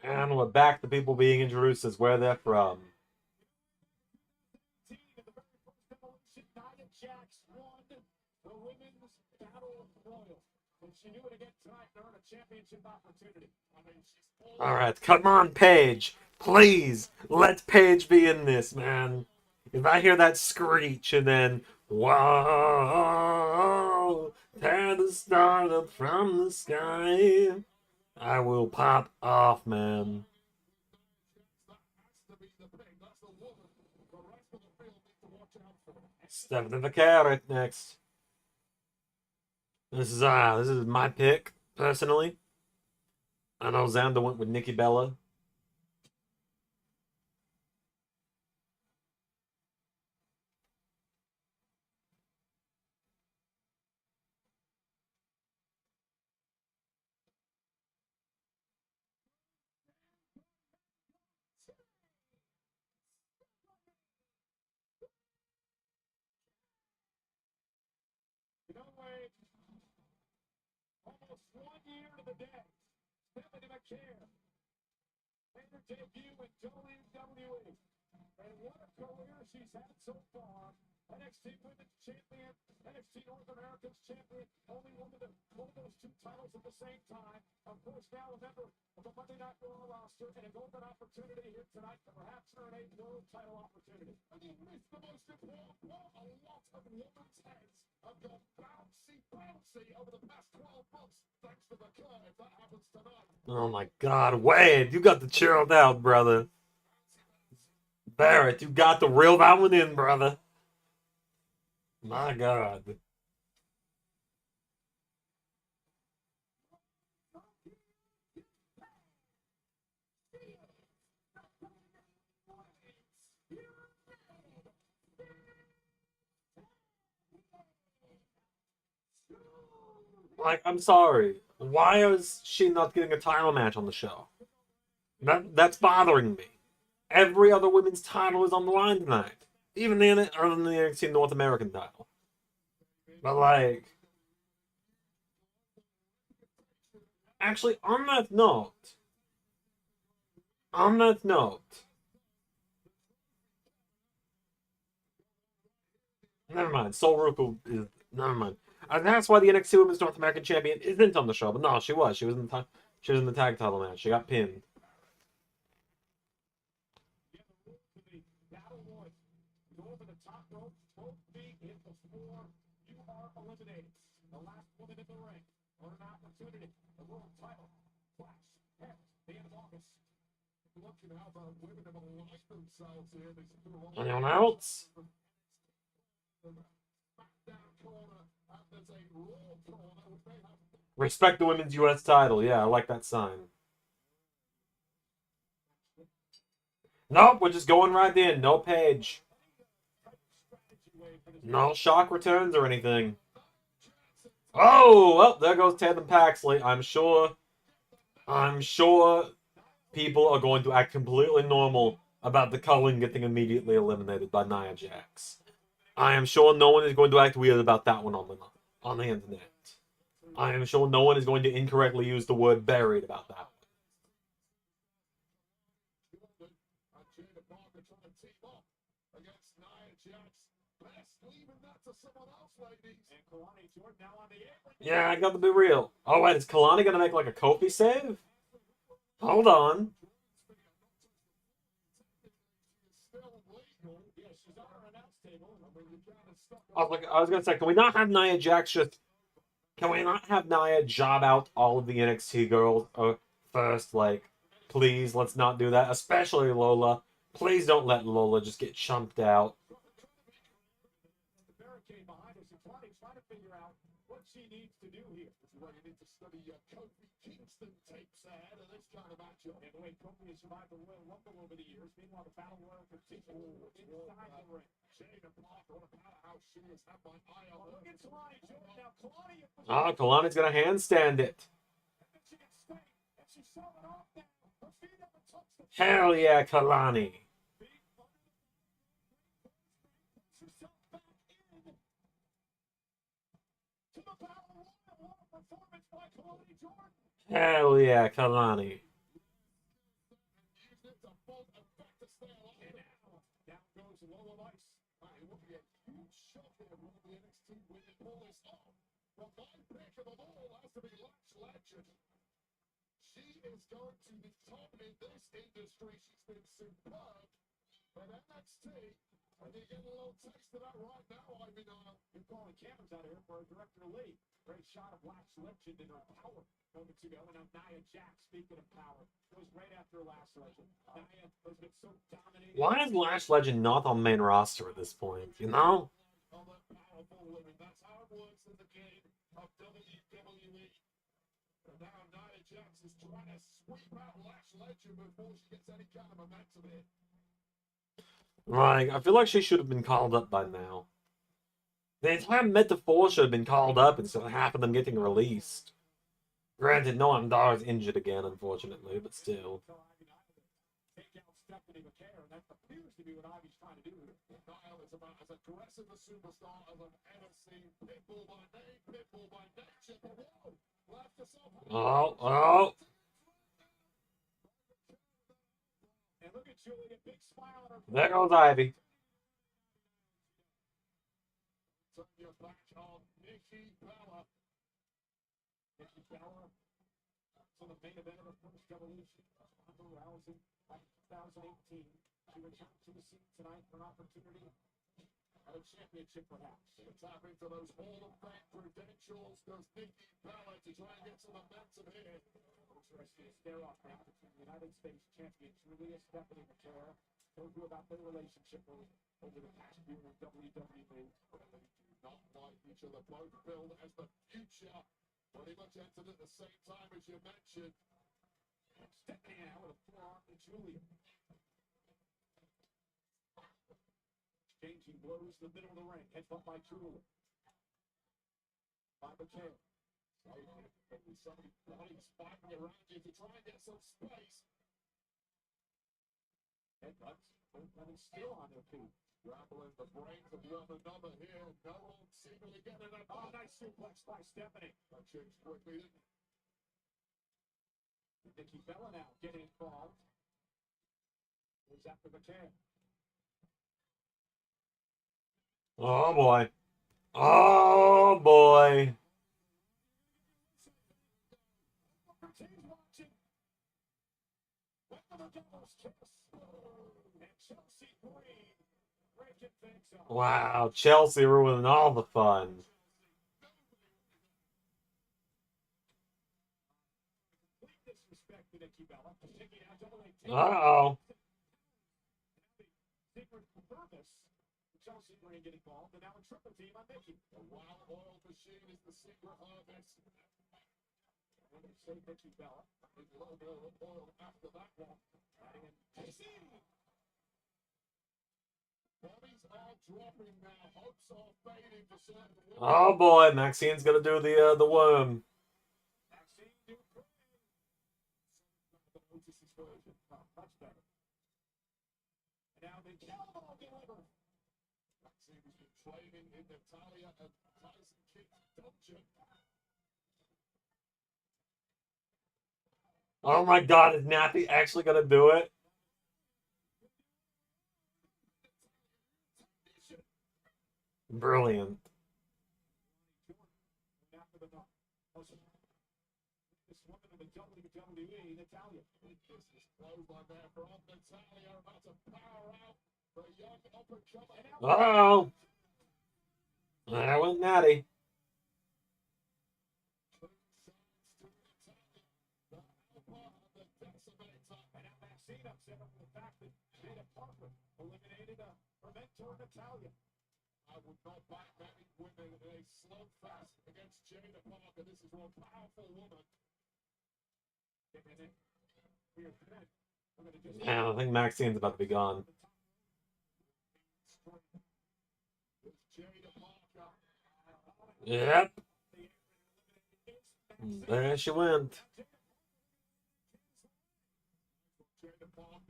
And we're back to people being introduced as where they're from. In the very first evolution, Nia Jax won the women's battle royal. And she knew it again tonight to earn a championship opportunity. I mean, she's Alright, come on, Paige. Please, let Paige be in this, man. If I hear that screech and then, whoa, tear the stardom from the sky, I will pop off, man. Stephanie the Carrot next. This is my pick, personally. I know Xander went with Nikki Bella. You know, Wade, almost 1 year to the day, Stephanie McCare made her debut in WWE. And what a career she's had so far. NXT Women's Champion, NXT North America's Champion, only one of those two titles at the same time. Of course, now a member of the Monday Night Raw roster and a golden opportunity here tonight to perhaps earn a world title opportunity. And you missed the most important part. A lot of women's heads have gone bouncy over the past 12 months. Thanks to the curve. If that happens tonight. Oh my god, Wade, you got the chilled out, brother. Barrett, you got the real that one in, brother. My god. Like, I'm sorry. Why is she not getting a title match on the show? That's bothering me. Every other women's title is on the line tonight. Even other than the NXT North American title. But like, actually, on that note, never mind. Sol Ruku is never mind. And that's why the NXT Women's North American Champion isn't on the show. But no, she was. She was in the tag title match. She got pinned. Battle Royal. Go over the top rope, both feet hit the floor. You are eliminated. The last woman in the ring for an opportunity. The world title. Flash. Head. The end of August. Look at how the women have aligned themselves here. Anyone else? Respect the women's U.S. title. Yeah, I like that sign. Nope, we're just going right in. No page. No shock returns or anything. Oh, well, there goes Tatum Paxley. I'm sure people are going to act completely normal about the Cullen getting immediately eliminated by Nia Jax. I am sure no one is going to act weird about that one on the internet. I am sure no one is going to incorrectly use the word buried about that. Yeah, I got to be real. Oh wait, is Kalani gonna make like a Kofi save? Hold on. I was gonna say, can we not have Nia Jax just? Can we not have Nia job out all of the NXT girls first? Like, please, let's not do that. Especially Lola. Please don't let Lola just get chumped out. Barricade behind us, and Claudia's trying to figure out what she needs to do here. This is why you need to study Kofi Kingston tapes ahead of this kind of matchup. And the way Kofi has survived the Royal Rumble over the years, meanwhile the Battle Royal continues inside the ring. Shayna Block, what a powerhouse she has had my eye on. Look at Kalani Jordan now. Kalani. Kalani's gonna handstand it. Hell yeah, Kalani. Hell yeah, Kalani. She is going to be top in this industry. She's been superb. But NXT, and you're getting a little taste of that right now, Ivy Nile. You're calling cameras out here for Director Lee. Great shot of Lash Legend in her power moments ago. And now Nia Jax, speaking of power, goes right after Lash Legend. Nia has been so dominating. Why is Lash Legend not on the main roster at this point, you know? Oh, that powerful women. That's how it works in the game of WWE. And now Nia Jax is trying to sweep out Lash Legend before she gets any kind of momentum here. Like, I feel like she should have been called up by now. The entire metaphor should have been called up instead of half of them getting released. Granted, Noam Dar is injured again, unfortunately, but still. Take out Stephanie McCare, and that appears to be what Ivy's trying to do. Niall is about as aggressive a superstar as I've ever seen. Pitbull by name, Pitbull by nature. Whoa! Left herself. Oh. And look at Julie, a big smile on her face. There goes Ivy. Turn your back on Nikki Bella. Nikki Bella, so the main event of the first evolution. Ronda Rousey, back in 2018. She returns to the scene tonight for an opportunity at a championship, perhaps. To tap into those Hall of Fame credentials, does Nikki Bella to try and get some momentum here. Interesting stare off now between the United States champion Julia Stephanie McCare. Told you about their relationship over the past year in WWE. They do not like each other. Both billed as the future. Pretty much entered at the same time as you mentioned. Stephanie now with a forearm to Julia. Exchanging blows in the middle of the ring. Headbutt by Julia. By McCare. Somebody bodies fighting around you to try and get some space. Headbutts, both still on their feet. Grappling the brains of one another here. No one seemingly getting it. Oh, nice suplex by Stephanie. That changed quickly, didn't it? Nikki Bella now getting involved. Who's after the can? Oh boy. Oh boy. She's watching. Went for the devil's kiss. And Chelsea Green breaking things up. Wow, Chelsea ruining all the fun. Disrespect to Nikki Bella. Taking out double A. Uh-oh. Secret purpose. Chelsea Green get involved, and now a triple team on Nikki. The wild oil machine is the secret of this. When you say Nikki Bella, there's a little bit of oil after that one. Adding in JC. Bodies are dropping now. Hopes are fading for certain. Oh boy, Maxine's gonna do the worm. Maxine Dupree. Otis's version. Oh, much better. And now the elbow delivered. Maxine has been training in Natalia and Tyson Kidd's dungeon. Oh my god, is Nappy actually gonna do it? Brilliant. After the knock. This woman in the WWE, Natalia. This is closed on there from Natalia, about to power out the young up-and-comer. Uh-oh. That went Natty. And now Maxine upset over the fact that Jada Parker eliminated her mentor, Natalia. I would not back many women in a slugfest against Jada Parker. This is one powerful woman. Yeah, I think Maxine's about to be gone. Yep. There she went. You got to bounce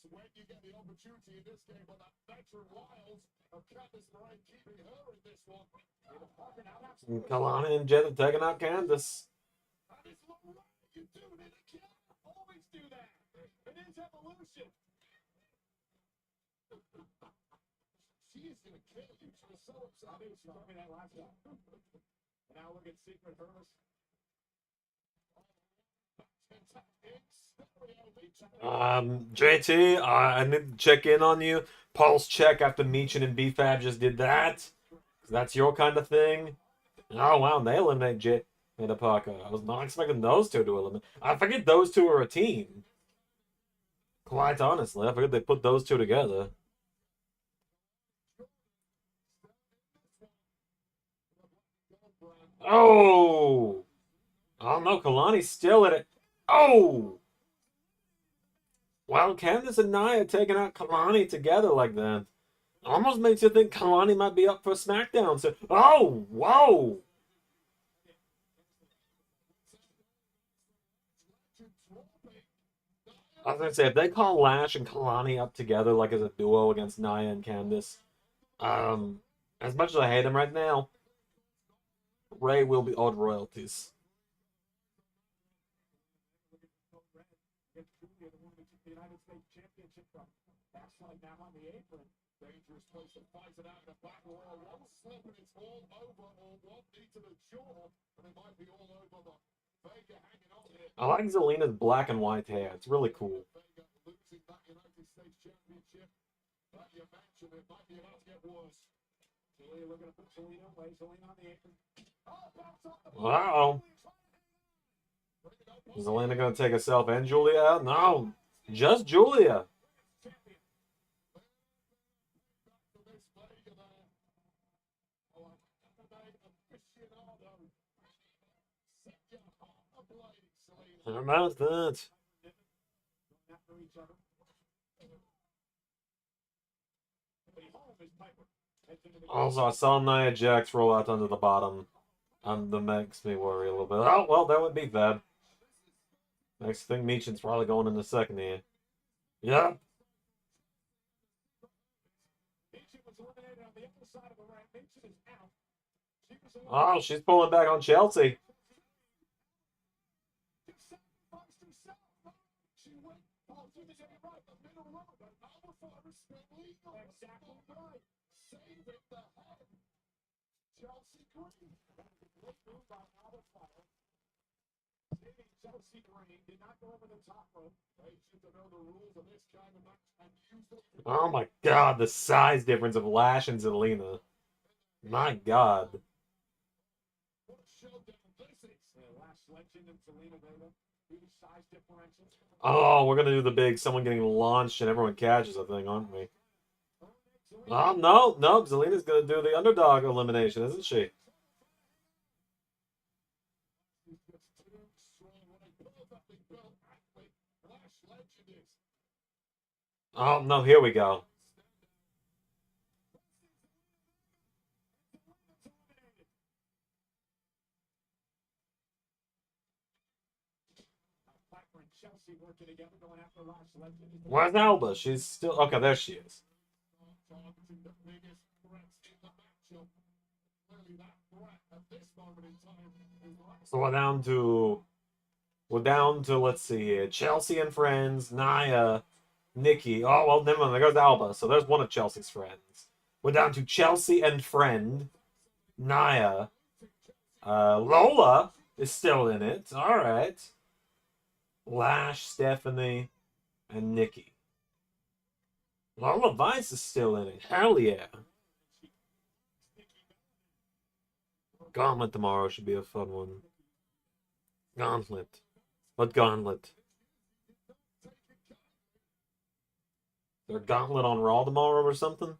when you get the opportunity in this game, but that veteran Wiles of Candice LeRae keeping her in this one. Kalani and Jetta taking out Candice. That is LeRae. You do it again. Always do that. It is evolution. She is going to kill you. She was so upset. I knew she told me that last time. And now look at Secret Hermes. JT, I need to check in on you. Pulse check after Meechin and BFAB just did that. That's your kind of thing. Oh wow, they eliminate Jada Parker. I was not expecting those two to eliminate. I figured those two were a team. Quite honestly, I figured they put those two together. Oh! Oh no, Kalani's still in it. Oh! Well, Candice and Nia taking out Kalani together like that almost makes you think Kalani might be up for SmackDown. So, oh, whoa! I was gonna say if they call Lash and Kalani up together like as a duo against Nia and Candice, as much as I hate him right now, Ray will be odd royalties. United States Championship from backside now on the apron. Dangerous place to fight it out in a battle royal. One slip and it's all over, or one knee to the jaw, and it might be all over the Vega hanging on here. I like Zelina's black and white hair. It's really cool. Vega losing that United States Championship. But you mentioned it might be about to get worse. Julia looking to put Zelina away. Zelina on the apron. Oh, bounce off the Wow. Is Zelina gonna take herself and Julia out? No. Just Julia. How about that? Also, I saw Nia Jax roll out under the bottom. That makes me worry a little bit. Oh, well, that would be bad. Next thing, Meechin's probably going in the second here. Yep. Oh, she's pulling back on Chelsea. Chelsea Green did not go over the top rope. They should know the rules of this kind of match and use them. Oh my god, the size difference of Lash and Zelina. My god. What a showdown this is. Lash Legend and Zelina Vega. Huge size differential. Oh, we're gonna do the big someone getting launched and everyone catches a thing, aren't we? Oh, no, no, Zelina's gonna do the underdog elimination, isn't she? Oh, no, here we go. Where's Alba? She's still... Okay, there she is. So we're down to... let's see here. Chelsea and friends, Nia, Nikki. Oh, well, never mind. There goes Alba. So there's one of Chelsea's friends. We're down to Chelsea and friend, Nia. Lola is still in it. All right. Lash, Stephanie, and Nikki. Lola Vice is still in it. Hell yeah. Gauntlet tomorrow should be a fun one. Gauntlet. What gauntlet? Is there a gauntlet on Raw tomorrow or something?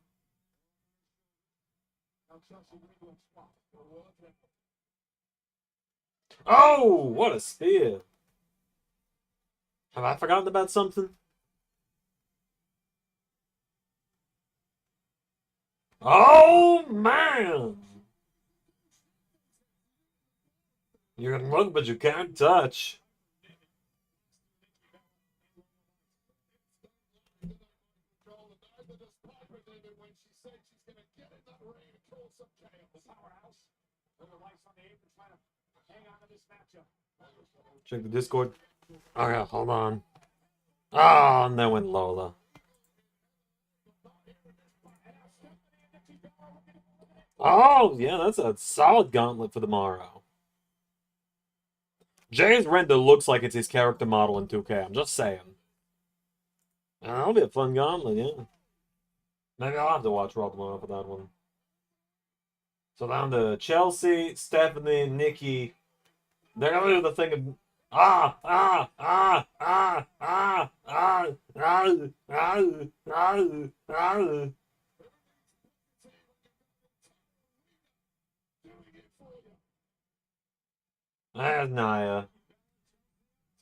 Oh, what a spear. Have I forgotten about something? Oh, man! You can look, but you can't touch. Check the Discord. Okay, hold on. Oh, and then went Lola. Oh, yeah, that's a solid gauntlet for tomorrow. Jay's render looks like it's his character model in 2K. I'm just saying. That'll be a fun gauntlet, yeah. Maybe I'll have to watch Raw tomorrow for that one. So down to Chelsea, Stephanie, Nikki. They're gonna do the thing of There's Nia.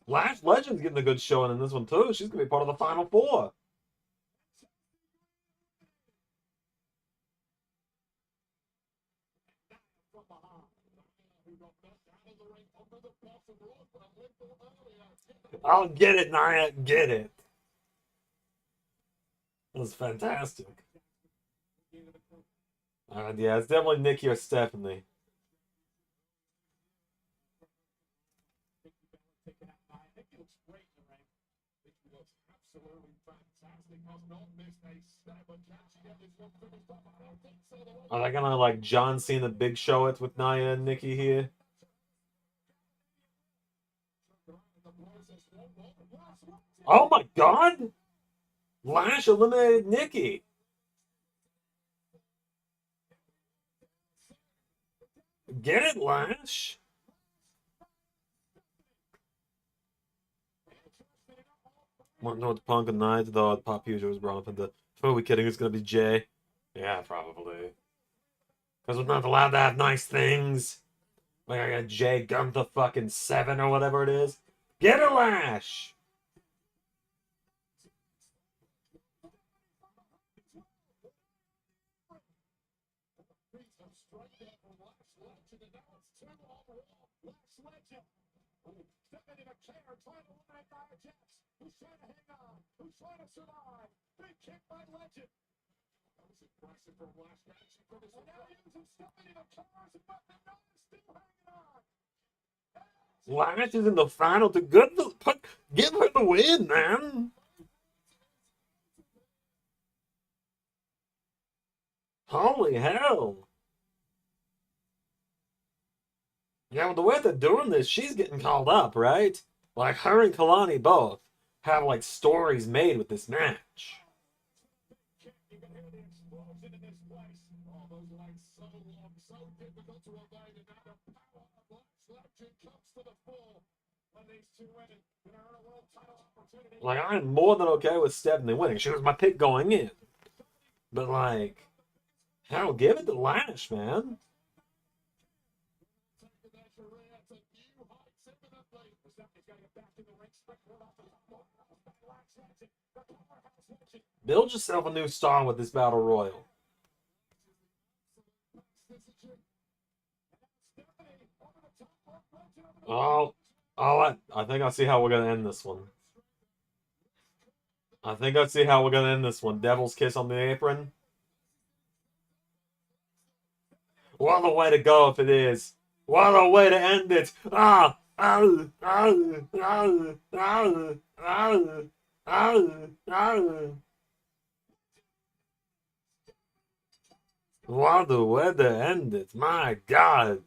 Lash Legend's getting a good showing in this one too. She's gonna be part of the Final Four. I'll get it, Nia. Get it. That was fantastic. Yeah, it's definitely Nikki or Stephanie. Are they gonna like John Cena Big Show it with Nia and Nikki here? Oh my god! Lash eliminated Nikki. Get it, Lash? Want to know what the Punk and Nia the Pop User was brought up in the... Who are we kidding? It's gonna be Jay. Yeah, probably. Because we're not allowed to have nice things. Like I got Jay Gunther fucking 7 or whatever it is. Get a Lash! hair, trying to eliminate Nia Jax. Who's trying to hang on? Who's trying to survive? Big kick by Legend. That was aggressive from last match. She put this one now using Stephanie the cars, but the Nia is still hanging on. Lash is in the final to give her the win, man. Holy hell. Yeah, with the way they're doing this, she's getting called up, right? Like, her and Kalani both have, like, stories made with this match. You can hear the explosion in this place. All those legs so long, so difficult to avoid, and now the power of Legend comes to the fore. When these two women can earn a world title opportunity. Like, I'm more than okay with Stephanie winning. She was my pick going in. But, like, hell, give it to Lash, man. Build yourself a new star with this battle royal. I think I see how we're gonna end this one. I think I see how we're gonna end this one. Devil's kiss on the apron. What a way to go if it is. What a way to end it. What a way to end it. My God.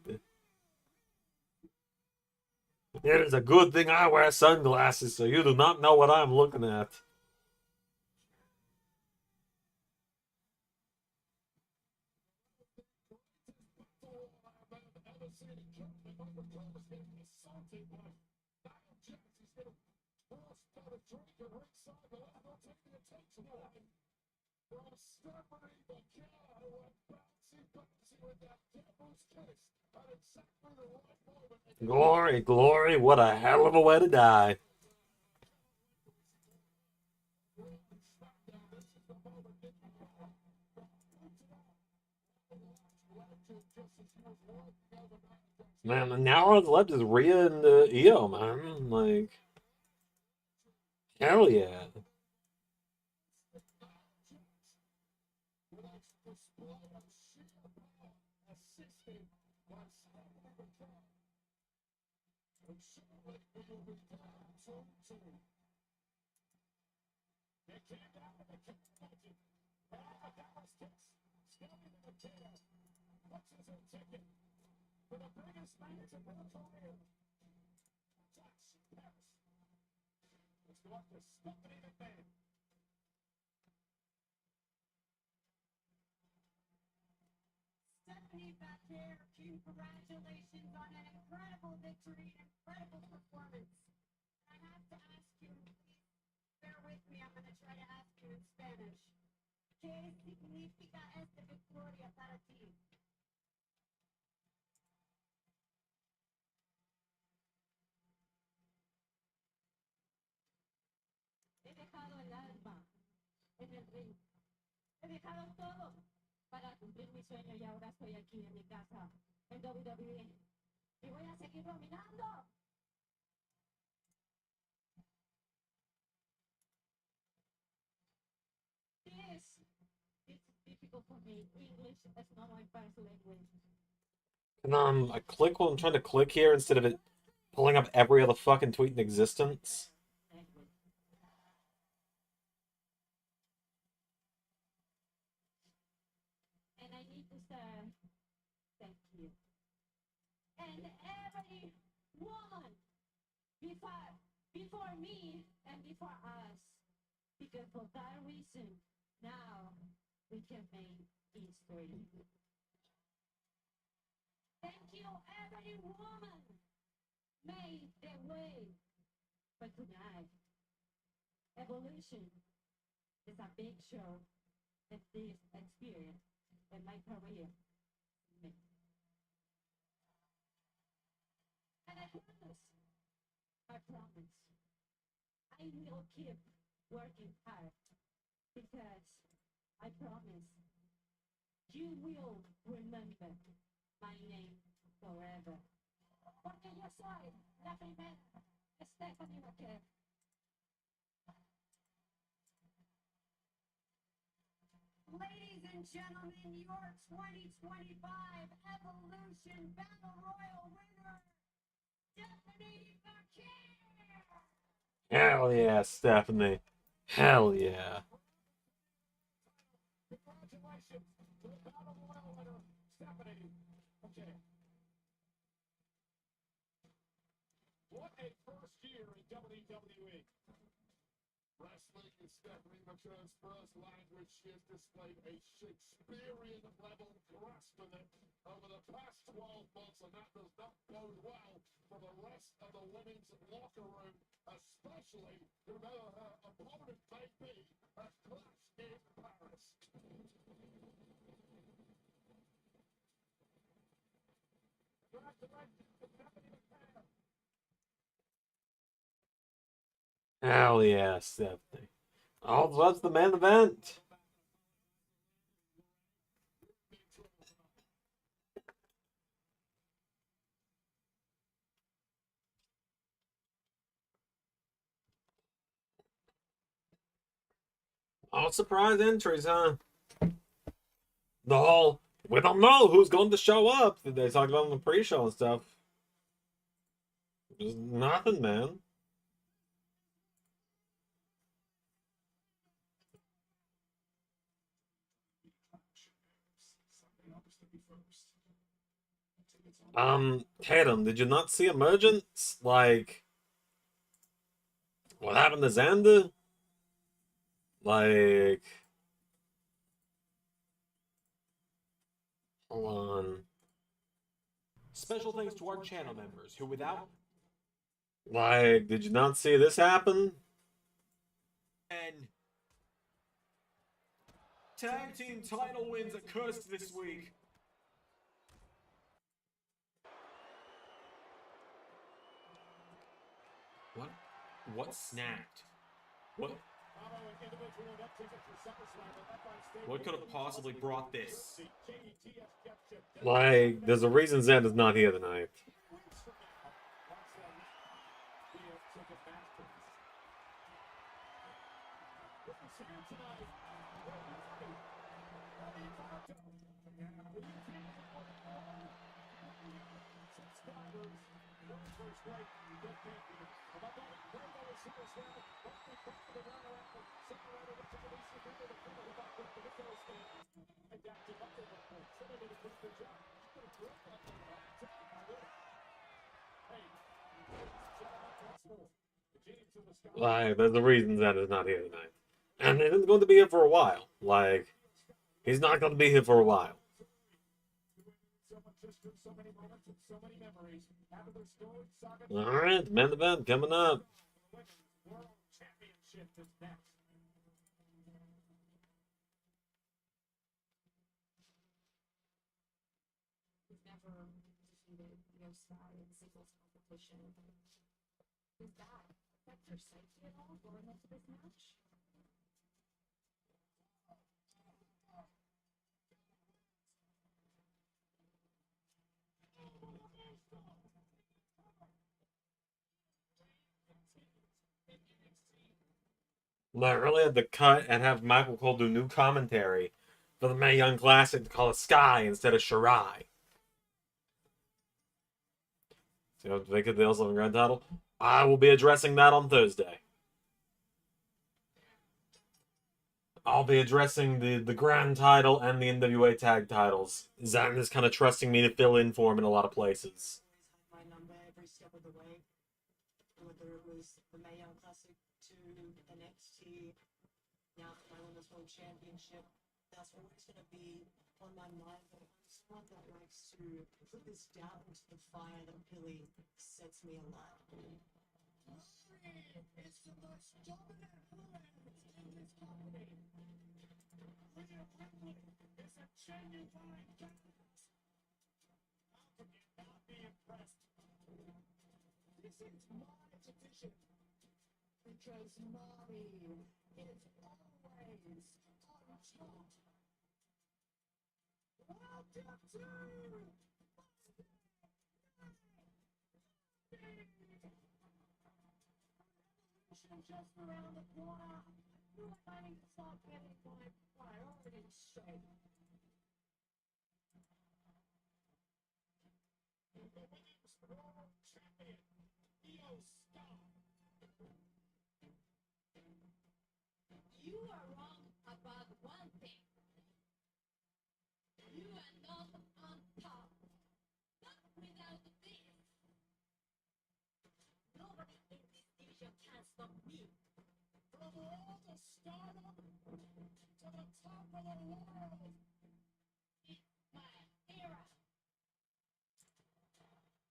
It is a good thing I wear sunglasses so you do not know what I'm looking at. Glory, glory, what a hell of a way to die. Man, now all that's left is Rhea and Io, man. Like, hell yeah. Stephanie back here, congratulations on an incredible victory, an incredible performance. I have to ask you, please bear with me, I'm going to try to ask you in Spanish. ¿Qué significa esta victoria para ti? He dejado el alma en el ring. He dejado todo para cumplir mi sueño y ahora estoy aquí en mi casa, en WWE. Y voy a seguir dominando. This is difficult for me. English is not my first language. And I click when I'm trying to click here instead of it pulling up every other fucking tweet in existence. And I need to say thank you. And every woman before me and before us. Because for that reason, now we can make history. Thank you, every woman made the way. But tonight, Evolution is a big show that this experience in my career made. And I promise, I will keep working hard because I promise you will remember my name forever. Porque yo soy la primera Ladies and gentlemen, your 2025 Evolution Battle Royal winner, Stephanie McKee! Hell yeah, Stephanie. Hell yeah. Congratulations to the Battle Royal winner, Stephanie. Okay. What a first year in WWE. Wrestling is Stephanie McKee's first language. She has displayed a Shakespearean-level grasp of it over the past 12 months, and that does not bode well for the rest of the women's locker room, especially whoever her opponent may be at Clash in Paris. Congratulations to Stephanie McKee. Hell yeah, Stephanie. Oh, that's the main event. Oh, surprise entries, huh? The whole, we don't know who's going to show up. They talked about in the pre-show and stuff. There's nothing, man. Tatum, did you not see Emergence? Like, what happened to Xander? Like, hold on. Special thanks to our channel members who, without Like, did you not see this happen? and tag team title wins accursed this week. What? What snapped? What could have possibly brought this? Like, there's a reason Xander's not here tonight. Like, there's a reason Xander's not here tonight. And he's going to be here for a while. Like, he's not going to be here for a while. Alright, main event coming up. We've never defeated No Sky in singles competition. Does that affect your psyche at all going into this match? They really had to cut and have Michael Cole do new commentary for the Mae Young Classic to call it Sky instead of Shirai. So, to make it the LS11 Grand title, I will be addressing that on Thursday. I'll be addressing the Grand title and the NWA Tag titles. Zan is kind of trusting me to fill in for him in a lot of places. My number every step of the way, whether it was the Mae Young Classic to NXT, now my Women's World Championship. That's always going to be on my mind, but I'm someone that likes to put this doubt into the fire that really sets me alight. It's the most dominant woman in this company. Rhea Ripley is a genuine talent. How can you not be impressed? This is my petition. Because mommy is always on top. Welcome to Revolution just around the corner. I feel like I need to start getting my priorities straight. The women's world champion, Io Sky. You are wrong about one thing. You are not on top. Not without this. Nobody in this division can stop me. From all the stardom to the top of the world. It's my era.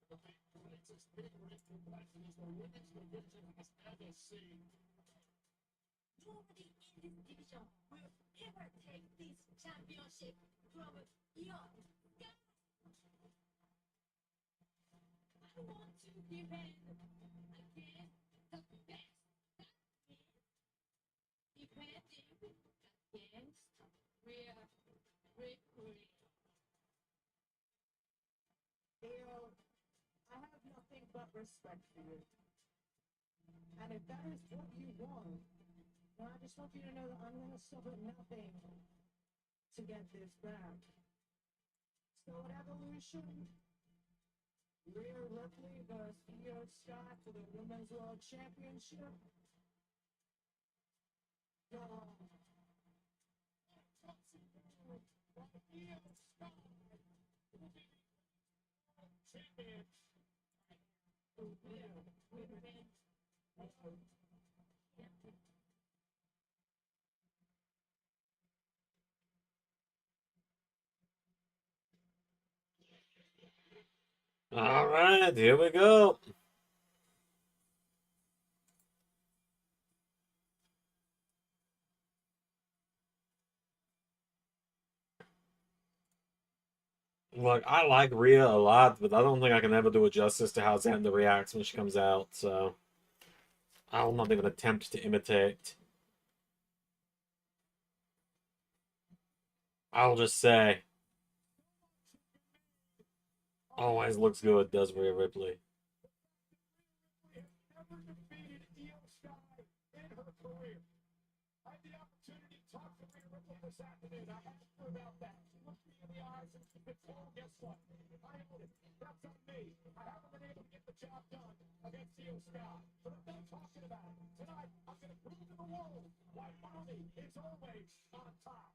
The greatest big ring competitors the women's division has ever seen. Nobody in this division will ever take this championship from Ion. I want to defend against the best. That means defending against real Ripley. Theo, I have nothing but respect for you. And if that is what you want, then I just want you to know that I'm going to stop at nothing to get this back. So at Evolution, Rhea Ripley versus Io Sky for the Women's World Championship. Go. Io Sky will be world champion. Who will win? All right, here we go. Look, I like Rhea a lot, but I don't think I can ever do it justice to how Xander reacts when she comes out, so I'll not even attempt to imitate. I'll just say, always looks good, does Rhea Ripley. Never defeated Io Sky in her career. I had the opportunity to talk to Rhea Ripley this afternoon. I asked her about that. She looked me in the eyes and she said, "Oh, guess what? I own it. That's on me. I haven't been able to get the job done against Io Sky, but I'm done talking about it. Tonight, I'm going to prove to the world why mommy is always on top."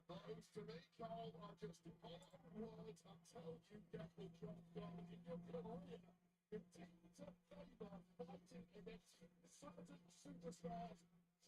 Those to me, Cole, are just hollow words until you get the job done in your career. Continue to favor fighting against certain superstars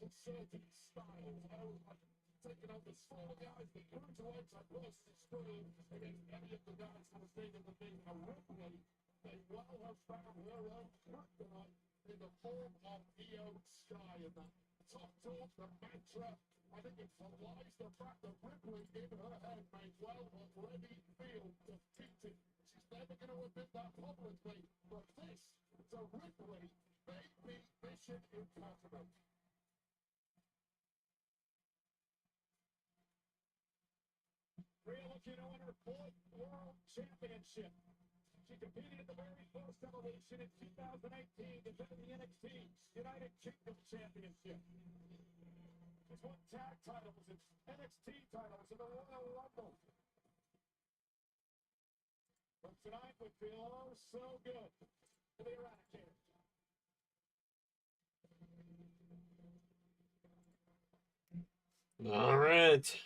and certain styles. I've taken on the smaller guys, the cruiserweights. I've lost the struggle against any of the guys who have taken the big Ripley. They well have found their own kryptonite in the form of Io Sky. And the top talk, the mantra, I think it belies the fact that Ripley in her head may well already feel defeated. She's never going to admit that publicly, but this, to Ripley, may be mission impossible. Rhea looking to win her 4th World Championship. She competed at the very first Evolution in 2018, defending the NXT United Kingdom Championship. She's won tag titles and NXT titles in the Royal Rumble. But tonight would feel oh so good to be eradicated. All right.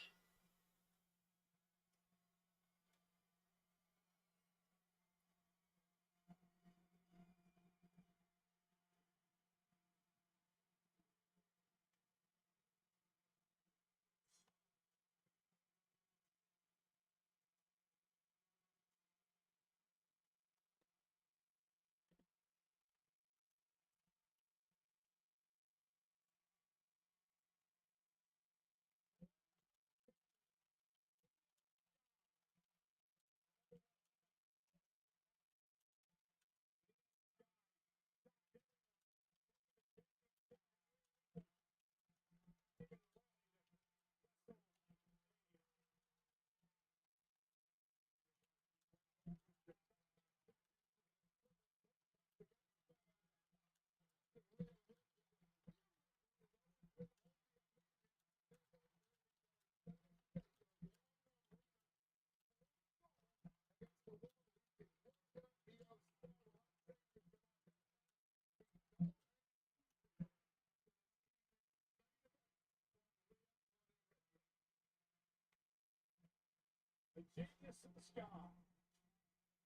in the sky.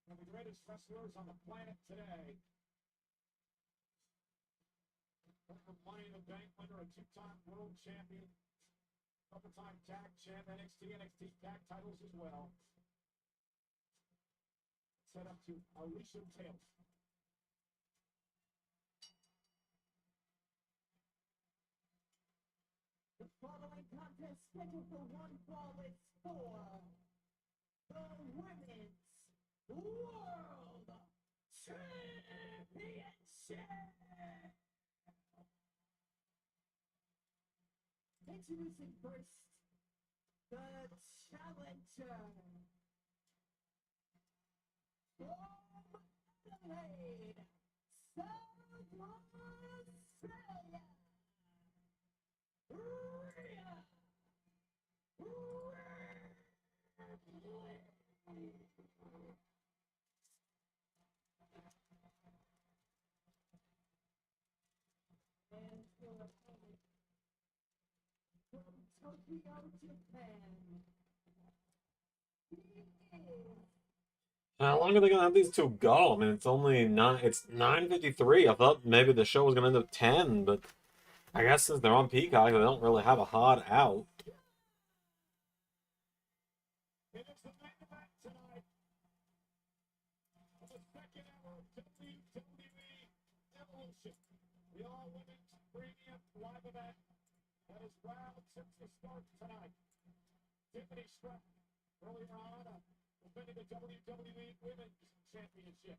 One of the greatest wrestlers on the planet today. Former Money in the Bank winner, a two-time world champion, couple-time tag champ, NXT tag titles as well. Set up to Alicia Taylor. The following contest scheduled for one fall is for the Women's World Championship. Introducing first, the challenger. From Adelaide, South Australia. And your opponent from Tokyo, Japan. He is How long are they gonna have these two go? I mean, it's only nine. It's 9:53. I thought maybe the show was gonna end at 10, but I guess since they're on Peacock, they don't really have a hard out. It is the main event tonight. The second hour of WWE Evolution. The all-women's premium live event that is round since the start tonight. Tiffany Stratton earlier on defending the WWE Women's Championship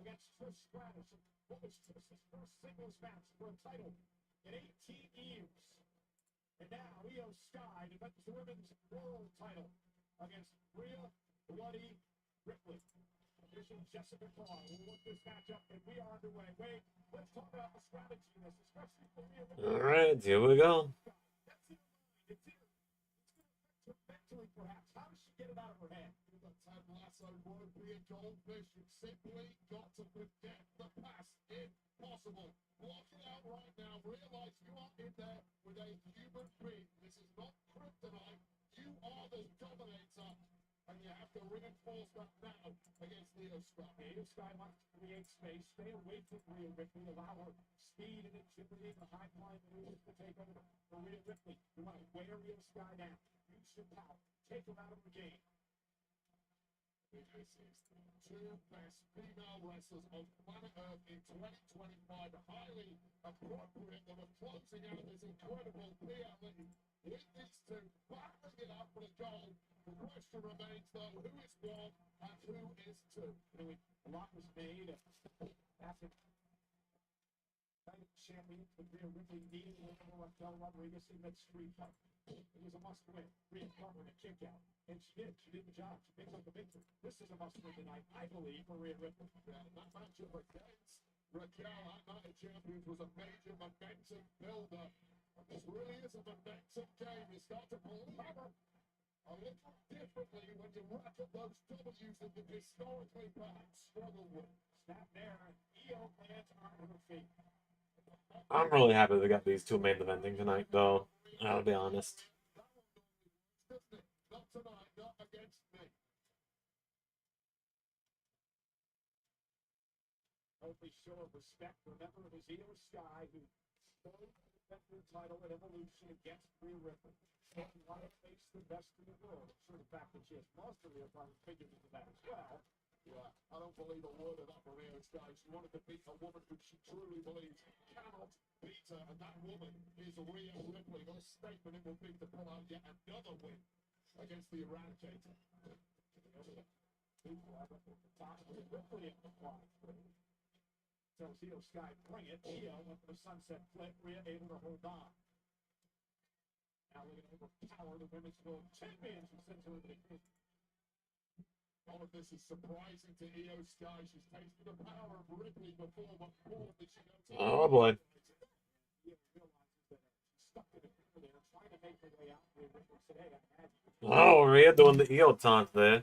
against Trish Stratus. What was Trish's first singles match for a title in 18 years? And now Io Sky defends the Women's World title against Rhea Bloody Ripley. Official Jessica Carr will look this matchup, and we are underway. Wait, let's talk about the strategy in this, especially for Rhea Ripley. All right, here we go. That's in her mind. It's going to affect her mentally, perhaps. How does she get it out of her head? The Ted Lasso won't be a goldfish. You've simply got to forget the past. Impossible. Block it out right now. Realize you are in there with a human being. This is not kryptonite. You are the dominator. And you have to reinforce that now against Io Sky. Io Sky wants to create space. Stay away from Rhea Ripley. Allow her speed and agility and the high flying maneuvers to take over for Rhea Ripley. You want to wear Io Sky down. Use your power. Take her out of the game. This is two best female wrestlers on planet Earth in 2025. Highly appropriate that we're closing out this incredible PR league with these two battling it out for the gold. The question remains, though, who is one and who is two? A lot was made after champions with Rhea Ripley needing a little Raquel Rodriguez in that street fight. It was a must-win. Rhea covering a kick out. And she did. She did the job. She picked up the victory. This is a must-win tonight, I believe, for Rhea Ripley. Yeah, that matchup against Raquel at Night of Champions was a major momentum builder. This really is a momentum game. You start to believe a little differently when you rack up those W's that you've historically perhaps struggled with. Snap there. Io lands on her feet. I'm really happy they got these two main eventing tonight, though. I'll be honest. Not tonight, not against me. Hopefully show of respect. Remember, it was Io Sky who stole the veteran title at Evolution against Rhea Ripley. And want to face the best in the world. I'm sure the fact that she has mastery of probably figures into that as well. Yeah, I don't believe a word of that from Io Sky. She wanted to beat a woman who she truly believes cannot beat her, and that woman is Rhea Ripley. What a statement it will be to pull out yet another win against the Eradicator. Ripley at the fly. Tells Io Sky, bring it. Io went for the sunset flip. Rhea able to hold on. Now we're going to overpower the Women's World Champions who sends her into the group. All of this is surprising to Io Sky. She's tasted the power of Ripley before, but boy, did she know to Oh boy. Io realizes that she's stuck in the corner there, trying to make her way out. Ripley said, hey, I had you. Oh, Rhea doing the Io taunt there.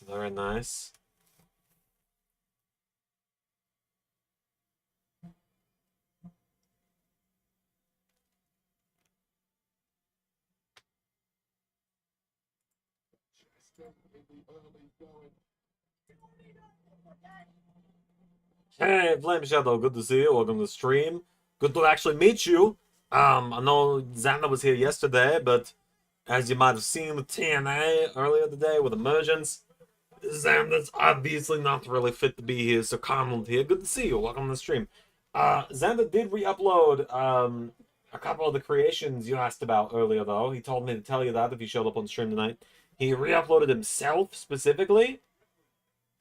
Very nice. in the early going. Hey, Flame Shadow, good to see you. Welcome to the stream. Good to actually meet you. I know Xander was here yesterday, but as you might have seen with TNA earlier today with Emergence, Xander's obviously not really fit to be here, so Carmel here. Good to see you. Welcome to the stream. Xander did re-upload a couple of the creations you asked about earlier, though. He told me to tell you that if you showed up on stream tonight. He re-uploaded himself specifically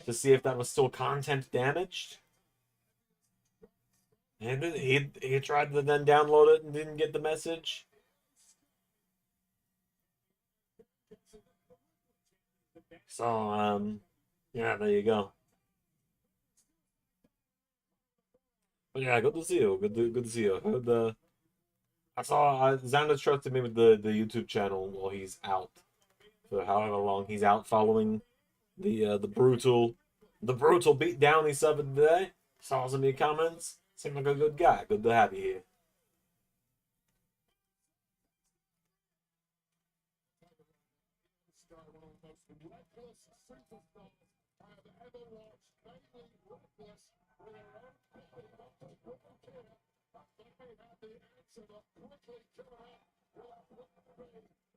to see if that was still content damaged. And he tried to then download it and didn't get the message. So, yeah, there you go. But yeah, good to see you. Good to see you. Xander trusted me with the YouTube channel while he's out for however long he's out following the brutal beat down he suffered today. Saw some of your comments. Seemed like a good guy. Good to have you here. One of the most reckless superstars I have ever watched. Mainly reckless with her own people, not to put a care. But they had the answer that quickly coming up.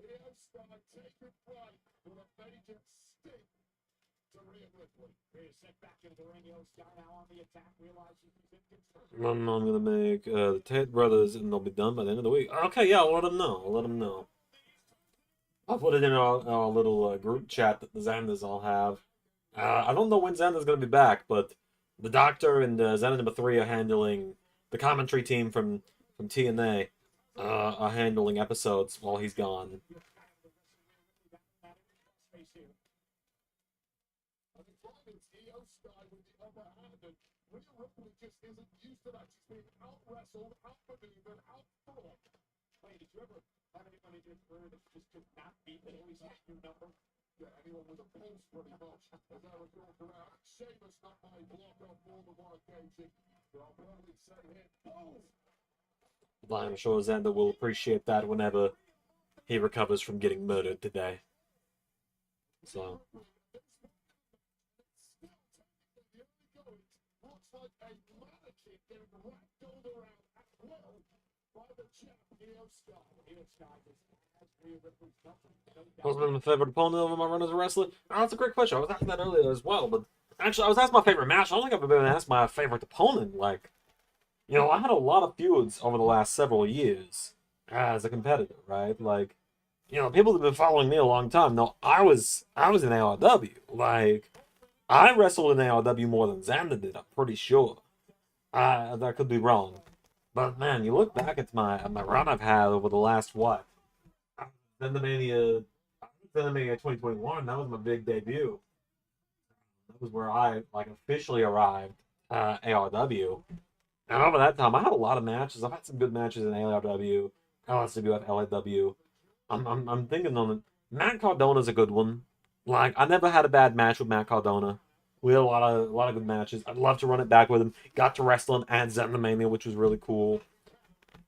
Io Sky taking flight with a major stick to Rhea Ripley. Rhea set back into the ring. Io Sky now on the attack, realizes he's in control. I'm gonna make the Tate brothers, and they'll be done by the end of the week. Okay, yeah, I'll let them know. I'll let them know. I'll put it in our little group chat that the Xanders all have. I don't know when Xander's going to be back, but the Doctor and Xander number 3 are handling the commentary team from TNA are handling episodes while he's gone. And the time it's Io Sky with the upper hand, and Rhea Ripley just isn't used to that. She's been out-wrestled, out-maneuvered, out-fought. Hey, did you ever have anyone in your career that just could not beat that always hit your number? Yeah, anyone with a pulse pretty much. As I recall correct, Sheamus not my block on more than one occasion. But I'll probably say him, boom! I'm sure Xander will appreciate that whenever he recovers from getting murdered today. So. Looks like a mannequin getting ragdolled around as well by the champ, Io Sky. Io Sky just has Rhea Ripley's number. No doubt. Who's been my favorite opponent over my run as a wrestler? Oh, that's a great question. I was asked that earlier as well, but actually, I was asked my favorite match. I don't think I've ever been asked my favorite opponent. Like, you know, I had a lot of feuds over the last several years as a competitor, right? Like, you know, people have been following me a long time. No, I was in ARW. Like, I wrestled in ARW more than Xander did. I'm pretty sure. That could be wrong, but man, you look back at my run I've had over the last what? Mania 2021. That was my big debut. That was where I like officially arrived ARW. And over that time, I had a lot of matches. I've had some good matches in ARW, LSWF, LAW. I'm thinking on it. Matt Cardona's a good one. Like, I never had a bad match with Matt Cardona. We had a lot of good matches. I'd love to run it back with him. Got to wrestle him at Zentomania, which was really cool.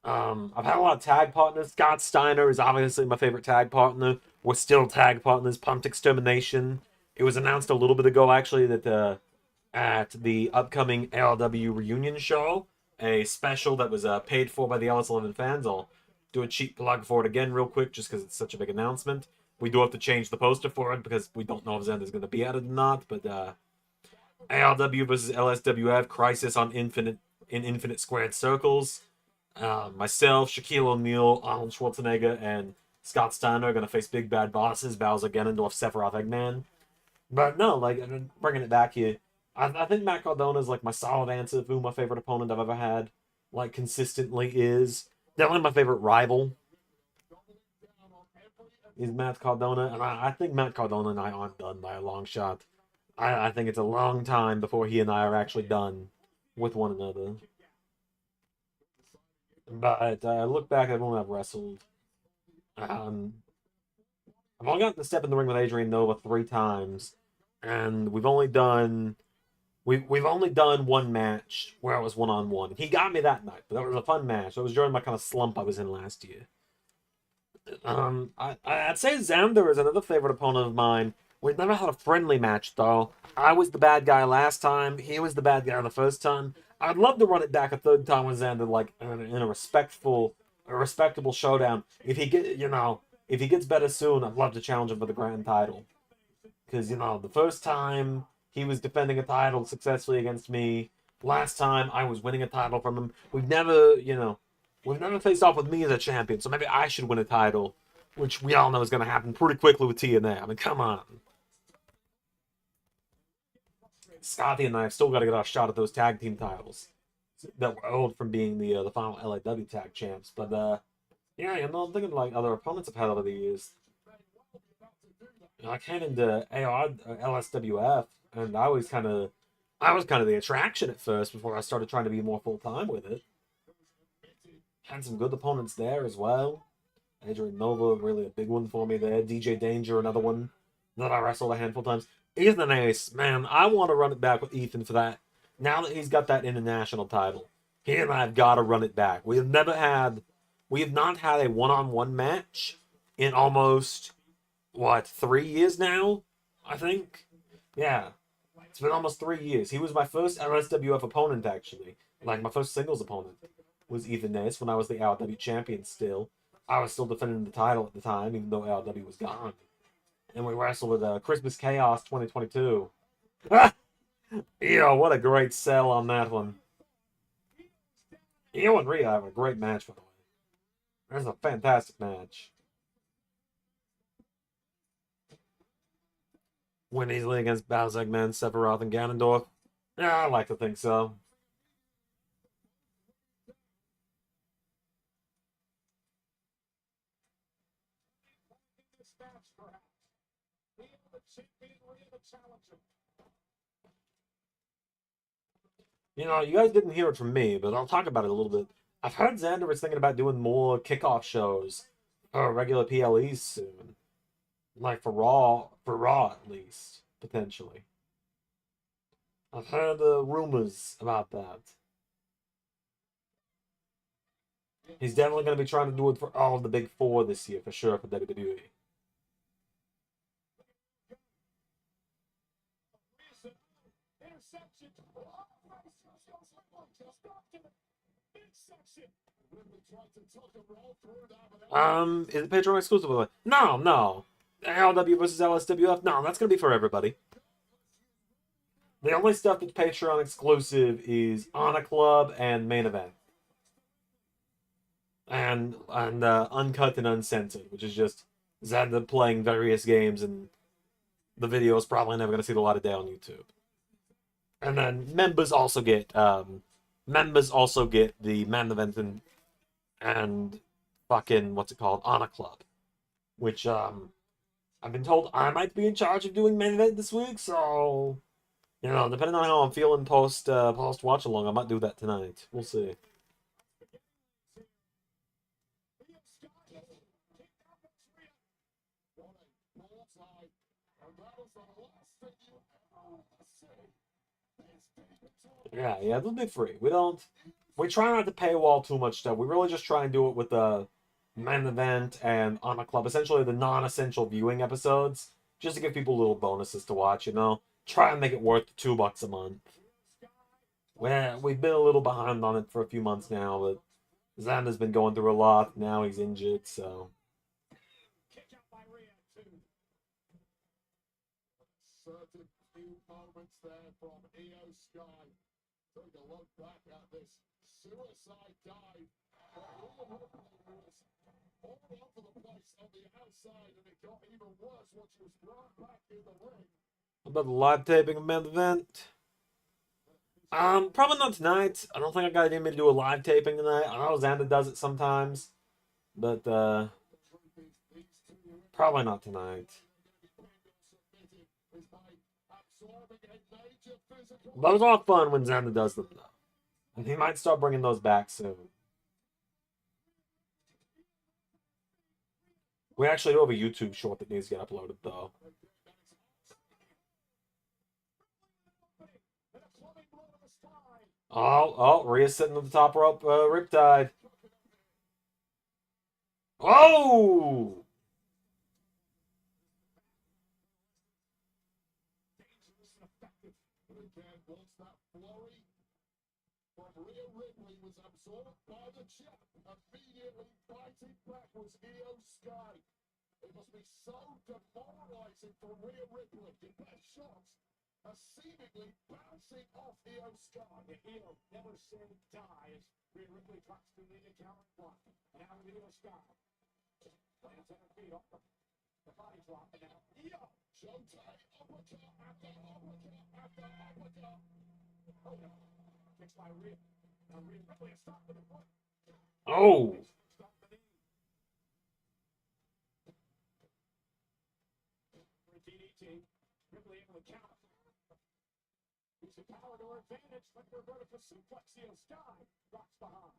I've had a lot of tag partners. Scott Steiner is obviously my favorite tag partner. We're still tag partners. Pumped Extermination. It was announced a little bit ago, actually, that at the upcoming ALW reunion show, a special that was paid for by the LS11 fans. I'll do a cheap plug for it again real quick, just because it's such a big announcement. We do have to change the poster for it because we don't know if Xander's going to be at it or not. But ALW versus LSWF, Crisis on Infinite Squared Circles. Myself, Shaquille O'Neal, Arnold Schwarzenegger, and Scott Steiner are going to face big bad bosses, Bowser Ganondorf, Sephiroth, Eggman. But no, like, bringing it back here, I think Matt Cardona is like my solid answer for who my favorite opponent I've ever had, like, consistently is. Definitely my favorite rival is Matt Cardona, and I think Matt Cardona and I aren't done by a long shot. I think it's a long time before he and I are actually done with one another. But look back at when I've wrestled. I've only gotten to step in the ring with Adrian Nova 3 times, and we've only done one match where it was 1-on-1. He got me that night, but that was a fun match. It was during my kind of slump I was in last year. I'd say Xander is another favorite opponent of mine, We've never had a friendly match, though. I was the bad guy last time. He was the bad guy the first time. I'd love to run it back a third time with Xander, like in a respectable showdown. If he if he gets better soon, I'd love to challenge him for the grand title. Because the first time he was defending a title successfully against me. Last time I was winning a title from him. We've never faced off with me as a champion. So maybe I should win a title, which we all know is going to happen pretty quickly with TNA. I mean, come on. Scotty and I have still got to get our shot at those tag team titles that were owed from being the final LAW tag champs. But yeah, I'm thinking like other opponents I've had over the years. I came into LSWF, and I was kind of the attraction at first before I started trying to be more full time with it. Had some good opponents there as well. Adrian Nova, really a big one for me there. DJ Danger, another one that I wrestled a handful of times. Ethan Ace, man, I want to run it back with Ethan for that. Now that he's got that international title, he and I have got to run it back. We have not had a one-on-one match in almost, 3 years now, I think? Yeah. It's been almost 3 years. He was my first LSWF opponent, actually. Like, my first singles opponent was Ethan Ace when I was the LW champion still. I was still defending the title at the time, even though LW was gone. And we wrestled with Christmas Chaos 2022. Yo, what a great sell on that one. Io and Rhea have a great match, by the way. There's a fantastic match. Win easily against Balzegman, Sephiroth, and Ganondorf. Yeah, I like to think so. You guys didn't hear it from me, but I'll talk about it a little bit. I've heard Xander was thinking about doing more kickoff shows or regular PLEs soon. Like for Raw at least, potentially. I've heard rumors about that. He's definitely going to be trying to do it for all of the big four this year, for sure, for WWE. Is it Patreon exclusive? No. LW versus LSWF? No, that's going to be for everybody. The only stuff that's Patreon exclusive is Honor Club and Main Event. And Uncut and Uncensored, which is just Xander playing various games, and the video is probably never going to see the light of day on YouTube. And then members also get the Main Event and fucking Honor Club, which I've been told I might be in charge of doing Main Event this week, so depending on how I'm feeling post watch along, I might do that tonight. We'll see. Yeah, it'll be free. We try not to paywall too much stuff. We really just try and do it with the Main Event and Honor Club, essentially the non-essential viewing episodes, just to give people little bonuses to watch, Try and make it worth $2 a month. We've been a little behind on it for a few months now, but Xander's been going through a lot. Now he's injured, so. Certain few moments there from EO Sky. Take a look back at this suicide dive. All over the place on the outside, and it got even worse once she was brought back in the ring. About the live taping of Main Event? Probably not tonight. I don't think I got it in me to do a live taping tonight. I know Xander does it sometimes, but probably not tonight. Those are fun when Xander does them, though. And he might start bringing those back soon. We actually do have a YouTube short that needs to get uploaded, though. Rhea's sitting at the top rope, Riptide. Oh! flurry from Rhea Ripley was absorbed by the champ. Immediately fighting back was Io Sky. It must be so demoralizing for Rhea Ripley. Get that shot. Seemingly bouncing off Io Sky. The heel never say die as Rhea Ripley tries to lead a counter block. Now Io Sky lands on her feet off the body drop, and now Io. Showtime uppercut after uppercut after uppercut. Oh no. Kicks by Rhea. Now Rhea Ripley is stopped with a foot. Oh! Stop the knee. For a DDT. Ripley able to counter. Use the power to her advantage. Let her vertical suplex. Io Sky rocks behind.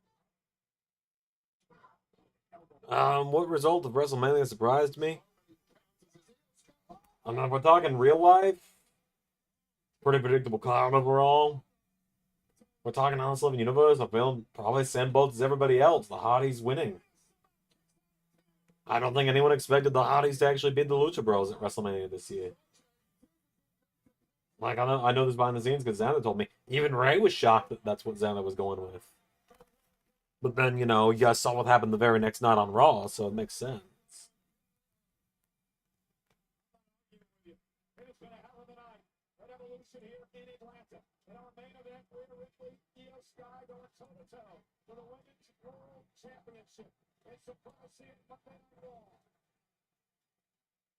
What result of WrestleMania surprised me? I mean, if we're talking real life, pretty predictable card overall. We're talking LS11 Universe, I feel probably same boat as everybody else. The Hardys winning. I don't think anyone expected the Hardys to actually beat the Lucha Bros at WrestleMania this year. Like, I know this behind the scenes because Xander told me. Even Ray was shocked that that's what Xander was going with. But then, you know, you guys saw what happened the very next night on Raw, so it makes sense. And it's been a hell of a night at Evolution here in Atlanta. In our main event, Rhea Ripley, Io Sky going toe-to-toe for the Women's World Championship. It's a Coliseum Monday Night Raw.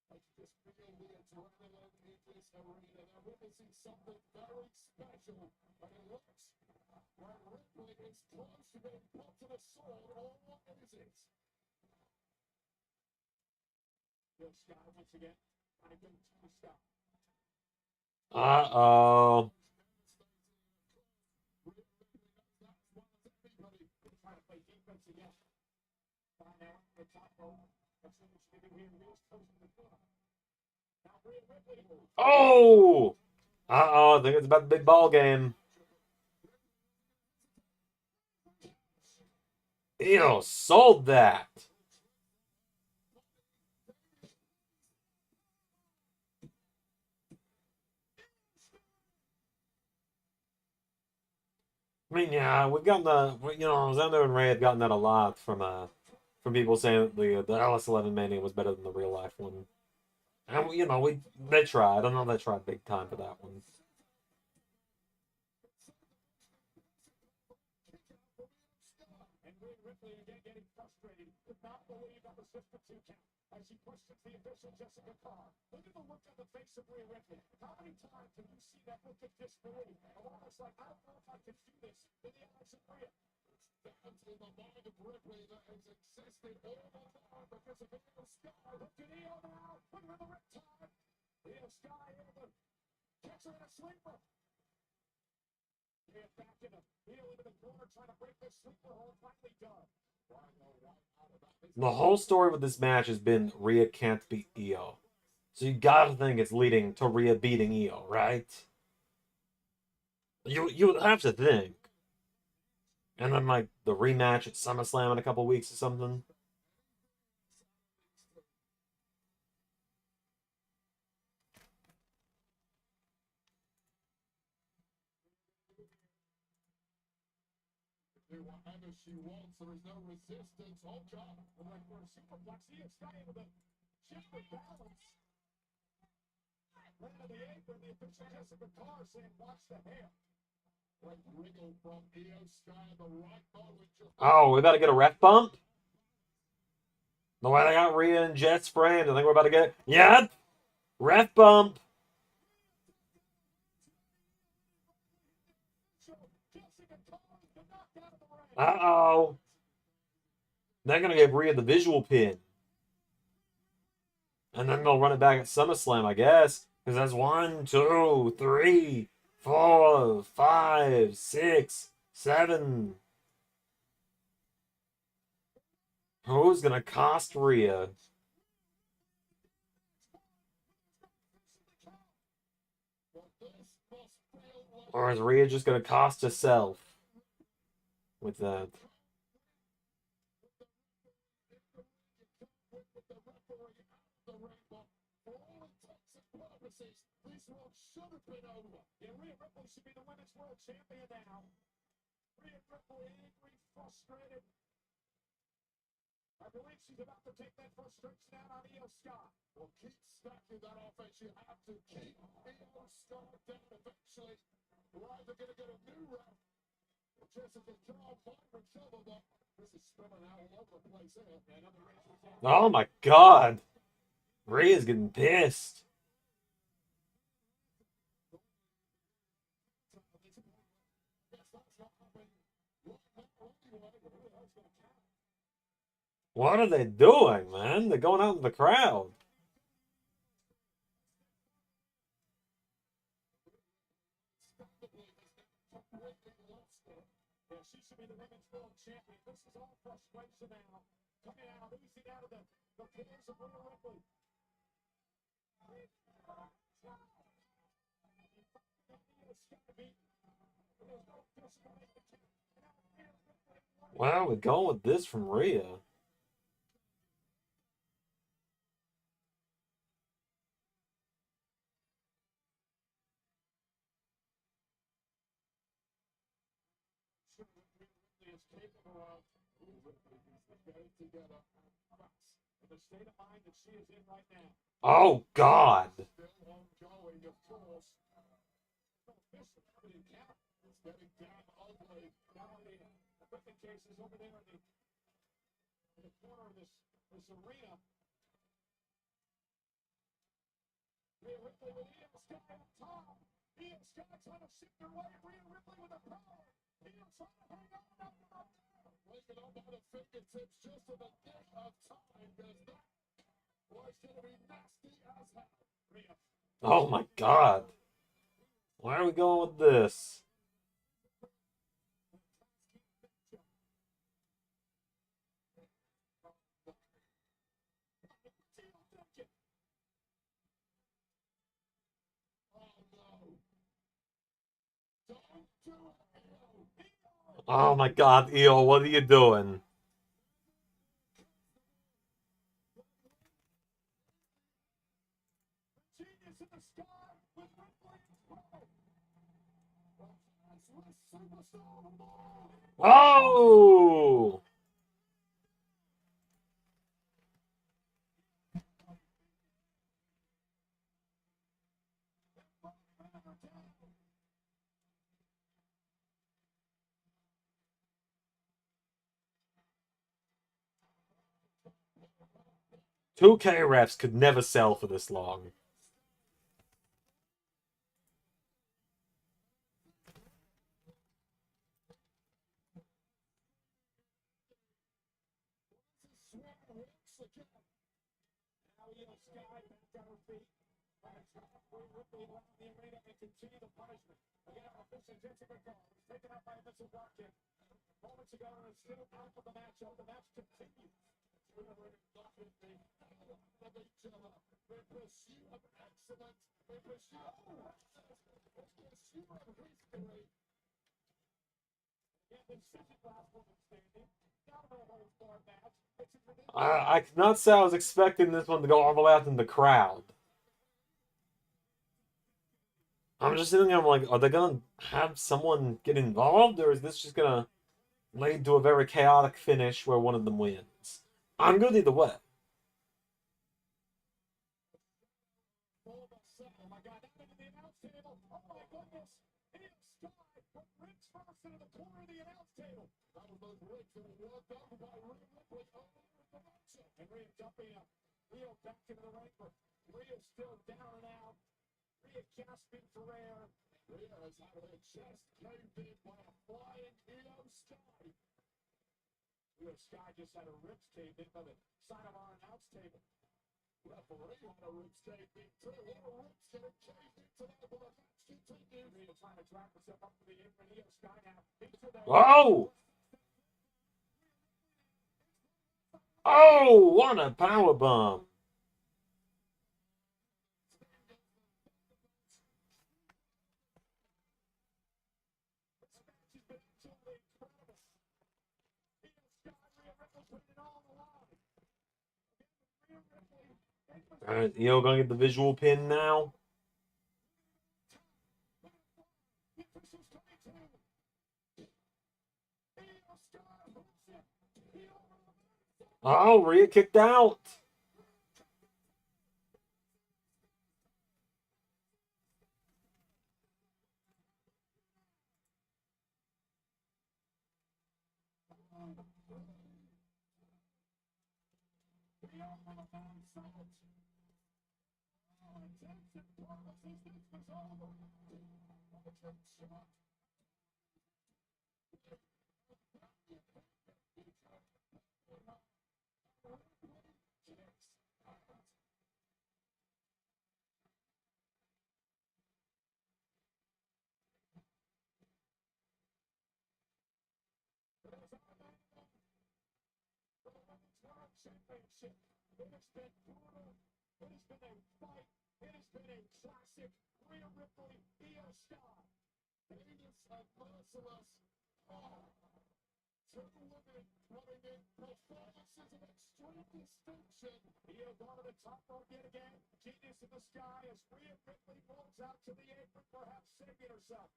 I just feel the adrenaline in this arena. They're witnessing something very special. And it looks like Ripley is close to being put to the sword. Or what is it? Io Sky once again trying to stop. Uh-oh. Trying to play defense again. Find out the top rope. That's what she's giving here. Rhea's close to the floor. Now Rhea Ripley. Oh! Uh-oh, I think it's about the big ball game. Ew, sold that. I mean, yeah, we've gotten Xander and Ray have gotten that a lot from people saying that the LS11 Mania was better than the real life one. And, you know, they tried. I know they tried big time for that one. And Rhea Ripley again getting frustrated. Could not believe that was just a 2 count. As she questions the official Jessica Carr. Look at the look on the face of Rhea Ripley. How many times have you seen that look of disbelief? Almost like, I don't know if I can do this in the eyes of Rhea. That's in the mind of Ripley that has existed all the time because of Io Sky. Look at Io now. Look at the riptide. Io Sky able to catch her in a sleeper. Rhea back in the heel into the corner trying to break this sleeper hold. Finally done. The whole story with this match has been Rhea can't beat Io. So you gotta think it's leading to Rhea beating Io, right? You would have to think. And then, like, the rematch at SummerSlam in a couple weeks or something. Do whatever she wants. There is no resistance. Oh, God. And like for a superplex, Io Sky able to shift the balance. Landed the apron. The official Jessica Carr saying, watch the hair. Great wriggle from Io Sky at the right moment. Oh, we about to get a ref bump? The way they got Rhea and Jets framed, I think we're about to get... Yep! Ref bump! Uh-oh. They're going to give Rhea the visual pin. And then they'll run it back at SummerSlam, I guess. Because that's 1, 2, 3, 4, 5, 6, 7. Who's going to cost Rhea? Or is Rhea just going to cost herself with that? purposes, this one should have been over. Yeah, Rhea Ripley should be the women's world champion now. Rhea Ripley angry, frustrated. I believe she's about to take that frustration out on Io Sky. Well, keep stacking that offense. You have to keep Io Sky down eventually. We're either going to get a new rep. Jessica John might recover, but this is spilling out all over the place here. Oh my god. Rhea's getting pissed. What are they doing, man? They're going out in the crowd. Yeah, she should be the women's world champion. This is all frustration now. Coming out, oozing out of the pores of Rhea Ripley. Where are we going with this from Rhea? The state of mind that she is in right now. Oh god. Still ongoing, of course. It's getting damn ugly. Now the equipment cases over there in the corner of this arena. Rhea Ripley with Io Sky on top. Io Sky trying to shift her way. Rhea Ripley with the power. Io trying to hang on up. Breaking on by the fingertips just in the nick of time, because that was going to be nasty as hell. Rhea. Oh my god. Where are we going with this? Oh my god, Io, what are you doing? Genius in the sky with Ripley as well. Superstar of them all. Oh! Two K refs could never sell for this long. Now Io Sky back on her feet. Ripley around the arena and continue the punishment. Again, our official Jessica Gyllenhaal was taken out by a missile block kick. Moments ago, and it's still out of the matchup. The match continues. Whoever it is, not with me. Of each other. They pursue of excellence. They pursue of history. Again, the second last woman standing. Down the whole bar match. I cannot say I was expecting this one to go all the way out in the crowd. I'm just sitting there, I'm like, are they gonna have someone get involved, or is this just gonna lead to a very chaotic finish where one of them wins? I'm good either way. Oh my God, that into the announce table. Oh my goodness. Io Sky put Riggs first into the corner of the announce table. That was those Riggs that were worked over by Rhea Ripley over the matchup. And Rhea jumping up. Rhea back into the ring, but Rhea still down and out. Rhea gasping for air. Rhea has had her chest caved in by a flying Io Sky. Io Sky just had her ribs caved in by the side of our announce table. Referee had a ribs caved in too. What a ribs getting caved in tonight, but the match continues. Rhea trying to drag herself up to the apron. Io Sky now into the... Whoa! Oh, what a powerbomb! Alright, Io gonna get the visual pin now. Oh, Rhea kicked out. Championship. It has been brutal. It has been a fight. It has been a classic. Rhea Ripley, Io Sky. Heinous and merciless. Oh. Two women putting in performances of extreme distinction. Io going to the top rope yet again. Genius in the sky as Rhea Ripley moves out to the apron, perhaps saving herself.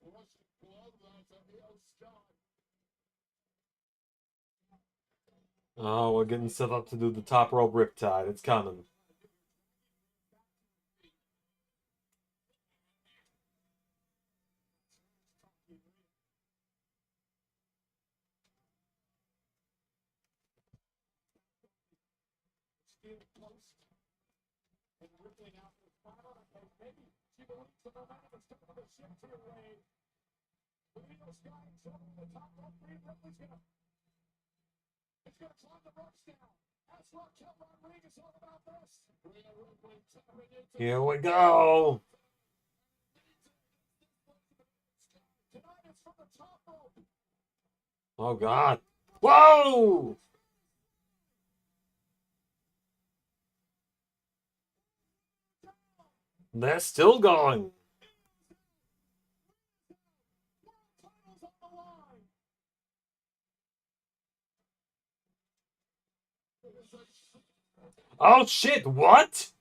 Russian bloodline to Io Sky. Oh, we're getting set up to do the top rope riptide. It's coming. And Ripley now for the final. Okay, maybe she believes the momentum is starting to shift her way. Io Sky in trouble in the top rope. Rhea Ripley's gonna climb the ropes now. That's what Kel Rodriguez all about this. Rhea Ripley tapping into Here we go. tonight. It's from the top rope. Oh, God. Whoa! They're still going. Titles on the line. Oh, shit. What?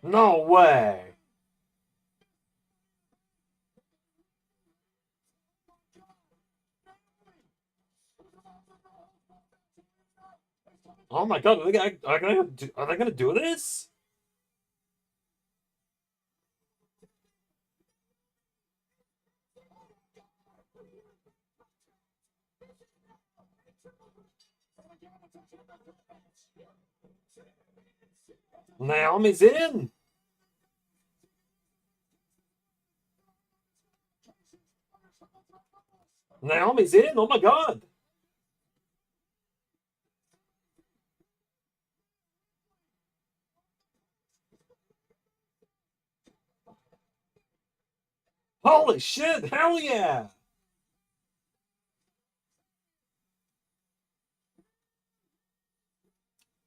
No way. Oh, my God. Are they gonna do this? Naomi's in. Naomi's in. Oh, my God. Holy shit. Hell yeah.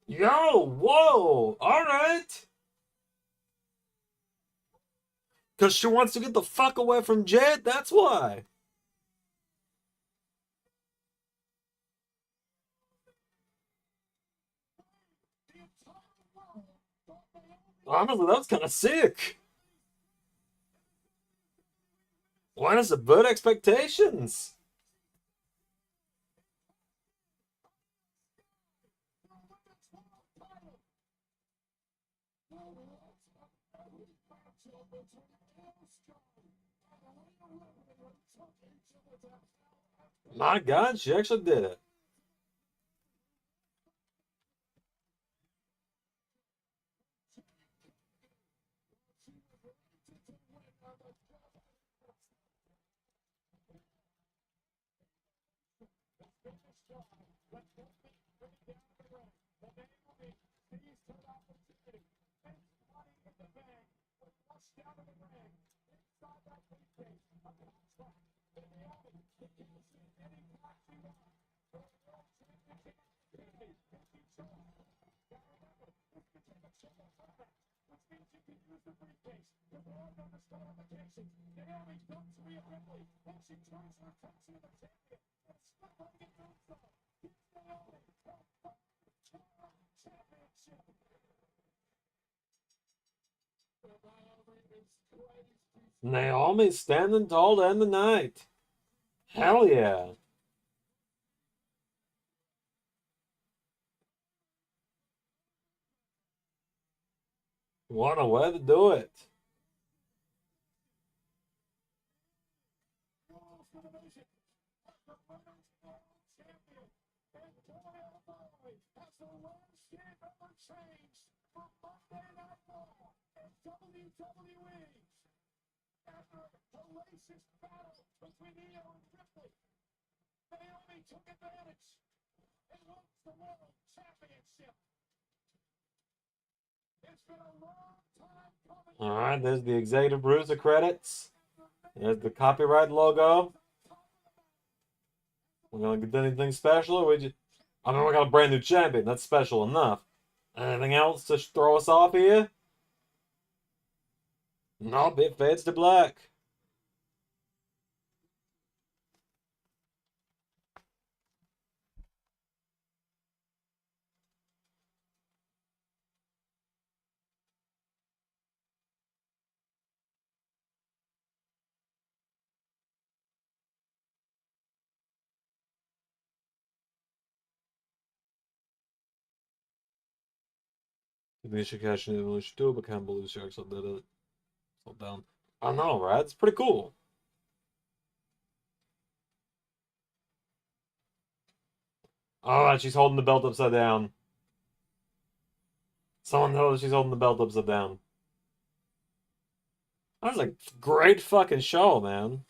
Yo, whoa. All right. Because she wants to get the fuck away from Jed. That's why. Honestly, that was kind of sick. Why does it burn expectations? My God, she actually did it. which means you can use the briefcase to avoid on the start applications. Naomi dumps Rhea Ripley, and she turns her attention to the champion. And split-legged Nizzle. Here's Naomi, her third championship. Naomi standing tall to end the night. Hell yeah. What a way to do it. WWE. After a hellacious battle between Io and Ripley, Naomi took advantage and won the World Championship. It's been a long time coming. All right, there's the executive producer credits. There's the copyright logo. We're gonna get anything special, or we just... I mean, we got a brand new champion. That's special enough. Anything else to throw us off here? Nope, it fades to black. Maybe she cashed in when she do, but can't believe she actually did it. So down. I know, right? It's pretty cool. Oh, and she's holding the belt upside down. Someone knows she's holding the belt upside down. That was a great fucking show, man.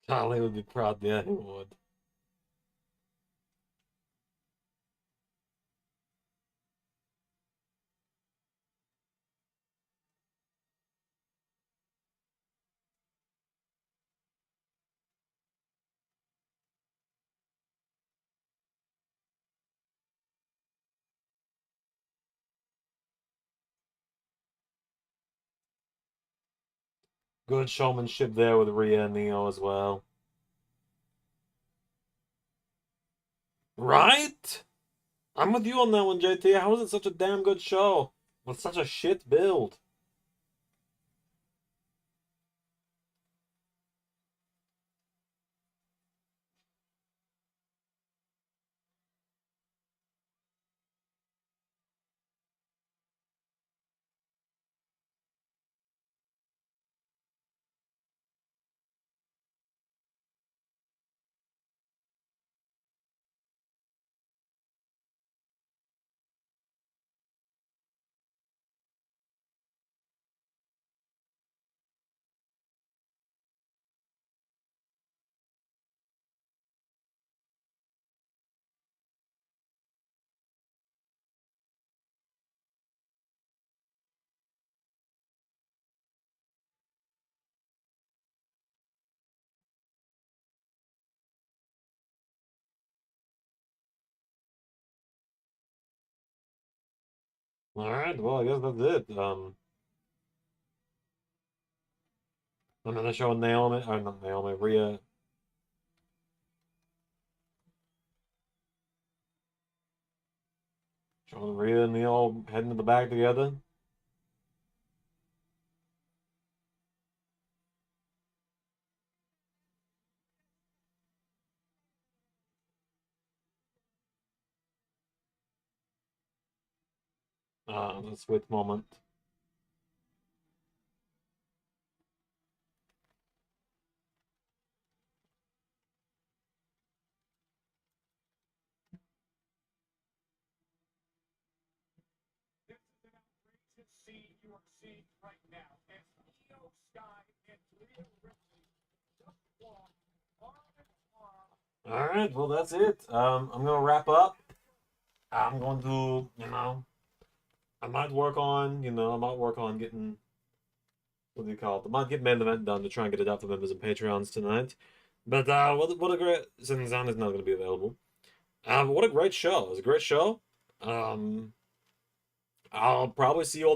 Golly would be proud. Yeah, he would. Good showmanship there with Rhea and Neo as well. Right? I'm with you on that one, JT. How is it such a damn good show with such a shit build? Alright, well, I guess that's it. I'm gonna show Naomi, or not Naomi, Rhea. Showing Rhea and Neo heading to the back together. A sweet moment. scene you are seeing right now as Io Sky and Leah Ripley just walk arm in arm. All right, well that's it. I'm gonna wrap up. I'm going to, I might work on getting, what do you call it? I might get main event done to try and get it out for members and Patreons tonight. But what a great, since Zan is not going to be available. What a great show! It was a great show. I'll probably see you all